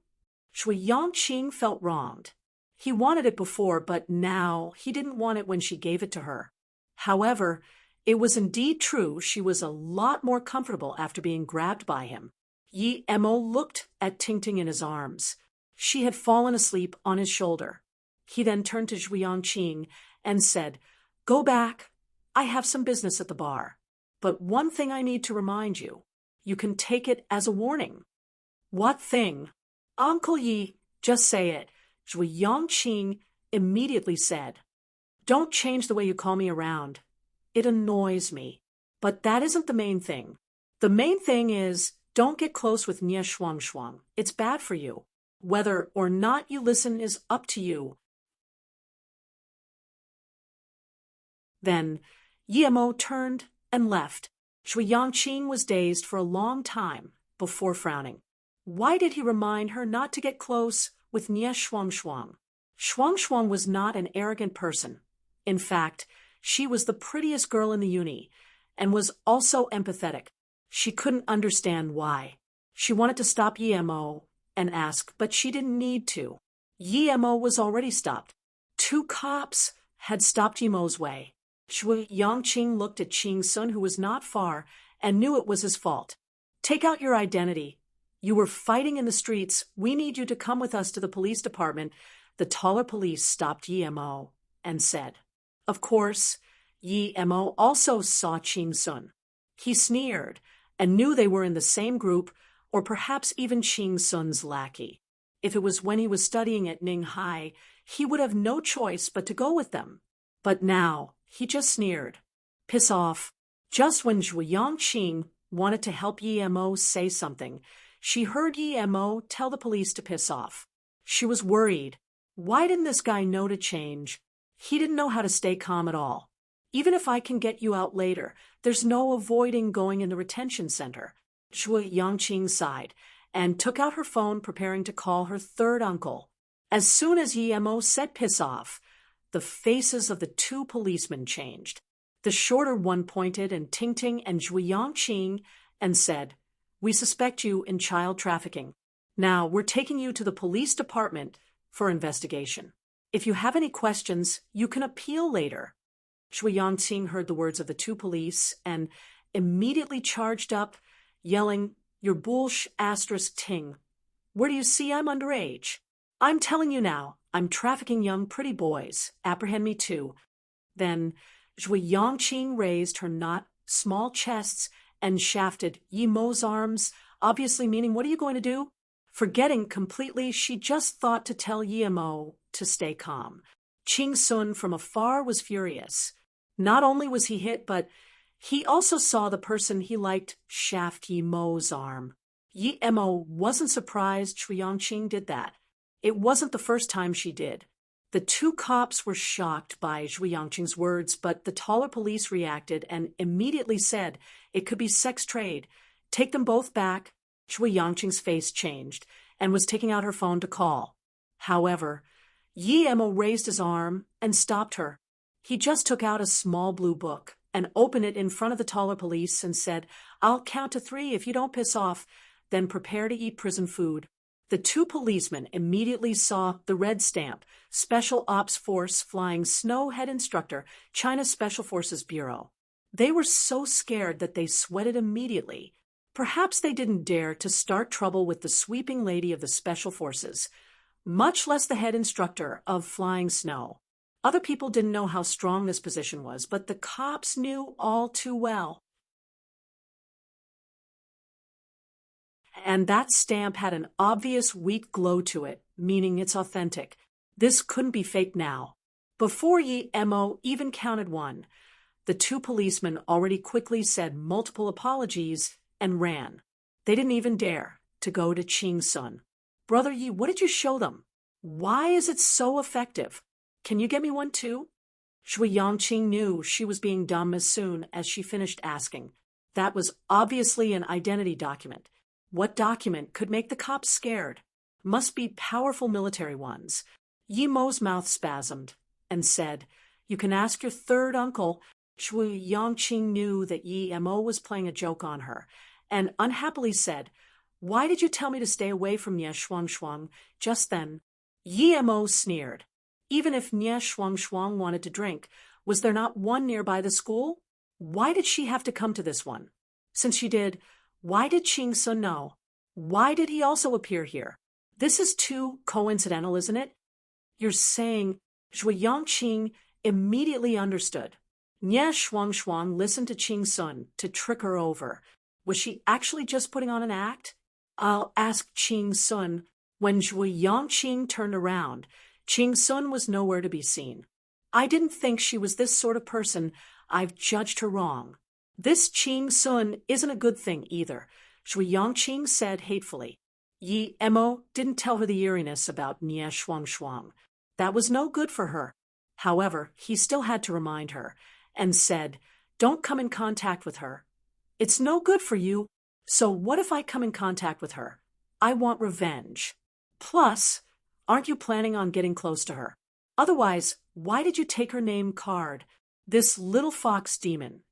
Speaker 1: Yangqing felt wronged. He wanted it before, but now he didn't want it when she gave it to her. However, it was indeed true she was a lot more comfortable after being grabbed by him. Yi Mo looked at Tingting in his arms. She had fallen asleep on his shoulder. He then turned to Zhui Yangqing and said, Go back. I have some business at the bar. But one thing I need to remind you. You can take it as a warning. What thing? Uncle Yi, just say it. Zhui Yangqing immediately said. Don't change the way you call me around. It annoys me. But that isn't the main thing. The main thing is, don't get close with Nie Shuangshuang. It's bad for you. Whether or not you listen is up to you. Then Yi Mo turned and left. Zhui Yangqing was dazed for a long time before frowning. Why did he remind her not to get close with Nie Shuangshuang? Shuangshuang was not an arrogant person. In fact, She was the prettiest girl in the uni, and was also empathetic. She couldn't understand why. She wanted to stop Yemo and ask, but she didn't need to. Yemo was already stopped. Two cops had stopped Yemo's way. Shui Yongqing looked at Qing Sun, who was not far, and knew it was his fault. Take out your identity. You were fighting in the streets. We need you to come with us to the police department. The taller police stopped Yemo and said. Of course, Yemo also saw Qing Sun. He sneered and knew they were in the same group, or perhaps even Qing Sun's lackey. If it was when he was studying at Ninghai, he would have no choice but to go with them. But now, he just sneered. Piss off. Just when Zhu Yongqing wanted to help Yemo say something, she heard Yemo tell the police to piss off. She was worried. Why didn't this guy know to change? He didn't know how to stay calm at all. Even if I can get you out later, there's no avoiding going in the retention center. Zhu Yongqing sighed and took out her phone, preparing to call her third uncle. As soon as Yemo said piss off, the faces of the two policemen changed. The shorter one pointed and Ting and Zhu Yongqing and said, We suspect you in child trafficking. Now we're taking you to the police department for investigation. If you have any questions, you can appeal later. Zhu Yongqing heard the words of the two police and immediately charged up, yelling, You're bullsh *ting. Where do you see I'm underage? I'm telling you now, I'm trafficking young pretty boys. Apprehend me too. Then Zhu Yongqing raised her not small chests and shafted Yemo's arms, obviously meaning, what are you going to do? Forgetting completely, she just thought to tell Yemo to stay calm. Qing Sun from afar was furious. Not only was he hit, but he also saw the person he liked shaft Yemo's arm. Yemo wasn't surprised Zhu Yongqing did that. It wasn't the first time she did. The two cops were shocked by Zhu Yongqing's words, but the taller police reacted and immediately said it could be sex trade. Take them both back. Zhu Yongqing's face changed and was taking out her phone to call. However, Yemo raised his arm and stopped her. He just took out a small blue book and opened it in front of the taller police and said, I'll count to 3 if you don't piss off, then prepare to eat prison food. The two policemen immediately saw the red stamp, Special Ops Force Flying Snow Head Instructor, China Special Forces Bureau. They were so scared that they sweated immediately. Perhaps they didn't dare to start trouble with the sweeping lady of the Special Forces, much less the head instructor of flying snow. Other people didn't know how strong this position was, but the cops knew all too well. And that stamp had an obvious wheat glow to it, meaning it's authentic. This couldn't be fake now. Before Yemo even counted 1, the two policemen already quickly said multiple apologies and ran. They didn't even dare to go to Qing Sun. Brother Yi, what did you show them? Why is it so effective? Can you get me one too? Zhu Yongqing knew she was being dumb as soon as she finished asking. That was obviously an identity document. What document could make the cops scared? Must be powerful military ones. Yemo's mouth spasmed and said, You can ask your third uncle. Zhu Yongqing knew that Yemo was playing a joke on her, and unhappily said, Why did you tell me to stay away from Nye Shuangshuang just then? Yemo sneered. Even if Nye Shuangshuang wanted to drink, was there not one nearby the school? Why did she have to come to this one? Since she did, why did Qing Sun know? Why did he also appear here? This is too coincidental, isn't it? You're saying Zhu Yongqing immediately understood. Nye Shuangshuang listened to Qing Sun to trick her over. Was she actually just putting on an act? I'll ask Qing Sun. When Zhu Yongqing turned around, Qing Sun was nowhere to be seen. I didn't think she was this sort of person. I've judged her wrong. This Qing Sun isn't a good thing either, Zhu Yongqing said hatefully. Yemo didn't tell her the eeriness about Nye Shuangshuang. That was no good for her. However, he still had to remind her, and said, Don't come in contact with her. It's no good for you. So what if I come in contact with her? I want revenge. Plus, aren't you planning on getting close to her? Otherwise, why did you take her name card? This little fox demon.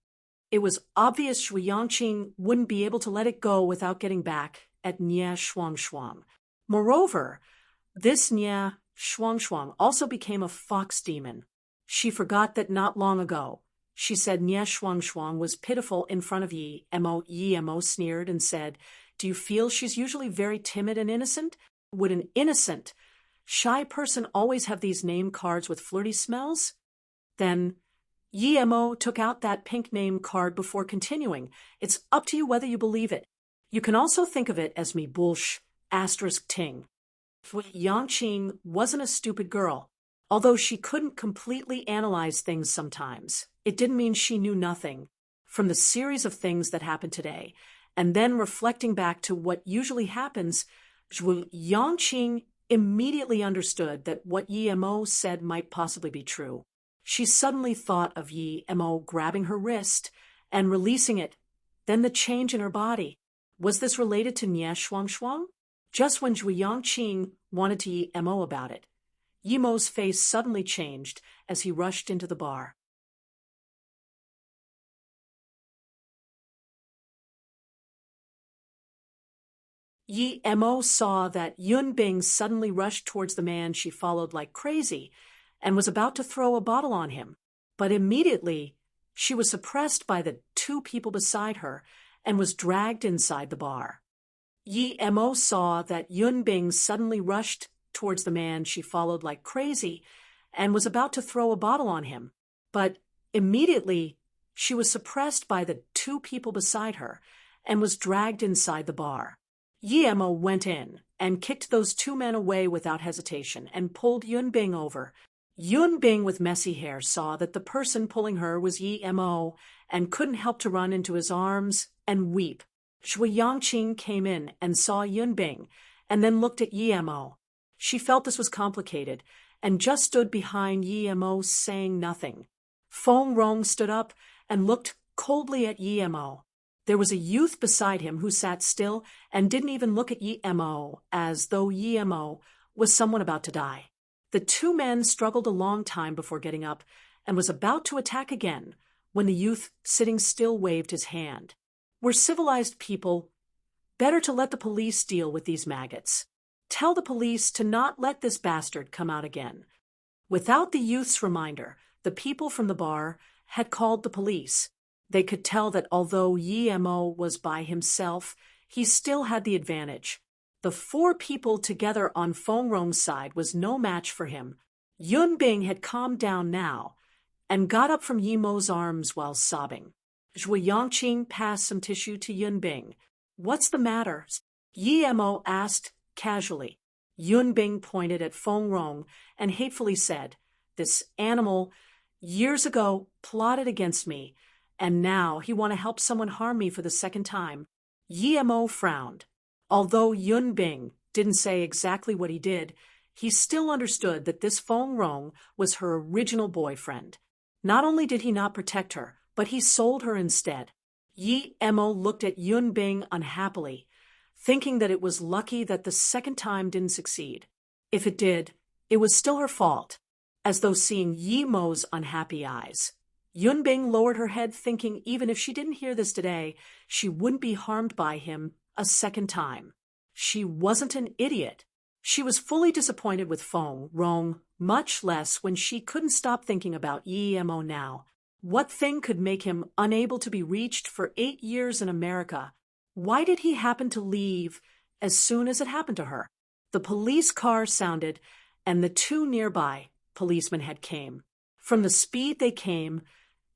Speaker 1: It was obvious Shui Yangqing wouldn't be able to let it go without getting back at Nia Shuangshuang. Moreover, this Nia Shuangshuang also became a fox demon. She forgot that not long ago, she said Nia Shuangshuang was pitiful in front of Yi Mo. Yi Mo sneered and said, "Do you feel she's usually very timid and innocent? Would an innocent, shy person always have these name cards with flirty smells?" Then Yi Mo took out that pink name card before continuing. "It's up to you whether you believe it. You can also think of it as me bullsh, asterisk ting." Yangqing wasn't a stupid girl. Although she couldn't completely analyze things sometimes, it didn't mean she knew nothing. From the series of things that happened today, and then reflecting back to what usually happens, Yangqing immediately understood that what Yi Mo said might possibly be true. She suddenly thought of Yi Mo grabbing her wrist and releasing it, then the change in her body. Was this related to Nia Shuangshuang? Just when Zhu Yangqing wanted to Yi Mo about it, Yi Mo's face suddenly changed as he rushed into the bar. Yi Mo saw that Yun Bing suddenly rushed towards the man she followed like crazy and was about to throw a bottle on him, but immediately she was suppressed by the two people beside her and was dragged inside the bar. Yi Mo saw that Yun Bing suddenly rushed towards the man she followed like crazy and was about to throw a bottle on him, but immediately she was suppressed by the two people beside her and was dragged inside the bar. Yi Mo went in and kicked those two men away without hesitation and pulled Yun Bing over. Yun Bing with messy hair saw that the person pulling her was Yi Mo and couldn't help to run into his arms and weep. Shui Yangqing came in and saw Yun Bing and then looked at Yi Mo. She felt this was complicated and just stood behind Yi Mo saying nothing. Feng Rong stood up and looked coldly at Yi Mo. There was a youth beside him who sat still and didn't even look at Yi Mo, as though Yi Mo was someone about to die. The two men struggled a long time before getting up and was about to attack again when the youth sitting still waved his hand. "We're civilized people. Better to let the police deal with these maggots. Tell the police to not let this bastard come out again." Without the youth's reminder, the people from the bar had called the police. They could tell that although Yi Mo was by himself, he still had the advantage. The four people together on Feng Rong's side was no match for him. Yun Bing had calmed down now and got up from Yi Mo's arms while sobbing. Zhu Yangqing passed some tissue to Yun Bing. "What's the matter?" Yi Mo asked casually. Yun Bing pointed at Feng Rong and hatefully said, "This animal, years ago, plotted against me, and now he want to help someone harm me for the second time." Yi Mo frowned. Although Yun Bing didn't say exactly what he did, he still understood that this Feng Rong was her original boyfriend. Not only did he not protect her, but he sold her instead. Yi Mo looked at Yun Bing unhappily, thinking that it was lucky that the second time didn't succeed. If it did, it was still her fault. As though seeing Yi Mo's unhappy eyes, Yun Bing lowered her head, thinking even if she didn't hear this today, she wouldn't be harmed by him a second time. She wasn't an idiot. She was fully disappointed with Feng Rong, much less when she couldn't stop thinking about Yi Mo now. What thing could make him unable to be reached for 8 years in America? Why did he happen to leave as soon as it happened to her? The police car sounded, and the two nearby policemen had came. From the speed they came,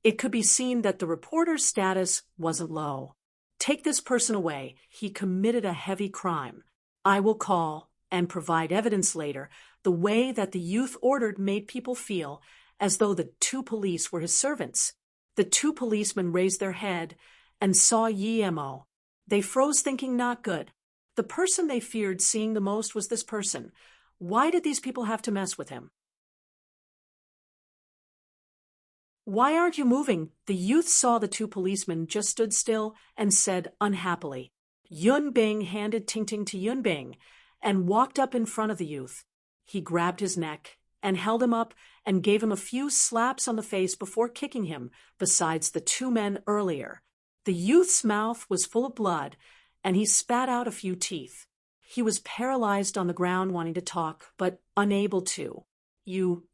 Speaker 1: it could be seen that the reporter's status wasn't low. "Take this person away. He committed a heavy crime. I will call and provide evidence later." The way that the youth ordered made people feel as though the two police were his servants. The two policemen raised their head and saw Yi Mo. They froze, thinking not good. The person they feared seeing the most was this person. Why did these people have to mess with him? "Why aren't you moving?" The youth saw the two policemen just stood still and said unhappily. Yun Bing handed Ting Ting to Yun Bing and walked up in front of the youth. He grabbed his neck and held him up and gave him a few slaps on the face before kicking him, besides the two men earlier. The youth's mouth was full of blood, and he spat out a few teeth. He was paralyzed on the ground, wanting to talk, but unable to. You.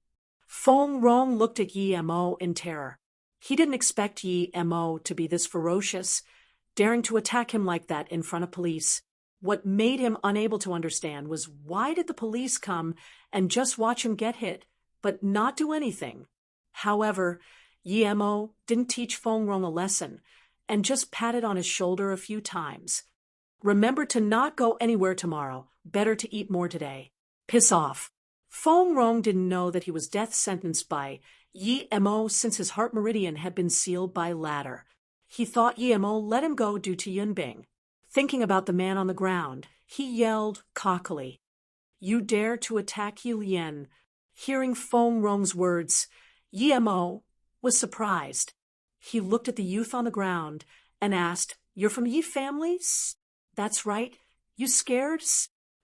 Speaker 1: Feng Rong looked at Yi Mo in terror. He didn't expect Yi Mo to be this ferocious, daring to attack him like that in front of police. What made him unable to understand was why did the police come and just watch him get hit, but not do anything? However, Yi Mo didn't teach Feng Rong a lesson and just patted on his shoulder a few times. Remember to not go anywhere tomorrow. Better to eat more today. Piss off. Feng Rong didn't know that he was death sentenced by Yi Mo since his heart meridian had been sealed by ladder. He thought Yi Mo let him go due to Yunbing. Thinking about the man on the ground, he yelled cockily, "You dare to attack Yi Lian." Hearing Feng Rong's words, Yi Mo was surprised. He looked at the youth on the ground and asked, "You're from Yi families?" "That's right. You scared?"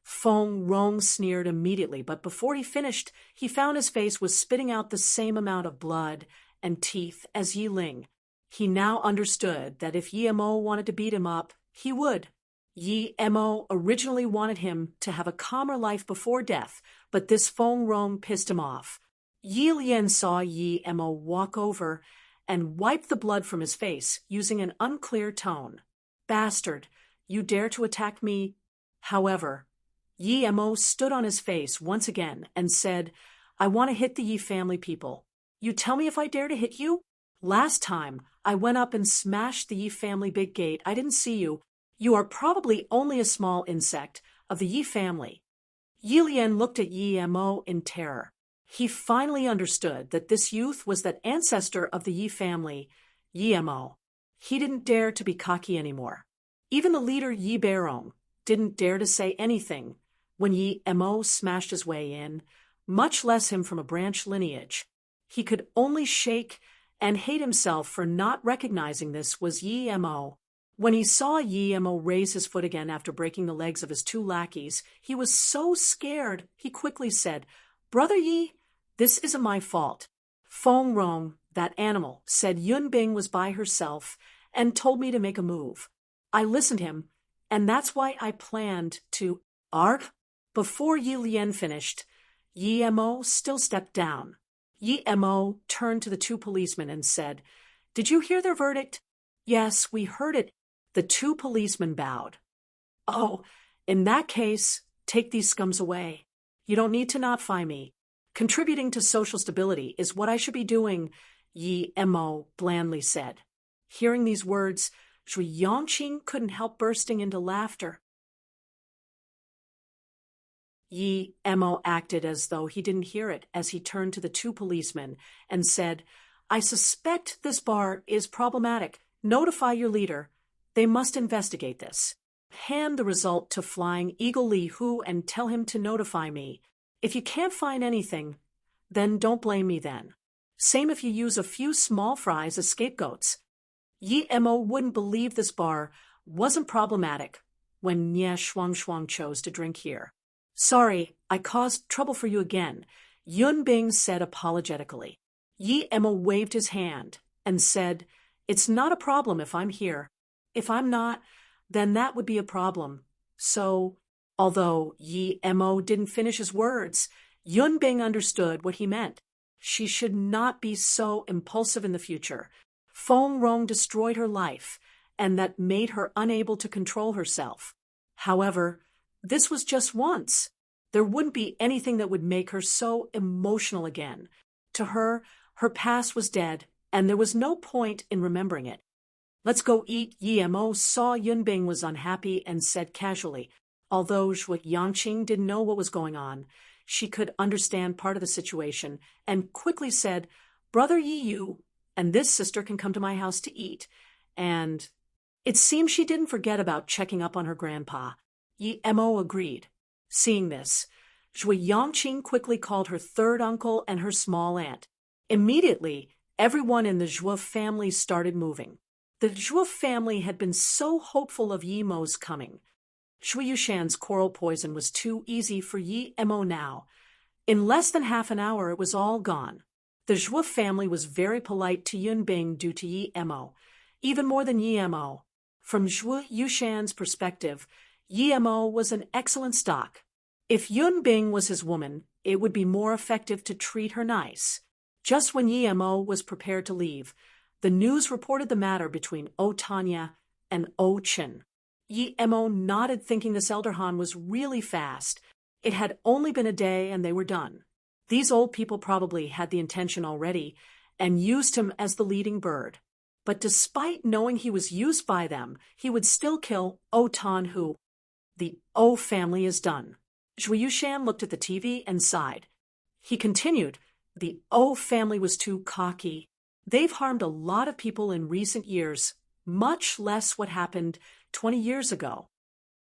Speaker 1: Feng Rong sneered immediately, but before he finished, he found his face was spitting out the same amount of blood and teeth as Yi Ling. He now understood that if Yi Mo wanted to beat him up, he would. Yi Mo originally wanted him to have a calmer life before death, but this Feng Rong pissed him off. Yi Lian saw Yi Mo walk over and wipe the blood from his face using an unclear tone. "Bastard, you dare to attack me?" However, Yi Mo stood on his face once again and said, "I want to hit the Yi family people. You tell me if I dare to hit you? Last time, I went up and smashed the Yi family big gate. I didn't see you. You are probably only a small insect of the Yi family." Yi Lian looked at Yi Mo in terror. He finally understood that this youth was that ancestor of the Yi family, Yi Mo. He didn't dare to be cocky anymore. Even the leader Yi Beirong didn't dare to say anything when Yi Mo smashed his way in, much less him from a branch lineage. He could only shake and hate himself for not recognizing this was Yi Mo. When he saw Yi Mo raise his foot again after breaking the legs of his two lackeys, he was so scared he quickly said, "Brother Yi, this isn't my fault. Feng Rong, that animal, said Yunbing was by herself and told me to make a move. I listened to him, and that's why I planned to arg." Before Yi Lian finished, Yi Mo still stepped down. Yi Mo turned to the two policemen and said, "Did you hear their verdict?" "Yes, we heard it." The two policemen bowed. "Oh, in that case, take these scums away. You don't need to notify me. Contributing to social stability is what I should be doing," Yi Mo blandly said. Hearing these words, Zhui Yongqing couldn't help bursting into laughter. Yi Mo acted as though he didn't hear it as he turned to the two policemen and said, "I suspect this bar is problematic. Notify your leader. They must investigate this. Hand the result to Flying Eagle Li Hu and tell him to notify me. If you can't find anything, then don't blame me then. Same if you use a few small fries as scapegoats." Yi Mo wouldn't believe this bar wasn't problematic when Nye Shuang chose to drink here. "Sorry, I caused trouble for you again," Yunbing said apologetically. Yi Mo waved his hand and said, "It's not a problem if I'm here. If I'm not, then that would be a problem. So," although Yi Mo didn't finish his words, Yunbing understood what he meant. She should not be so impulsive in the future. Feng Rong destroyed her life, and that made her unable to control herself. However, this was just once. There wouldn't be anything that would make her so emotional again. To her, her past was dead, and there was no point in remembering it. "Let's go eat." Yi Mo saw Yunbing was unhappy and said casually. Although Zhui Yongqing didn't know what was going on, she could understand part of the situation and quickly said, "Brother Yi Yu and this sister can come to my house to eat." And it seems she didn't forget about checking up on her grandpa. Yi Mo agreed. Seeing this, Zhui Yongqing quickly called her third uncle and her small aunt. Immediately, everyone in the Zhuo family started moving. The Zhuo family had been so hopeful of Yi Mo's coming. Shui Yushan's coral poison was too easy for Yi Mo now. In less than half an hour, it was all gone. The Zhuo family was very polite to Yunbing due to Yi Mo, even more than Yi Mo. From Zhuo Yushan's perspective, Yi Mo was an excellent stock. If Yunbing was his woman, it would be more effective to treat her nice. Just when Yi Mo was prepared to leave, the news reported the matter between O Tanya and O Chen. Yi Mo nodded, thinking this elder Han was really fast. It had only been a day and they were done. These old people probably had the intention already and used him as the leading bird. But despite knowing he was used by them, he would still kill O Tan Hu. The O family is done. Zhuo Yushan looked at the TV and sighed. He continued, the O family was too cocky. They've harmed a lot of people in recent years, much less what happened 20 years ago.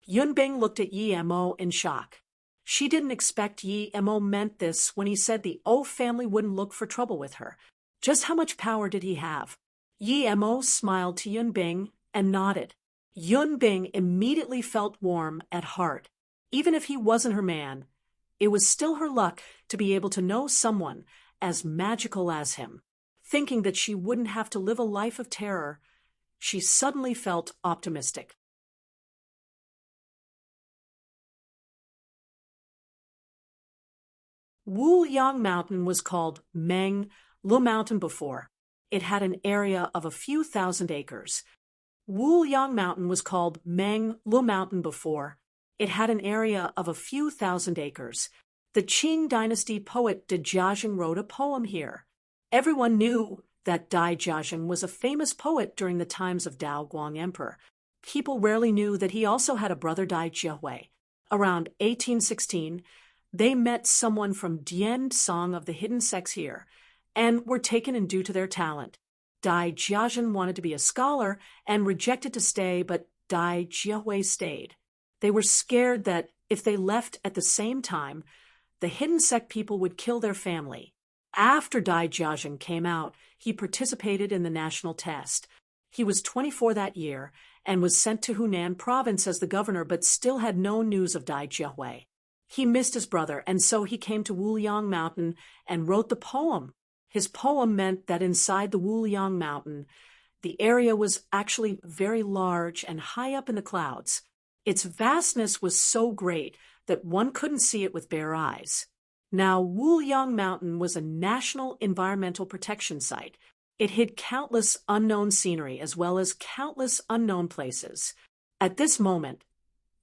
Speaker 1: Yunbing looked at Yi Mo in shock. She didn't expect Yi Mo meant this when he said the O family wouldn't look for trouble with her. Just how much power did he have? Yi Mo smiled to Yunbing and nodded. Yunbing immediately felt warm at heart. Even if he wasn't her man, it was still her luck to be able to know someone as magical as him. Thinking that she wouldn't have to live a life of terror, she suddenly felt optimistic. Wuyang Mountain was called Meng Lu Mountain before. It had an area of a few thousand acres. Wuyang Mountain was called Meng Lu Mountain before. It had an area of a few thousand acres. The Qing dynasty poet Dai Jiazheng wrote a poem here. Everyone knew that Dai Jiazheng was a famous poet during the times of Dao Guang Emperor. People rarely knew that he also had a brother, Dai Jiehui. Around 1816, they met someone from Dian Song of the hidden sects here, and were taken in due to their talent. Dai Jiazheng wanted to be a scholar and rejected to stay, but Dai Jiehui stayed. They were scared that if they left at the same time, the hidden sect people would kill their family. After Dai Jiazheng came out, he participated in the national test. He was 24 that year and was sent to Hunan province as the governor, but still had no news of Dai Jiehui. He missed his brother, and so he came to Wuyang Mountain and wrote the poem. His poem meant that inside the Wuyang Mountain, the area was actually very large and high up in the clouds. Its vastness was so great that one couldn't see it with bare eyes. Now, Wuyang Mountain was a national environmental protection site. It hid countless unknown scenery as well as countless unknown places. At this moment,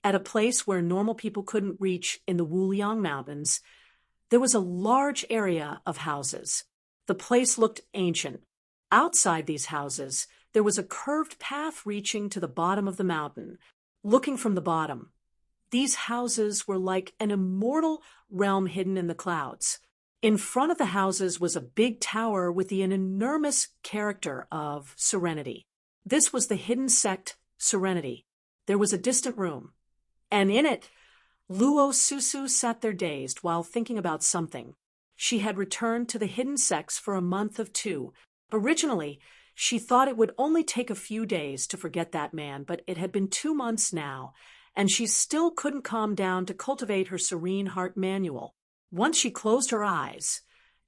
Speaker 1: at a place where normal people couldn't reach in the Wuyang Mountains, there was a large area of houses. The place looked ancient. Outside these houses, there was a curved path reaching to the bottom of the mountain. Looking from the bottom, these houses were like an immortal realm hidden in the clouds. In front of the houses was a big tower with the enormous character of Serenity. This was the hidden sect Serenity. There was a distant room, and in it, Luo Susu sat there dazed while thinking about something. She had returned to the hidden sects for a month of 2. Originally, she thought it would only take a few days to forget that man, but it had been 2 months now, and she still couldn't calm down to cultivate her serene heart manual. Once she closed her eyes,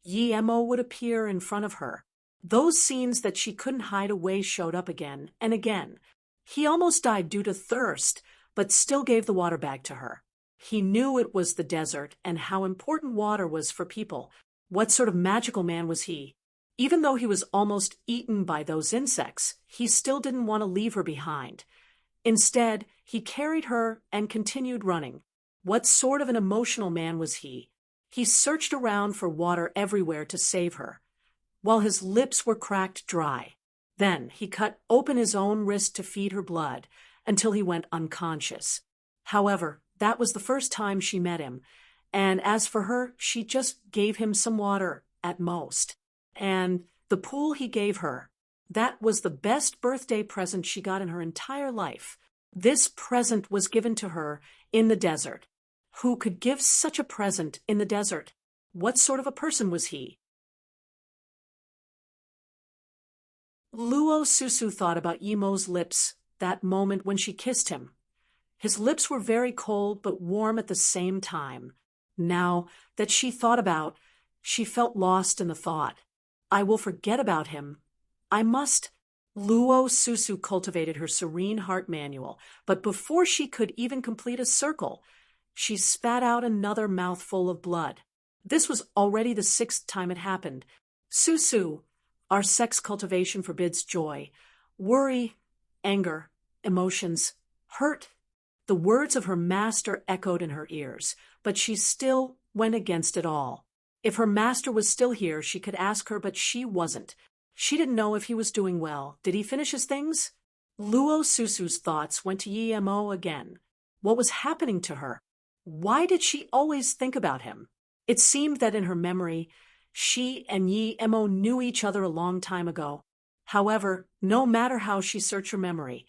Speaker 1: Yi Mo would appear in front of her. Those scenes that she couldn't hide away showed up again and again. He almost died due to thirst, but still gave the water bag to her. He knew it was the desert and how important water was for people. What sort of magical man was he? Even though he was almost eaten by those insects, he still didn't want to leave her behind. Instead, he carried her and continued running. What sort of an emotional man was he? He searched around for water everywhere to save her, while his lips were cracked dry. Then he cut open his own wrist to feed her blood until he went unconscious. However, that was the first time she met him, and as for her, she just gave him some water at most. And the pool he gave her, that was the best birthday present she got in her entire life. This present was given to her in the desert. Who could give such a present in the desert? What sort of a person was he? Luo Susu thought about Yimo's lips that moment when she kissed him. His lips were very cold but warm at the same time. Now that she felt lost in the thought. I will forget about him. I must. Luo Susu cultivated her serene heart manual, but before she could even complete a circle, she spat out another mouthful of blood. This was already the 6th time it happened. Susu, our sex cultivation forbids joy, worry, anger, emotions, hurt. The words of her master echoed in her ears, but she still went against it all. If her master was still here, she could ask her, but she wasn't. She didn't know if he was doing well. Did he finish his things? Luo Susu's thoughts went to Yi Mo again. What was happening to her? Why did she always think about him? It seemed that in her memory, she and Yi Mo knew each other a long time ago. However, no matter how she searched her memory,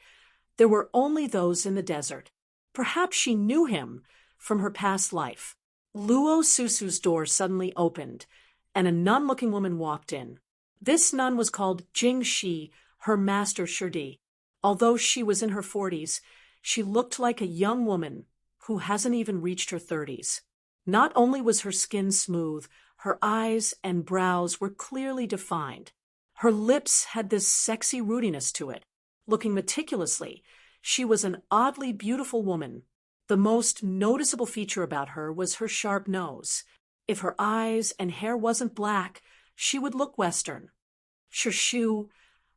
Speaker 1: there were only those in the desert. Perhaps she knew him from her past life. Luo Susu's door suddenly opened, and a nun-looking woman walked in. This nun was called Jing Shi, her master Shirdi. Although she was in her 40s, she looked like a young woman who hasn't even reached her 30s. Not only was her skin smooth, her eyes and brows were clearly defined. Her lips had this sexy rootiness to it. Looking meticulously, she was an oddly beautiful woman. The most noticeable feature about her was her sharp nose. If her eyes and hair wasn't black, she would look Western. Shirshu,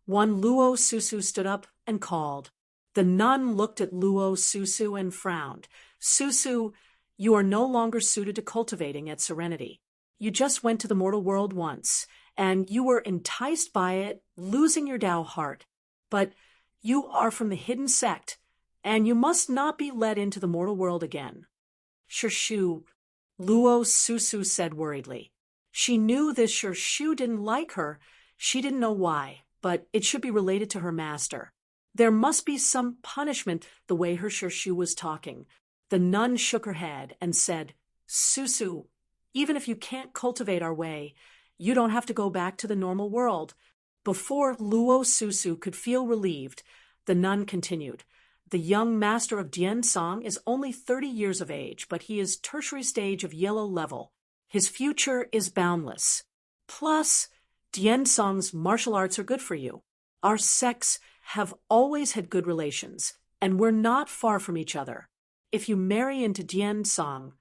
Speaker 1: one Luo Susu stood up and called. The nun looked at Luo Susu and frowned. Susu, you are no longer suited to cultivating at Serenity. You just went to the mortal world once, and you were enticed by it, losing your Tao heart. But you are from the hidden sect, and you must not be led into the mortal world again. Shirshu, Luo Susu said worriedly. She knew this Shirshu didn't like her. She didn't know why, but it should be related to her master. There must be some punishment the way her Shirshu was talking. The nun shook her head and said, Susu, even if you can't cultivate our way, you don't have to go back to the normal world. Before Luo Susu could feel relieved, the nun continued. The young master of Dian-song is only 30 years of age, but he is tertiary stage of yellow level. His future is boundless. Plus, Dian-song's martial arts are good for you. Our sects have always had good relations, and we're not far from each other. If you marry into Dian-song...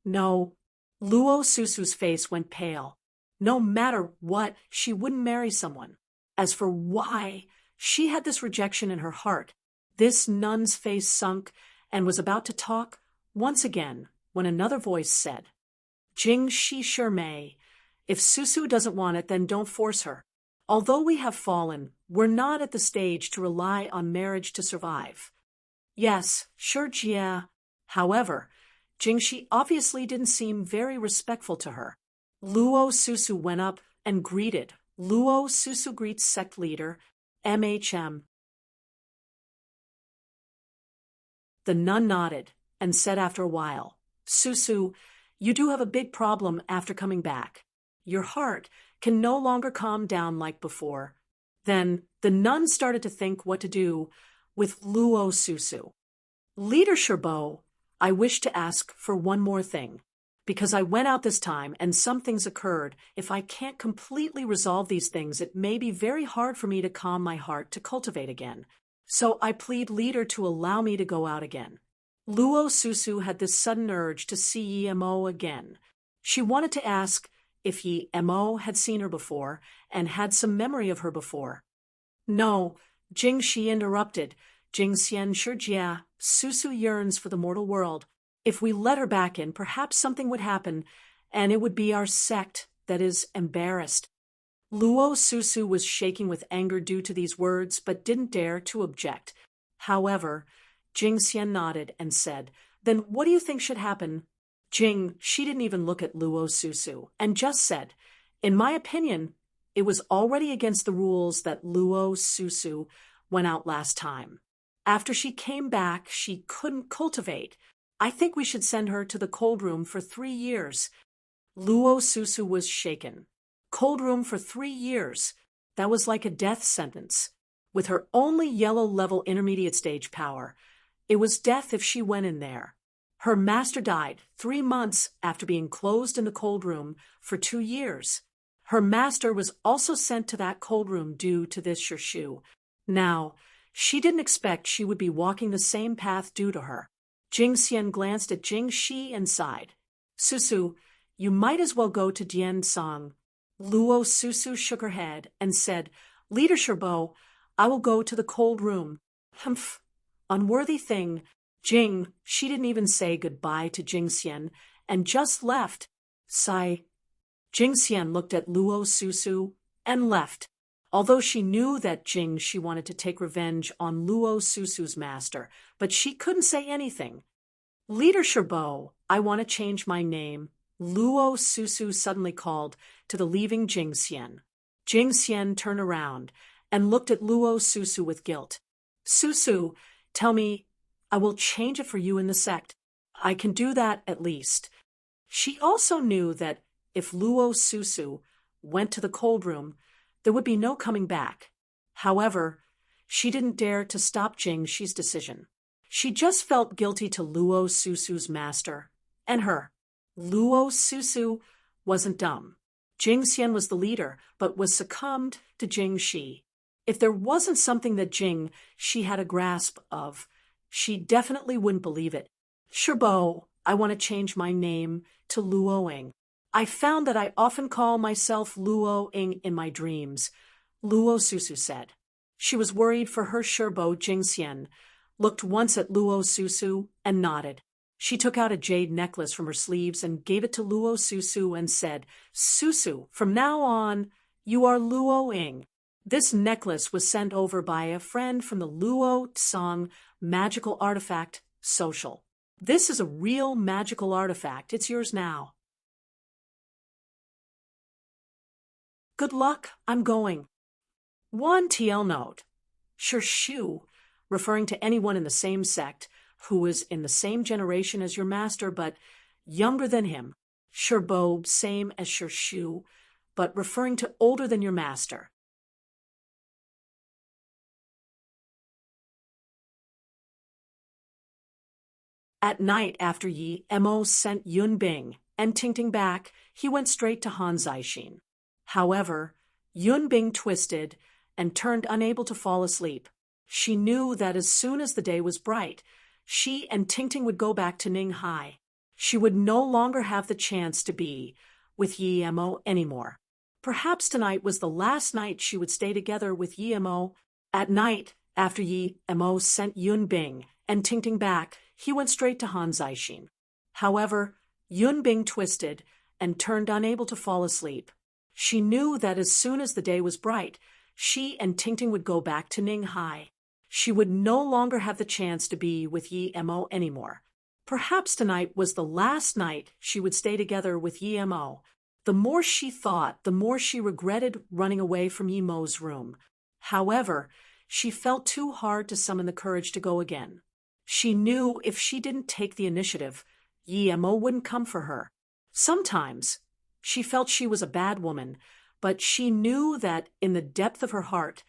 Speaker 1: No. Luo Susu's face went pale. No matter what, she wouldn't marry someone. As for why, she had this rejection in her heart. This nun's face sunk and was about to talk once again when another voice said, Jing Shi sure may. If Susu doesn't want it, then don't force her. Although we have fallen, we're not at the stage to rely on marriage to survive. Yes, sure, Jia. However, Jingshi obviously didn't seem very respectful to her. Luo Susu went up and greeted. Luo Susu greets sect leader, MHM. The nun nodded and said after a while, Susu, you do have a big problem after coming back. Your heart can no longer calm down like before. Then the nun started to think what to do with Luo Susu. Leader Sherbo, I wish to ask for one more thing. Because I went out this time and some things occurred, if I can't completely resolve these things, it may be very hard for me to calm my heart to cultivate again. So I plead leader to allow me to go out again. Luo Susu had this sudden urge to see Yi Mo again. She wanted to ask if Yi Mo had seen her before and had some memory of her before. No, Jing Shi interrupted. Jing Xian Shijia, Susu yearns for the mortal world. If we let her back in, perhaps something would happen, and it would be our sect that is embarrassed. Luo Susu was shaking with anger due to these words, but didn't dare to object. However, Jing Xian nodded and said, Then what do you think should happen? Jing, she didn't even look at Luo Susu, and just said, In my opinion, it was already against the rules that Luo Susu went out last time. After she came back, she couldn't cultivate. I think we should send her to the cold room for 3 years. Luo Susu was shaken. Cold room for 3 years. That was like a death sentence. With her only yellow level intermediate stage power, it was death if she went in there. Her master died 3 months after being closed in the cold room for 2 years. Her master was also sent to that cold room due to this Shirshu. Now, she didn't expect she would be walking the same path due to her. Jing Xian glanced at Jing Shi and sighed. Susu, you might as well go to Dian Song. Luo Susu shook her head and said, Leader Sherbo, I will go to the cold room. Humph. Unworthy thing. Jing, she didn't even say goodbye to Jing Xian and just left. Sigh. Jing Xian looked at Luo Susu and left. Although she knew that she wanted to take revenge on Luo Susu's master, but she couldn't say anything. Leader Sherbo, I want to change my name, Luo Susu suddenly called to the leaving Jing Xian. Jing Xian turned around and looked at Luo Susu with guilt. Susu, tell me, I will change it for you in the sect. I can do that at least. She also knew that if Luo Susu went to the cold room, there would be no coming back. However, she didn't dare to stop Jing Shi's decision. She just felt guilty to Luo Susu's master and her. Luo Susu wasn't dumb. Jing Xian was the leader, but was succumbed to Jing Shi. If there wasn't something that Jing Shi had a grasp of, she definitely wouldn't believe it. Sherbo, I want to change my name to Luoing. I found that I often call myself Luoing in my dreams, Luo Susu said. She was worried for her Sherbo Jing Xian, looked once at Luo Susu and nodded. She took out a jade necklace from her sleeves and gave it to Luo Susu and said, Susu, from now on, you are Luoing. This necklace was sent over by a friend from the Luo Tsang magical artifact social. This is a real magical artifact. It's yours now. Good luck, I'm going. 1 TL note. Shirshu, referring to anyone in the same sect who is in the same generation as your master but younger than him. Sherbo, same as Shirshu, but referring to older than your master. At night after Yi Mo sent Yun Bing and Tingting back, he went straight to Han Zaixin. However, Yun Bing twisted and turned unable to fall asleep. She knew that as soon as the day was bright, she and Tingting would go back to Ninghai. She would no longer have the chance to be with Yi Mo anymore. Perhaps tonight was the last night she would stay together with Yi Mo. At night, after Yi Mo sent Yun Bing and Tingting back, he went straight to Han Zaixin. However, Yun Bing twisted and turned unable to fall asleep. She knew that as soon as the day was bright, she and Tingting would go back to Ninghai. She would no longer have the chance to be with Yi Mo anymore. Perhaps tonight was the last night she would stay together with Yi Mo. The more she thought, the more she regretted running away from Yi Mo's room. However, she felt too hard to summon the courage to go again. She knew if she didn't take the initiative, Yi Mo wouldn't come for her. Sometimes, she felt she was a bad woman, but she knew that in the depth of her heart,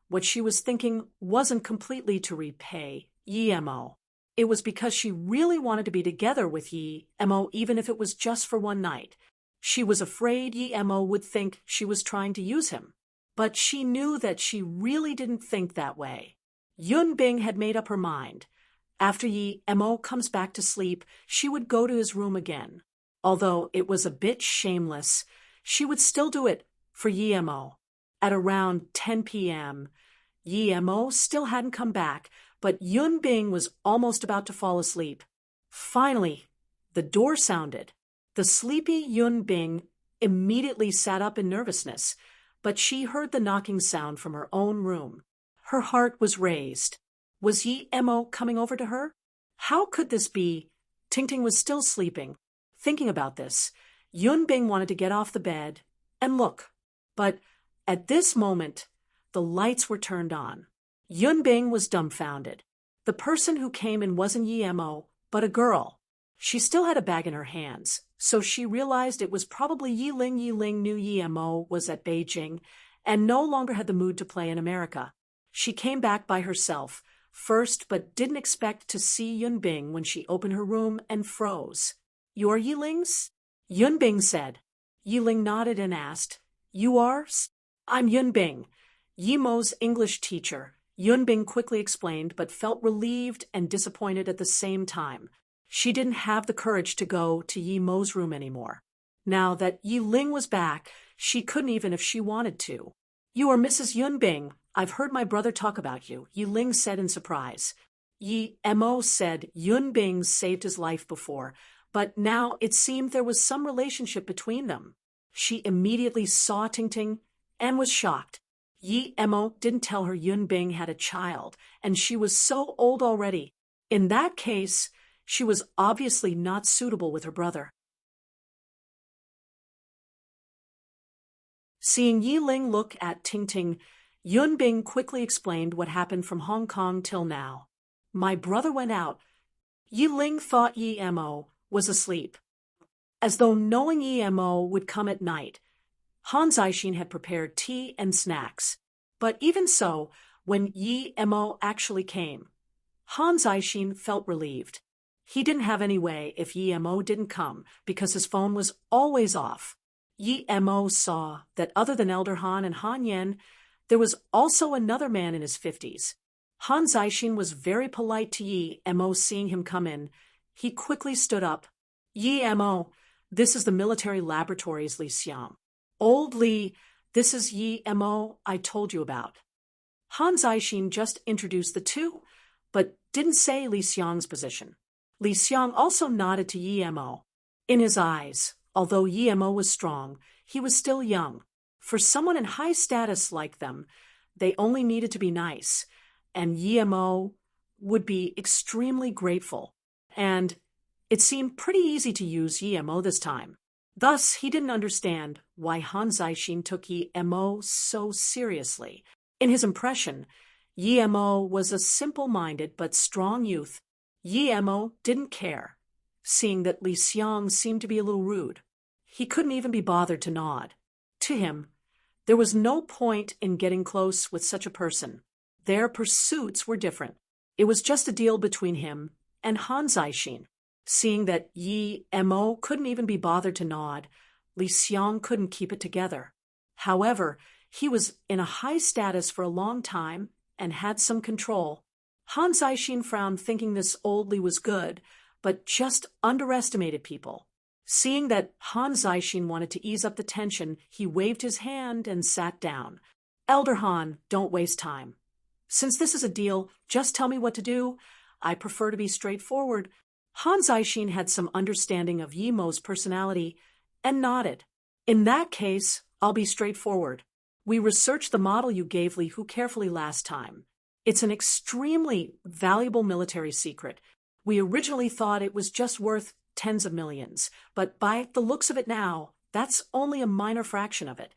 Speaker 1: what she was thinking wasn't completely to repay Yi Mo. It was because she really wanted to be together with Yi Mo even if it was just for one night. She was afraid Yi Mo would think she was trying to use him. But she knew that she really didn't think that way. Yun Bing had made up her mind. After Yi Mo comes back to sleep, she would go to his room again. Although it was a bit shameless, she would still do it for Yi Mo. At around 10 p.m., Yi Mo still hadn't come back, but Yun Bing was almost about to fall asleep. Finally, the door sounded. The sleepy Yun Bing immediately sat up in nervousness, but she heard the knocking sound from her own room. Her heart was raised. Was Yi Mo coming over to her? How could this be? Tingting was still sleeping. Thinking about this, Yun Bing wanted to get off the bed and look. But at this moment, the lights were turned on. Yun Bing was dumbfounded. The person who came in wasn't Yi Mo, but a girl. She still had a bag in her hands, so she realized it was probably Yi Ling. Yi Ling knew Yi Mo was at Beijing and no longer had the mood to play in America. She came back by herself, first but didn't expect to see Yunbing when she opened her room and froze. "You're Yiling's?" Yunbing said. Yiling nodded and asked, "You are?" "I'm Yunbing, Yimo's English teacher," Yunbing quickly explained, but felt relieved and disappointed at the same time. She didn't have the courage to go to Yimo's room anymore. Now that Yiling was back, she couldn't even if she wanted to. "You are Mrs. Yunbing. I've heard my brother talk about you," Yiling said in surprise. Mo said Yunbing saved his life before, but now it seemed there was some relationship between them. She immediately saw Tingting and was shocked. Mo didn't tell her Yunbing had a child, and she was so old already. In that case, she was obviously not suitable with her brother. Seeing Yiling look at Tingting, Yunbing quickly explained what happened from Hong Kong till now. "My brother went out." Yiling thought Mo was asleep. As though knowing Mo would come at night, Han Zixin had prepared tea and snacks. But even so, when Mo actually came, Han Zixin felt relieved. He didn't have any way if Mo didn't come, because his phone was always off. Mo saw that other than Elder Han and Han Yen, there was also another man in his 50s. Han Zixin was very polite to Mo seeing him come in. He quickly stood up. "Mo, this is the military laboratories, Li Xiang. Old Li, this is Mo I told you about." Han Zixin just introduced the two, but didn't say Li Xiang's position. Li Xiang also nodded to Mo. In his eyes, although Mo was strong, he was still young. For someone in high status like them, they only needed to be nice, and Mo would be extremely grateful. And it seemed pretty easy to use Mo this time. Thus, he didn't understand why Han Zixin took Mo so seriously. In his impression, Mo was a simple-minded but strong youth. Mo didn't care, seeing that Li Xiang seemed to be a little rude. He couldn't even be bothered to nod. To him, there was no point in getting close with such a person. Their pursuits were different. It was just a deal between him and Han Zixin. Seeing that Mo couldn't even be bothered to nod, Li Xiang couldn't keep it together. However, he was in a high status for a long time and had some control. Han Zixin frowned, thinking this old Li was good, but just underestimated people. Seeing that Han Zixin wanted to ease up the tension, he waved his hand and sat down. "Elder Han, don't waste time. Since this is a deal, just tell me what to do. I prefer to be straightforward." Han Zixin had some understanding of Mo's personality and nodded. "In that case, I'll be straightforward. We researched the model you gave Li Hu carefully last time. It's an extremely valuable military secret. We originally thought it was just worth tens of millions, but by the looks of it now, that's only a minor fraction of it."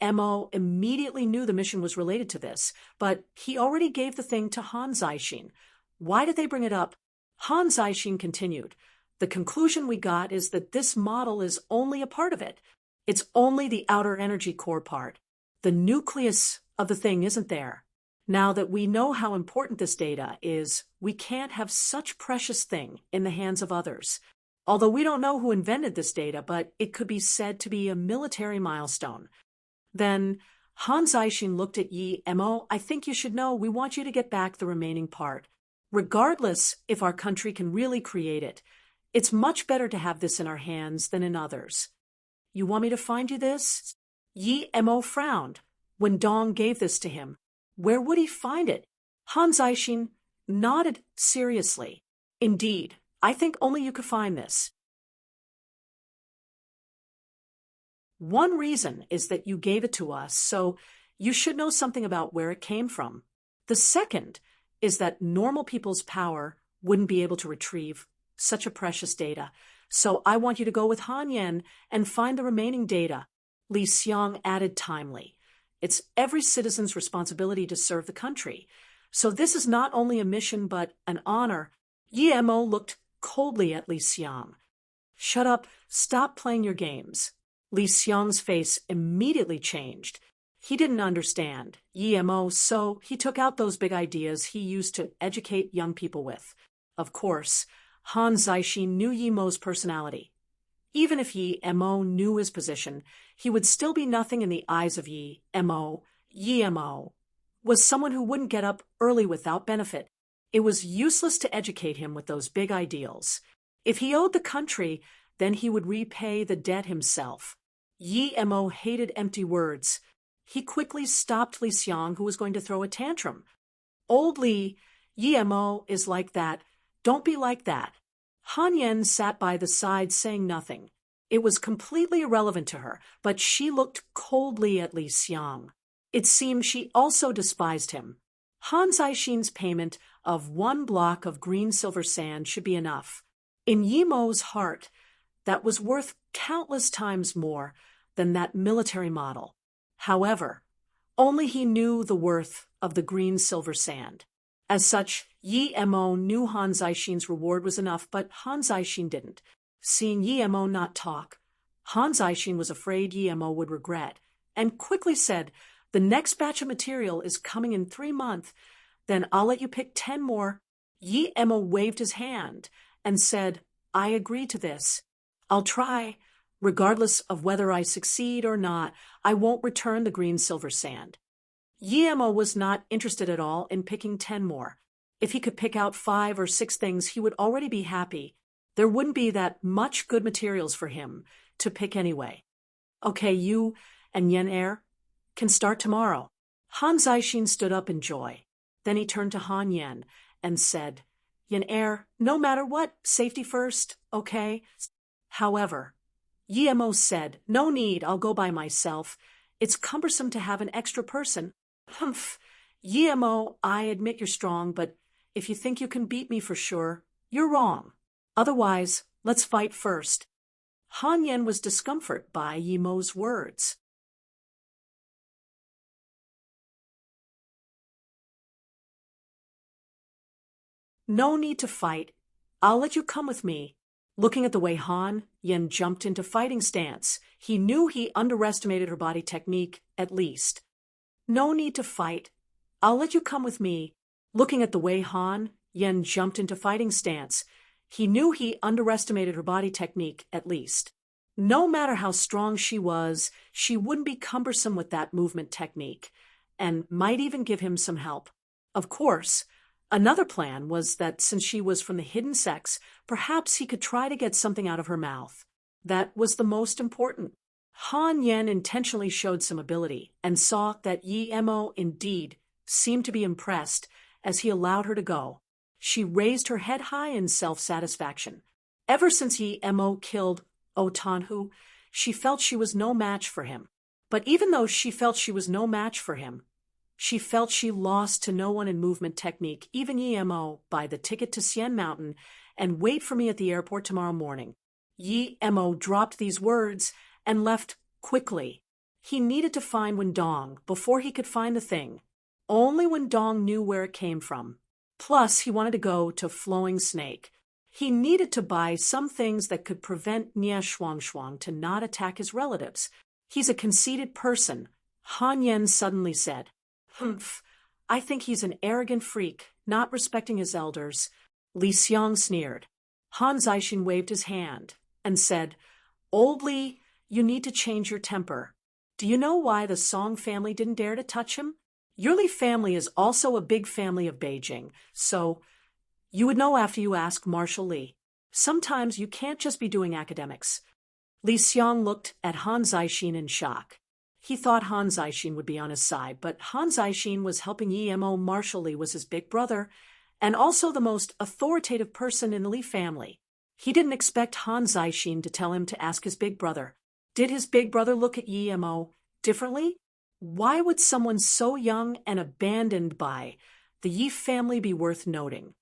Speaker 1: Mo immediately knew the mission was related to this, but he already gave the thing to Han Zixin. Why did they bring it up? Han Zixin continued. "The conclusion we got is that this model is only a part of it. It's only the outer energy core part. The nucleus of the thing isn't there. Now that we know how important this data is, we can't have such precious thing in the hands of others. Although we don't know who invented this data, but it could be said to be a military milestone." Then Han Zixin looked at Mo. "I think you should know we want you to get back the remaining part. Regardless if our country can really create it, it's much better to have this in our hands than in others." "You want me to find you this?" Mo frowned when Dong gave this to him. Where would he find it? Han Zixin nodded seriously. "Indeed, I think only you could find this. One reason is that you gave it to us, so you should know something about where it came from. The second is that normal people's power wouldn't be able to retrieve such a precious data, so I want you to go with Han Yen and find the remaining data." Li Xiang added timely. "It's every citizen's responsibility to serve the country, so this is not only a mission but an honor." Mo looked coldly at Li Xiang. "Shut up, stop playing your games." Li Xiang's face immediately changed. He didn't understand Yemo, so he took out those big ideas he used to educate young people with. Of course, Han Zixin knew Yemo's personality. Even if Yemo knew his position, he would still be nothing in the eyes of Yemo. Yemo was someone who wouldn't get up early without benefit. It was useless to educate him with those big ideals. If he owed the country, then he would repay the debt himself. Yemo hated empty words. He quickly stopped Li Xiang, who was going to throw a tantrum. Old Li, Yemo is like that. Don't be like that. Han Yen sat by the side saying nothing. It was completely irrelevant to her, but she looked coldly at Li Xiang. It seemed she also despised him. Han Zixin's payment of 1 block of green silver sand should be enough. In Yemo's heart, that was worth countless times more than that military model. However, only he knew the worth of the green silver sand. As such, Yemo knew Han Zixin's reward was enough, but Han Zixin didn't. Seeing Yemo not talk, Han Zixin was afraid Yemo would regret, and quickly said, "The next batch of material is coming in 3 months. Then I'll let you pick 10 more. Yemo waved his hand and said, "I agree to this. I'll try. Regardless of whether I succeed or not, I won't return the green silver sand." Yemo was not interested at all in picking 10 more. If he could pick out 5 or 6 things, he would already be happy. There wouldn't be that much good materials for him to pick anyway. "Okay, you and Yen Er can start tomorrow." Han Zixin stood up in joy. Then he turned to Han Yen and said, "Yen Er, no matter what, safety first, okay?" However, Yemo said, "No need, I'll go by myself. It's cumbersome to have an extra person." "Humph, Yemo, I admit you're strong, but if you think you can beat me for sure, you're wrong. Otherwise, let's fight first." Han Yen was discomforted by Yemo's words. "No need to fight. I'll let you come with me." Looking at the way Han Yen jumped into fighting stance, he knew he underestimated her body technique, at least. "No need to fight. I'll let you come with me." Looking at the way Han Yen jumped into fighting stance, he knew he underestimated her body technique, at least. No matter how strong she was, she wouldn't be cumbersome with that movement technique, and might even give him some help. Of course, another plan was that since she was from the hidden sex, perhaps he could try to get something out of her mouth. That was the most important. Han Yen intentionally showed some ability and saw that Yemo indeed seemed to be impressed as he allowed her to go. She raised her head high in self-satisfaction. Ever since Yemo killed Otanhu, she felt she was no match for him. But even though she felt she was no match for him, she felt she lost to no one in movement technique, even Yemo. "Buy the ticket to Xian Mountain and wait for me at the airport tomorrow morning." Yemo dropped these words and left quickly. He needed to find Wendong before he could find the thing. Only Wendong knew where it came from. Plus, he wanted to go to Flowing Snake. He needed to buy some things that could prevent Nia Shuangshuang to not attack his relatives. "He's a conceited person," Han Yen suddenly said. "Humph, I think he's an arrogant freak, not respecting his elders." Li Xiang sneered. Han Zixin waved his hand and said, "Old Li, you need to change your temper. Do you know why the Song family didn't dare to touch him? Your Li family is also a big family of Beijing, so you would know after you ask Marshal Li. Sometimes you can't just be doing academics." Li Xiang looked at Han Zixin in shock. He thought Han Zixin would be on his side, but Han Zixin was helping Yemo. Marshal Li was his big brother, and also the most authoritative person in the Li family. He didn't expect Han Zixin to tell him to ask his big brother. Did his big brother look at Yemo differently? Why would someone so young and abandoned by the Yi family be worth noting?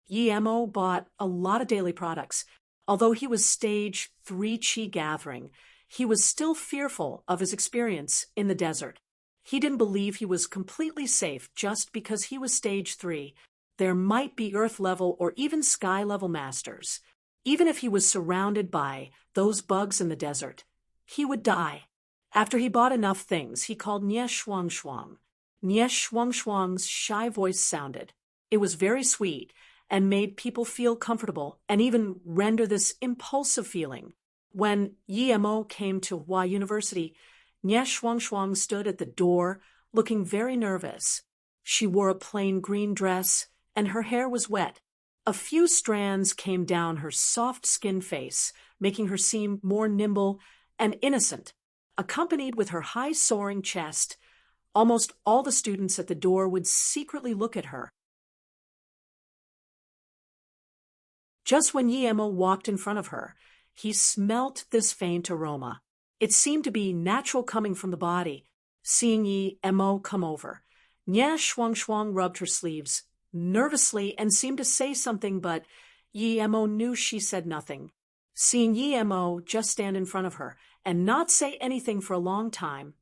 Speaker 1: Yemo bought a lot of daily products. Although he was stage 3 Qi gathering, he was still fearful of his experience in the desert. He didn't believe he was completely safe just because he was stage 3. There might be Earth-level or even sky-level masters. Even if he was surrounded by those bugs in the desert, he would die. After he bought enough things, he called Nye Shuang Shuang. Nye Shuang Shuang's shy voice sounded. It was very sweet and made people feel comfortable and even render this impulsive feeling. When Yi Mo came to Hua University, Nye Shuang Shuang stood at the door, looking very nervous. She wore a plain green dress, and her hair was wet. A few strands came down her soft-skinned face, making her seem more nimble and innocent. Accompanied with her high soaring chest, almost all the students at the door would secretly look at her. Just when Yi Mo walked in front of her, he smelt this faint aroma. It seemed to be natural coming from the body. Seeing Yi Mo come over, Nye Shuang Shuang rubbed her sleeves nervously and seemed to say something, but Yi Mo knew she said nothing. Seeing Yi Mo just stand in front of her and not say anything for a long time,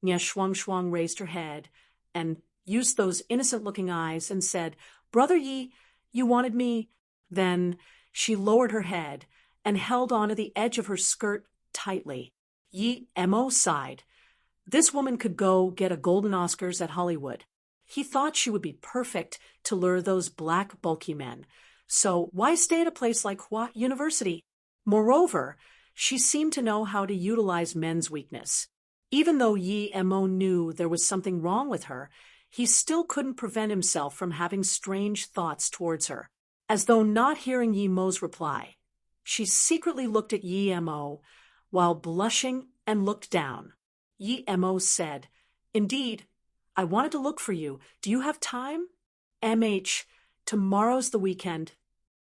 Speaker 1: Nye Shuang Shuang raised her head and used those innocent-looking eyes and said, "Brother Yi, you wanted me?" Then she lowered her head and held onto the edge of her skirt tightly. Yi Mo sighed. This woman could go get a golden Oscars at Hollywood. He thought she would be perfect to lure those black, bulky men. So why stay at a place like Hua University? Moreover, she seemed to know how to utilize men's weakness. Even though Yi Mo knew there was something wrong with her, he still couldn't prevent himself from having strange thoughts towards her. As though not hearing Yi Mo's reply, she secretly looked at Yi Mo while blushing and looked down. Yi Mo said, "Indeed, I wanted to look for you. Do you have time?" Tomorrow's the weekend."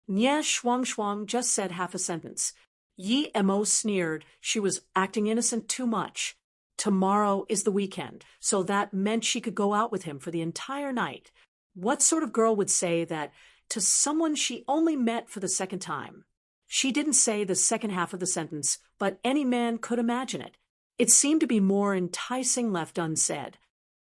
Speaker 1: Nye Shuang Shuang just said half a sentence. Yi Mo sneered she was acting innocent too much. Tomorrow is the weekend, so that meant she could go out with him for the entire night. What sort of girl would say that to someone she only met for the second time? She didn't say the second half of the sentence, but any man could imagine it. It seemed to be more enticing left unsaid.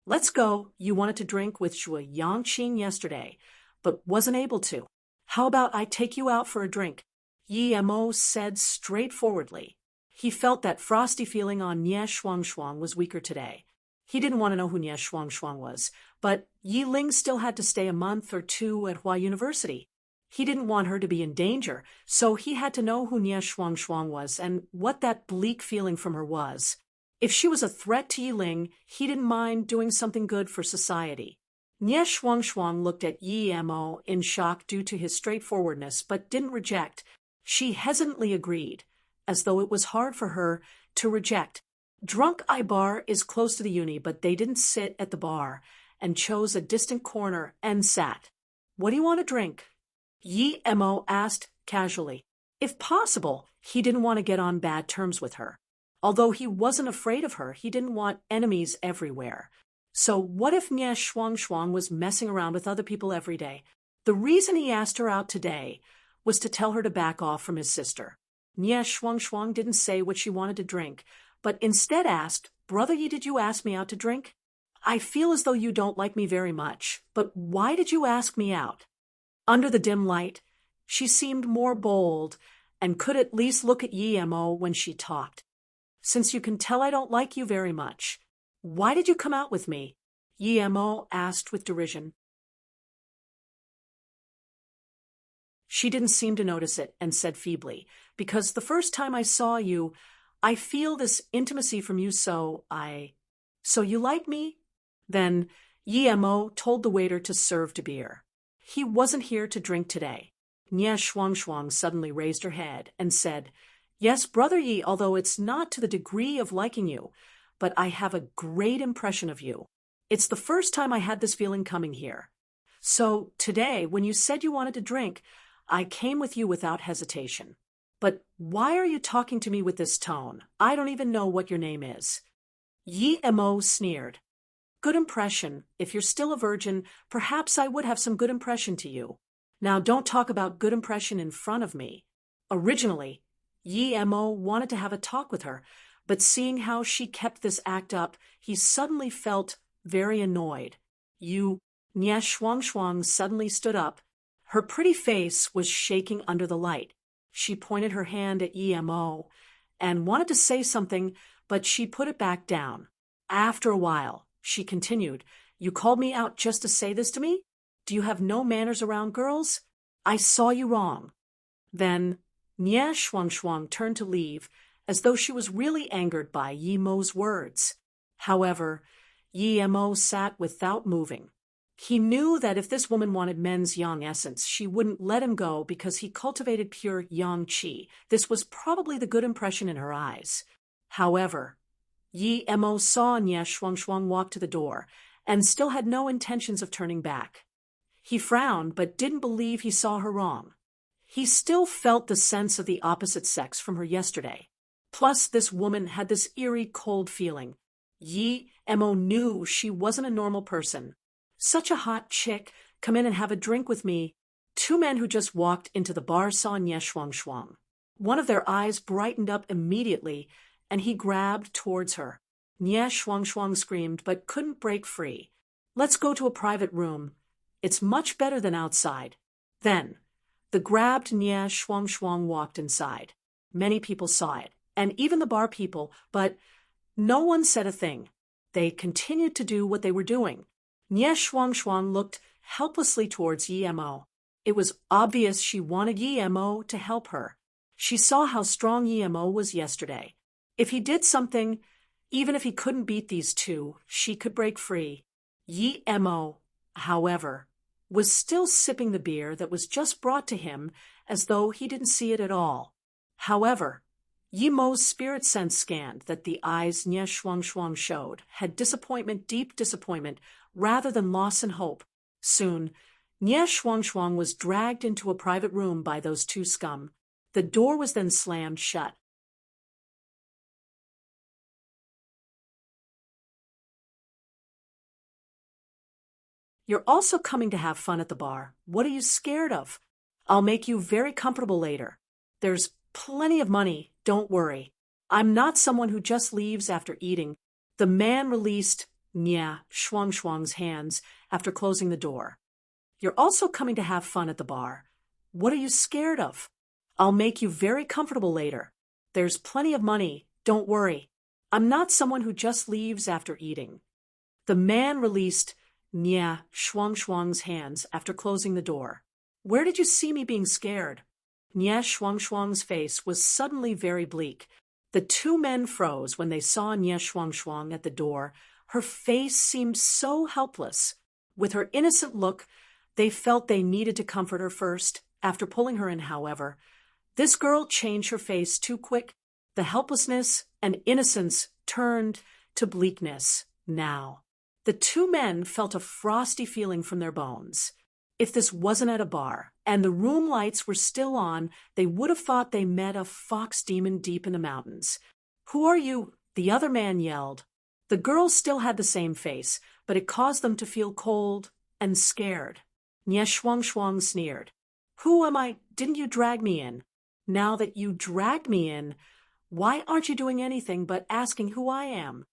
Speaker 1: "Let's go. You wanted to drink with Shuo Yangqing yesterday, but wasn't able to. How about I take you out for a drink?" Yi Mo said straightforwardly. He felt that frosty feeling on Nye Shuang Shuang was weaker today. He didn't want to know who Nye Shuang Shuang was, but Yi Ling still had to stay a month or two at Hua University. He didn't want her to be in danger, so he had to know who Nye Shuang Shuang was and what that bleak feeling from her was. If she was a threat to Yi Ling, he didn't mind doing something good for society. Nye Shuang Shuang looked at Yi Mo in shock due to his straightforwardness, but didn't reject. She hesitantly agreed, as though it was hard for her to reject. Drunk Eye Bar is close to the uni, but they didn't sit at the bar and chose a distant corner and sat. "What do you want to drink?" Yi Mo asked casually. If possible, he didn't want to get on bad terms with her. Although he wasn't afraid of her, he didn't want enemies everywhere. So what if Nye Shuang Shuang was messing around with other people every day? The reason he asked her out today was to tell her to back off from his sister. Nye Shuang Shuang didn't say what she wanted to drink, but instead asked, "Brother Yi, did you ask me out to drink? I feel as though you don't like me very much, but why did you ask me out?" Under the dim light, she seemed more bold and could at least look at Yi Mo when she talked. "Since you can tell I don't like you very much, why did you come out with me?" Yi Mo asked with derision. She didn't seem to notice it and said feebly, "Because the first time I saw you, I feel this intimacy from you, so you like me?" Then Yi Mo told the waiter to serve to beer. He wasn't here to drink today. Nye Shuang Shuang suddenly raised her head and said, "Yes, Brother Yi, although it's not to the degree of liking you, but I have a great impression of you. It's the first time I had this feeling coming here. So today, when you said you wanted to drink, I came with you without hesitation. But why are you talking to me with this tone? I don't even know what your name is." Yi Mo sneered. "Good impression. If you're still a virgin, perhaps I would have some good impression to you. Now don't talk about good impression in front of me." Originally, Yi Mo wanted to have a talk with her, but seeing how she kept this act up, he suddenly felt very annoyed. Nye Shuang Shuang suddenly stood up. Her pretty face was shaking under the light. She pointed her hand at Yi Mo and wanted to say something, but she put it back down. After a while, she continued, "You called me out just to say this to me? Do you have no manners around girls? I saw you wrong." Then Nye Shuangshuang turned to leave, as though she was really angered by Yi Mo's words. However, Yi Mo sat without moving. He knew that if this woman wanted men's yang essence, she wouldn't let him go because he cultivated pure yang qi. This was probably the good impression in her eyes. However, Yi Mo saw Nye Shuangshuang walk to the door and still had no intentions of turning back. He frowned but didn't believe he saw her wrong. He still felt the sense of the opposite sex from her yesterday. Plus, this woman had this eerie, cold feeling. Yi Mo knew she wasn't a normal person. "Such a hot chick, come in and have a drink with me." Two men who just walked into the bar saw Nye Shuangshuang. One of their eyes brightened up immediately, and he grabbed towards her. Nye Shuangshuang screamed but couldn't break free. "Let's go to a private room. It's much better than outside." Then, the grabbed Nye Shuangshuang walked inside. Many people saw it, and even the bar people, but no one said a thing. They continued to do what they were doing. Nye Shuangshuang looked helplessly towards Yi Mo. It was obvious she wanted Yi Mo to help her. She saw how strong Yi Mo was yesterday. If he did something, even if he couldn't beat these two, she could break free. Yi Mo, however, was still sipping the beer that was just brought to him as though he didn't see it at all. However, Yi Mo's spirit sense scanned that the eyes Nye Shuangshuang showed had disappointment, deep disappointment, rather than loss and hope. Soon, Nye Shuangshuang was dragged into a private room by those two scum. The door was then slammed shut. "You're also coming to have fun at the bar. What are you scared of? I'll make you very comfortable later. There's plenty of money, don't worry. I'm not someone who just leaves after eating." The man released Nye Shuangshuang's hands after closing the door. "You're also coming to have fun at the bar. What are you scared of? I'll make you very comfortable later. There's plenty of money, don't worry. I'm not someone who just leaves after eating." The man released Nye Shuangshuang's hands after closing the door. "Where did you see me being scared?" Nye Shuangshuang's face was suddenly very bleak. The two men froze when they saw Nye Shuangshuang at the door. Her face seemed so helpless. With her innocent look, they felt they needed to comfort her first. After pulling her in, however, this girl changed her face too quick. The helplessness and innocence turned to bleakness now. The two men felt a frosty feeling from their bones. If this wasn't at a bar, and the room lights were still on, they would have thought they met a fox demon deep in the mountains. "Who are you?" the other man yelled. The girls still had the same face, but it caused them to feel cold and scared. Nye Shuangshuang sneered. "Who am I? Didn't you drag me in? Now that you dragged me in, why aren't you doing anything but asking who I am?"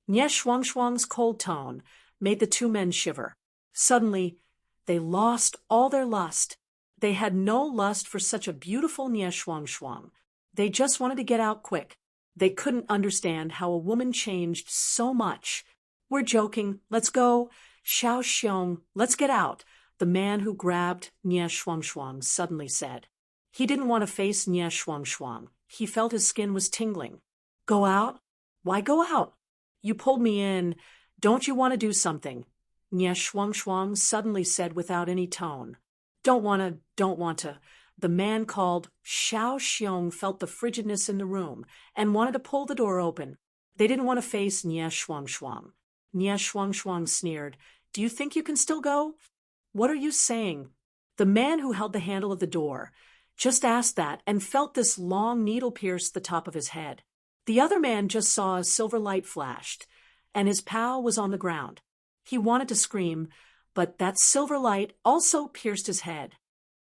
Speaker 1: Nye Shuangshuang's cold tone made the two men shiver. Suddenly, they lost all their lust. They had no lust for such a beautiful Nye Shuangshuang. They just wanted to get out quick. They couldn't understand how a woman changed so much. "We're joking. Let's go. Xiao Xiong, let's get out," the man who grabbed Nye Shuangshuang suddenly said. He didn't want to face Nye Shuangshuang. He felt his skin was tingling. "Go out? Why go out? You pulled me in. Don't you want to do something?" Nye Shuangshuang suddenly said without any tone. Don't want to. The man called Xiao Xiong felt the frigidness in the room and wanted to pull the door open. They didn't want to face Nye Shuangshuang. Nye Shuangshuang sneered. "Do you think you can still go?" "What are you saying?" The man who held the handle of the door just asked that and felt this long needle pierce the top of his head. The other man just saw a silver light flashed, and his pal was on the ground. He wanted to scream, but that silver light also pierced his head.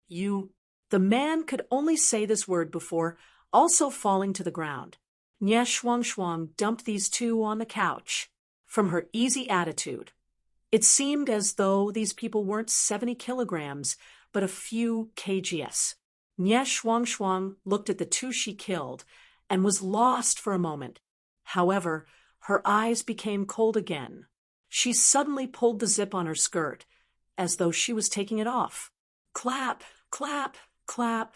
Speaker 1: "You..." The man could only say this word before also falling to the ground. Nye Shuangshuang dumped these two on the couch. From her easy attitude, it seemed as though these people weren't 70 kilograms, but a few kgs. Nye Shuangshuang looked at the two she killed and was lost for a moment. However, her eyes became cold again. She suddenly pulled the zip on her skirt, as though she was taking it off. Clap, clap, clap.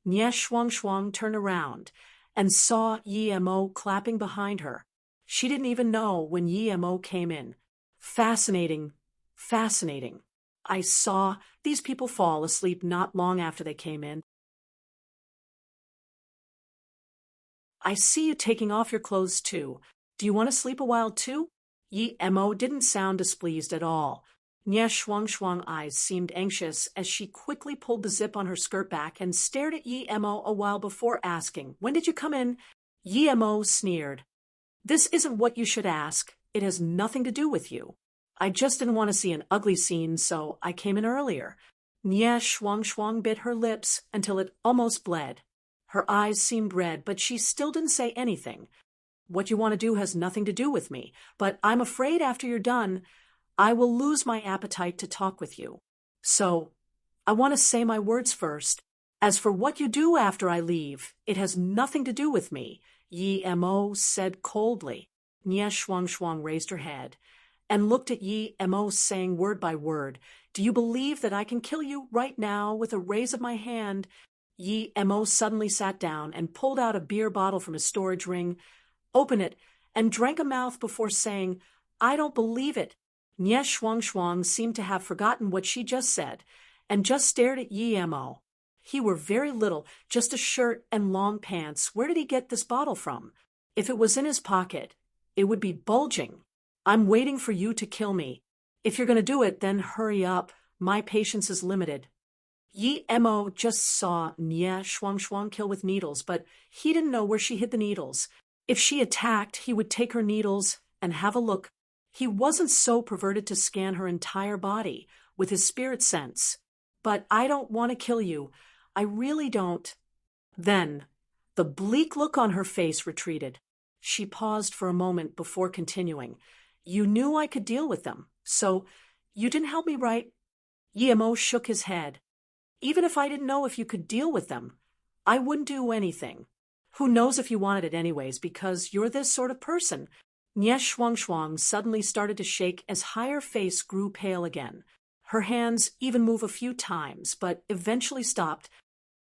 Speaker 1: Nye Shuang Shuang turned around and saw Yi Mo clapping behind her. She didn't even know when Yi Mo came in. Fascinating, fascinating. I saw these people fall asleep not long after they came in. I see you taking off your clothes too. Do you want to sleep a while too? Yi Mo didn't sound displeased at all. Nye Shuang Shuang eyes seemed anxious as she quickly pulled the zip on her skirt back and stared at Yi Mo a while before asking, "When did you come in?" Yi Mo sneered. "This isn't what you should ask. It has nothing to do with you. I just didn't want to see an ugly scene, so I came in earlier." Nye Shuang Shuang bit her lips until it almost bled. Her eyes seemed red, but she still didn't say anything. "What you want to do has nothing to do with me, but I'm afraid after you're done, I will lose my appetite to talk with you. So, I want to say my words first. As for what you do after I leave, it has nothing to do with me," Yi Mo said coldly. Nye Shuang Shuang raised her head and looked at Yi Mo, saying word by word, "Do you believe that I can kill you right now with a raise of my hand?" Yi Mo suddenly sat down and pulled out a beer bottle from his storage ring, opened it, and drank a mouth before saying, "I don't believe it." Nye Shuang Shuang seemed to have forgotten what she just said, and just stared at Yi Mo. "He were very little, just a shirt and long pants. Where did he get this bottle from? If it was in his pocket, it would be bulging. I'm waiting for you to kill me. If you're going to do it, then hurry up. My patience is limited." Yi Mo just saw Nye Shuang Shuang kill with needles, but he didn't know where she hid the needles. If she attacked, he would take her needles and have a look. He wasn't so perverted to scan her entire body with his spirit sense. "But I don't want to kill you. I really don't." Then, the bleak look on her face retreated. She paused for a moment before continuing. "You knew I could deal with them, so you didn't help me, right?" Yi Mo shook his head. "Even if I didn't know if you could deal with them, I wouldn't do anything. Who knows if you wanted it anyways, because you're this sort of person." Nye Shuang Shuang suddenly started to shake as her face grew pale again. Her hands even moved a few times, but eventually stopped.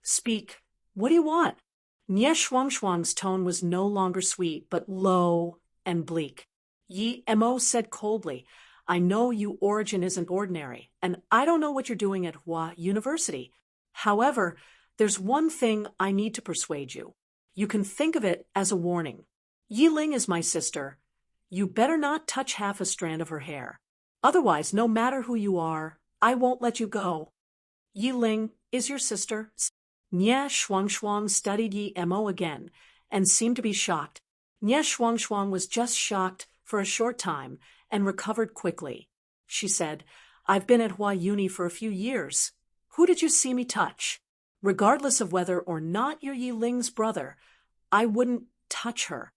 Speaker 1: "Speak. What do you want?" Nye Shuang Shuang's tone was no longer sweet, but low and bleak. Yi Mo said coldly, "I know your origin isn't ordinary, and I don't know what you're doing at Hua University. However, there's one thing I need to persuade you. You can think of it as a warning. Yi Ling is my sister. You better not touch half a strand of her hair. Otherwise, no matter who you are, I won't let you go." "Yi Ling is your sister?" Nye Shuang Shuang studied Yi Mo again and seemed to be shocked. Nye Shuang Shuang was just shocked for a short time and recovered quickly. She said, "I've been at Hua Uni for a few years. Who did you see me touch? Regardless of whether or not you're Yi Ling's brother, I wouldn't touch her."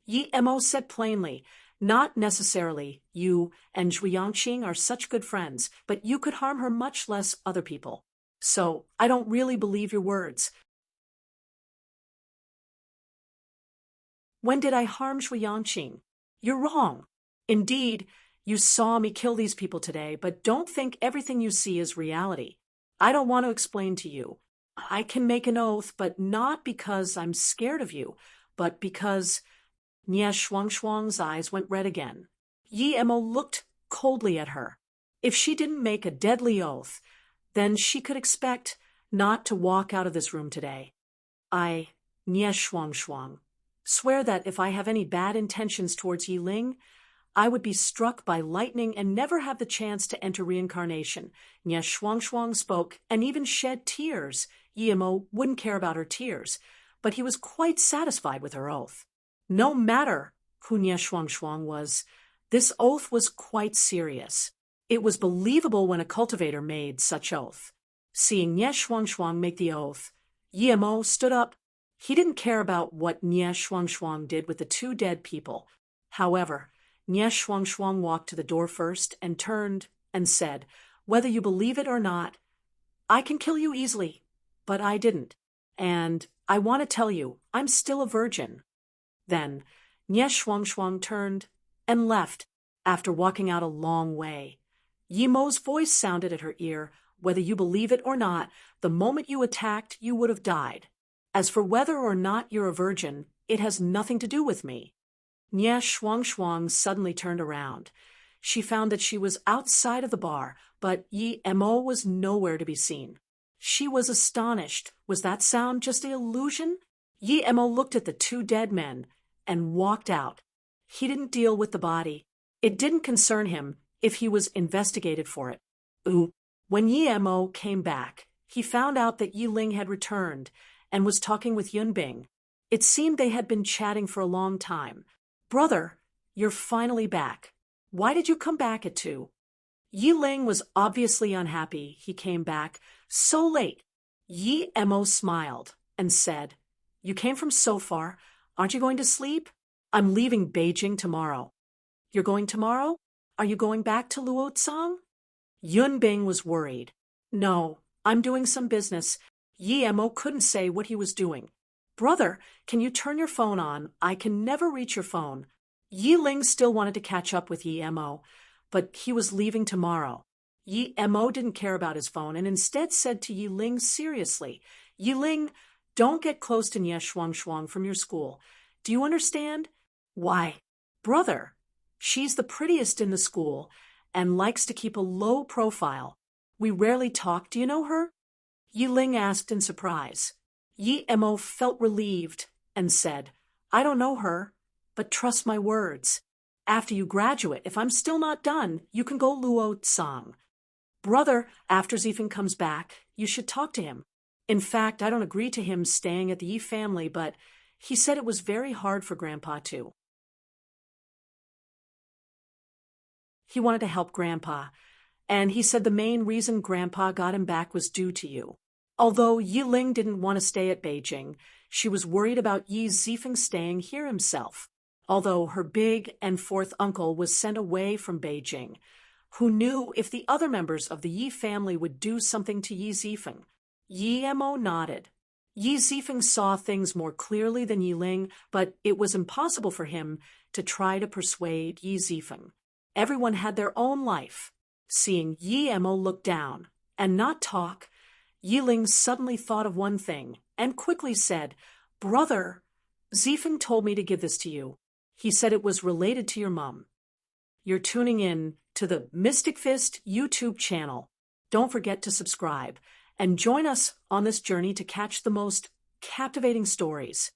Speaker 1: Yi Mo said plainly, "Not necessarily. You and Zhu Yangqing are such good friends, but you could harm her much less other people. So I don't really believe your words." "When did I harm Zhu Yangqing? You're wrong. Indeed, you saw me kill these people today, but don't think everything you see is reality. I don't want to explain to you. I can make an oath, but not because I'm scared of you, but because—" Nye Shuang Shuang's eyes went red again. Yi Mo looked coldly at her. If she didn't make a deadly oath, then she could expect not to walk out of this room today. "I, Nye Shuang Shuang, swear that if I have any bad intentions towards Yi Ling, I would be struck by lightning and never have the chance to enter reincarnation." Nye Shuang Shuang spoke and even shed tears. Yi Mo wouldn't care about her tears, but he was quite satisfied with her oath. No matter who Nye Shuang Shuang was, this oath was quite serious. It was believable when a cultivator made such oath. Seeing Nye Shuang Shuang make the oath, Yi Mo stood up. He didn't care about what Nye Shuang Shuang did with the two dead people. However, Nye Shuang Shuang walked to the door first and turned and said, "Whether you believe it or not, I can kill you easily, but I didn't. And I want to tell you, I'm still a virgin." Then, Nye Shuang turned and left after walking out a long way. Yi Mo's voice sounded at her ear. Whether you believe it or not, the moment you attacked, you would have died. As for whether or not you're a virgin, it has nothing to do with me. Nye Shuang suddenly turned around. She found that she was outside of the bar, but Yi Mo was nowhere to be seen. She was astonished. Was that sound just an illusion? Yi Mo looked at the two dead men and walked out. He didn't deal with the body. It didn't concern him if he was investigated for it. When Yi Mo came back, he found out that Yi Ling had returned and was talking with Yunbing. It seemed they had been chatting for a long time. Brother, you're finally back. Why did you come back at 2? Yi Ling was obviously unhappy he came back so late. Yi Mo smiled and said, You came from so far. Aren't you going to sleep? I'm leaving Beijing tomorrow. You're going tomorrow? Are you going back to Luotsang? Yunbing was worried. No, I'm doing some business. Yi Mo couldn't say what he was doing. Brother, can you turn your phone on? I can never reach your phone. Yi Ling still wanted to catch up with Yi Mo, but he was leaving tomorrow. Yi Mo didn't care about his phone and instead said to Yi Ling seriously, Yi Ling, don't get close to Nye Shuang from your school. Do you understand? Why? Brother, she's the prettiest in the school and likes to keep a low profile. We rarely talk. Do you know her? Yi Ling asked in surprise. Yi Mo felt relieved and said, I don't know her, but trust my words. After you graduate, if I'm still not done, you can go Luotsang. Brother, after Zifeng comes back, you should talk to him. In fact, I don't agree to him staying at the Yi family, but he said it was very hard for Grandpa too. He wanted to help Grandpa, and he said the main reason Grandpa got him back was due to you. Although Yi Ling didn't want to stay at Beijing, she was worried about Yi Zifeng staying here himself. Although her big and fourth uncle was sent away from Beijing, who knew if the other members of the Yi family would do something to Yi Zifeng. Yi Mo nodded. Yi Zifeng saw things more clearly than Yi Ling, but it was impossible for him to try to persuade Yi Zifeng. Everyone had their own life. Seeing Yi Mo look down and not talk, Yi Ling suddenly thought of one thing and quickly said, Brother, Zifeng told me to give this to you. He said it was related to your mom. You're tuning in to the Mystic Fist YouTube channel. Don't forget to subscribe and join us on this journey to catch the most captivating stories.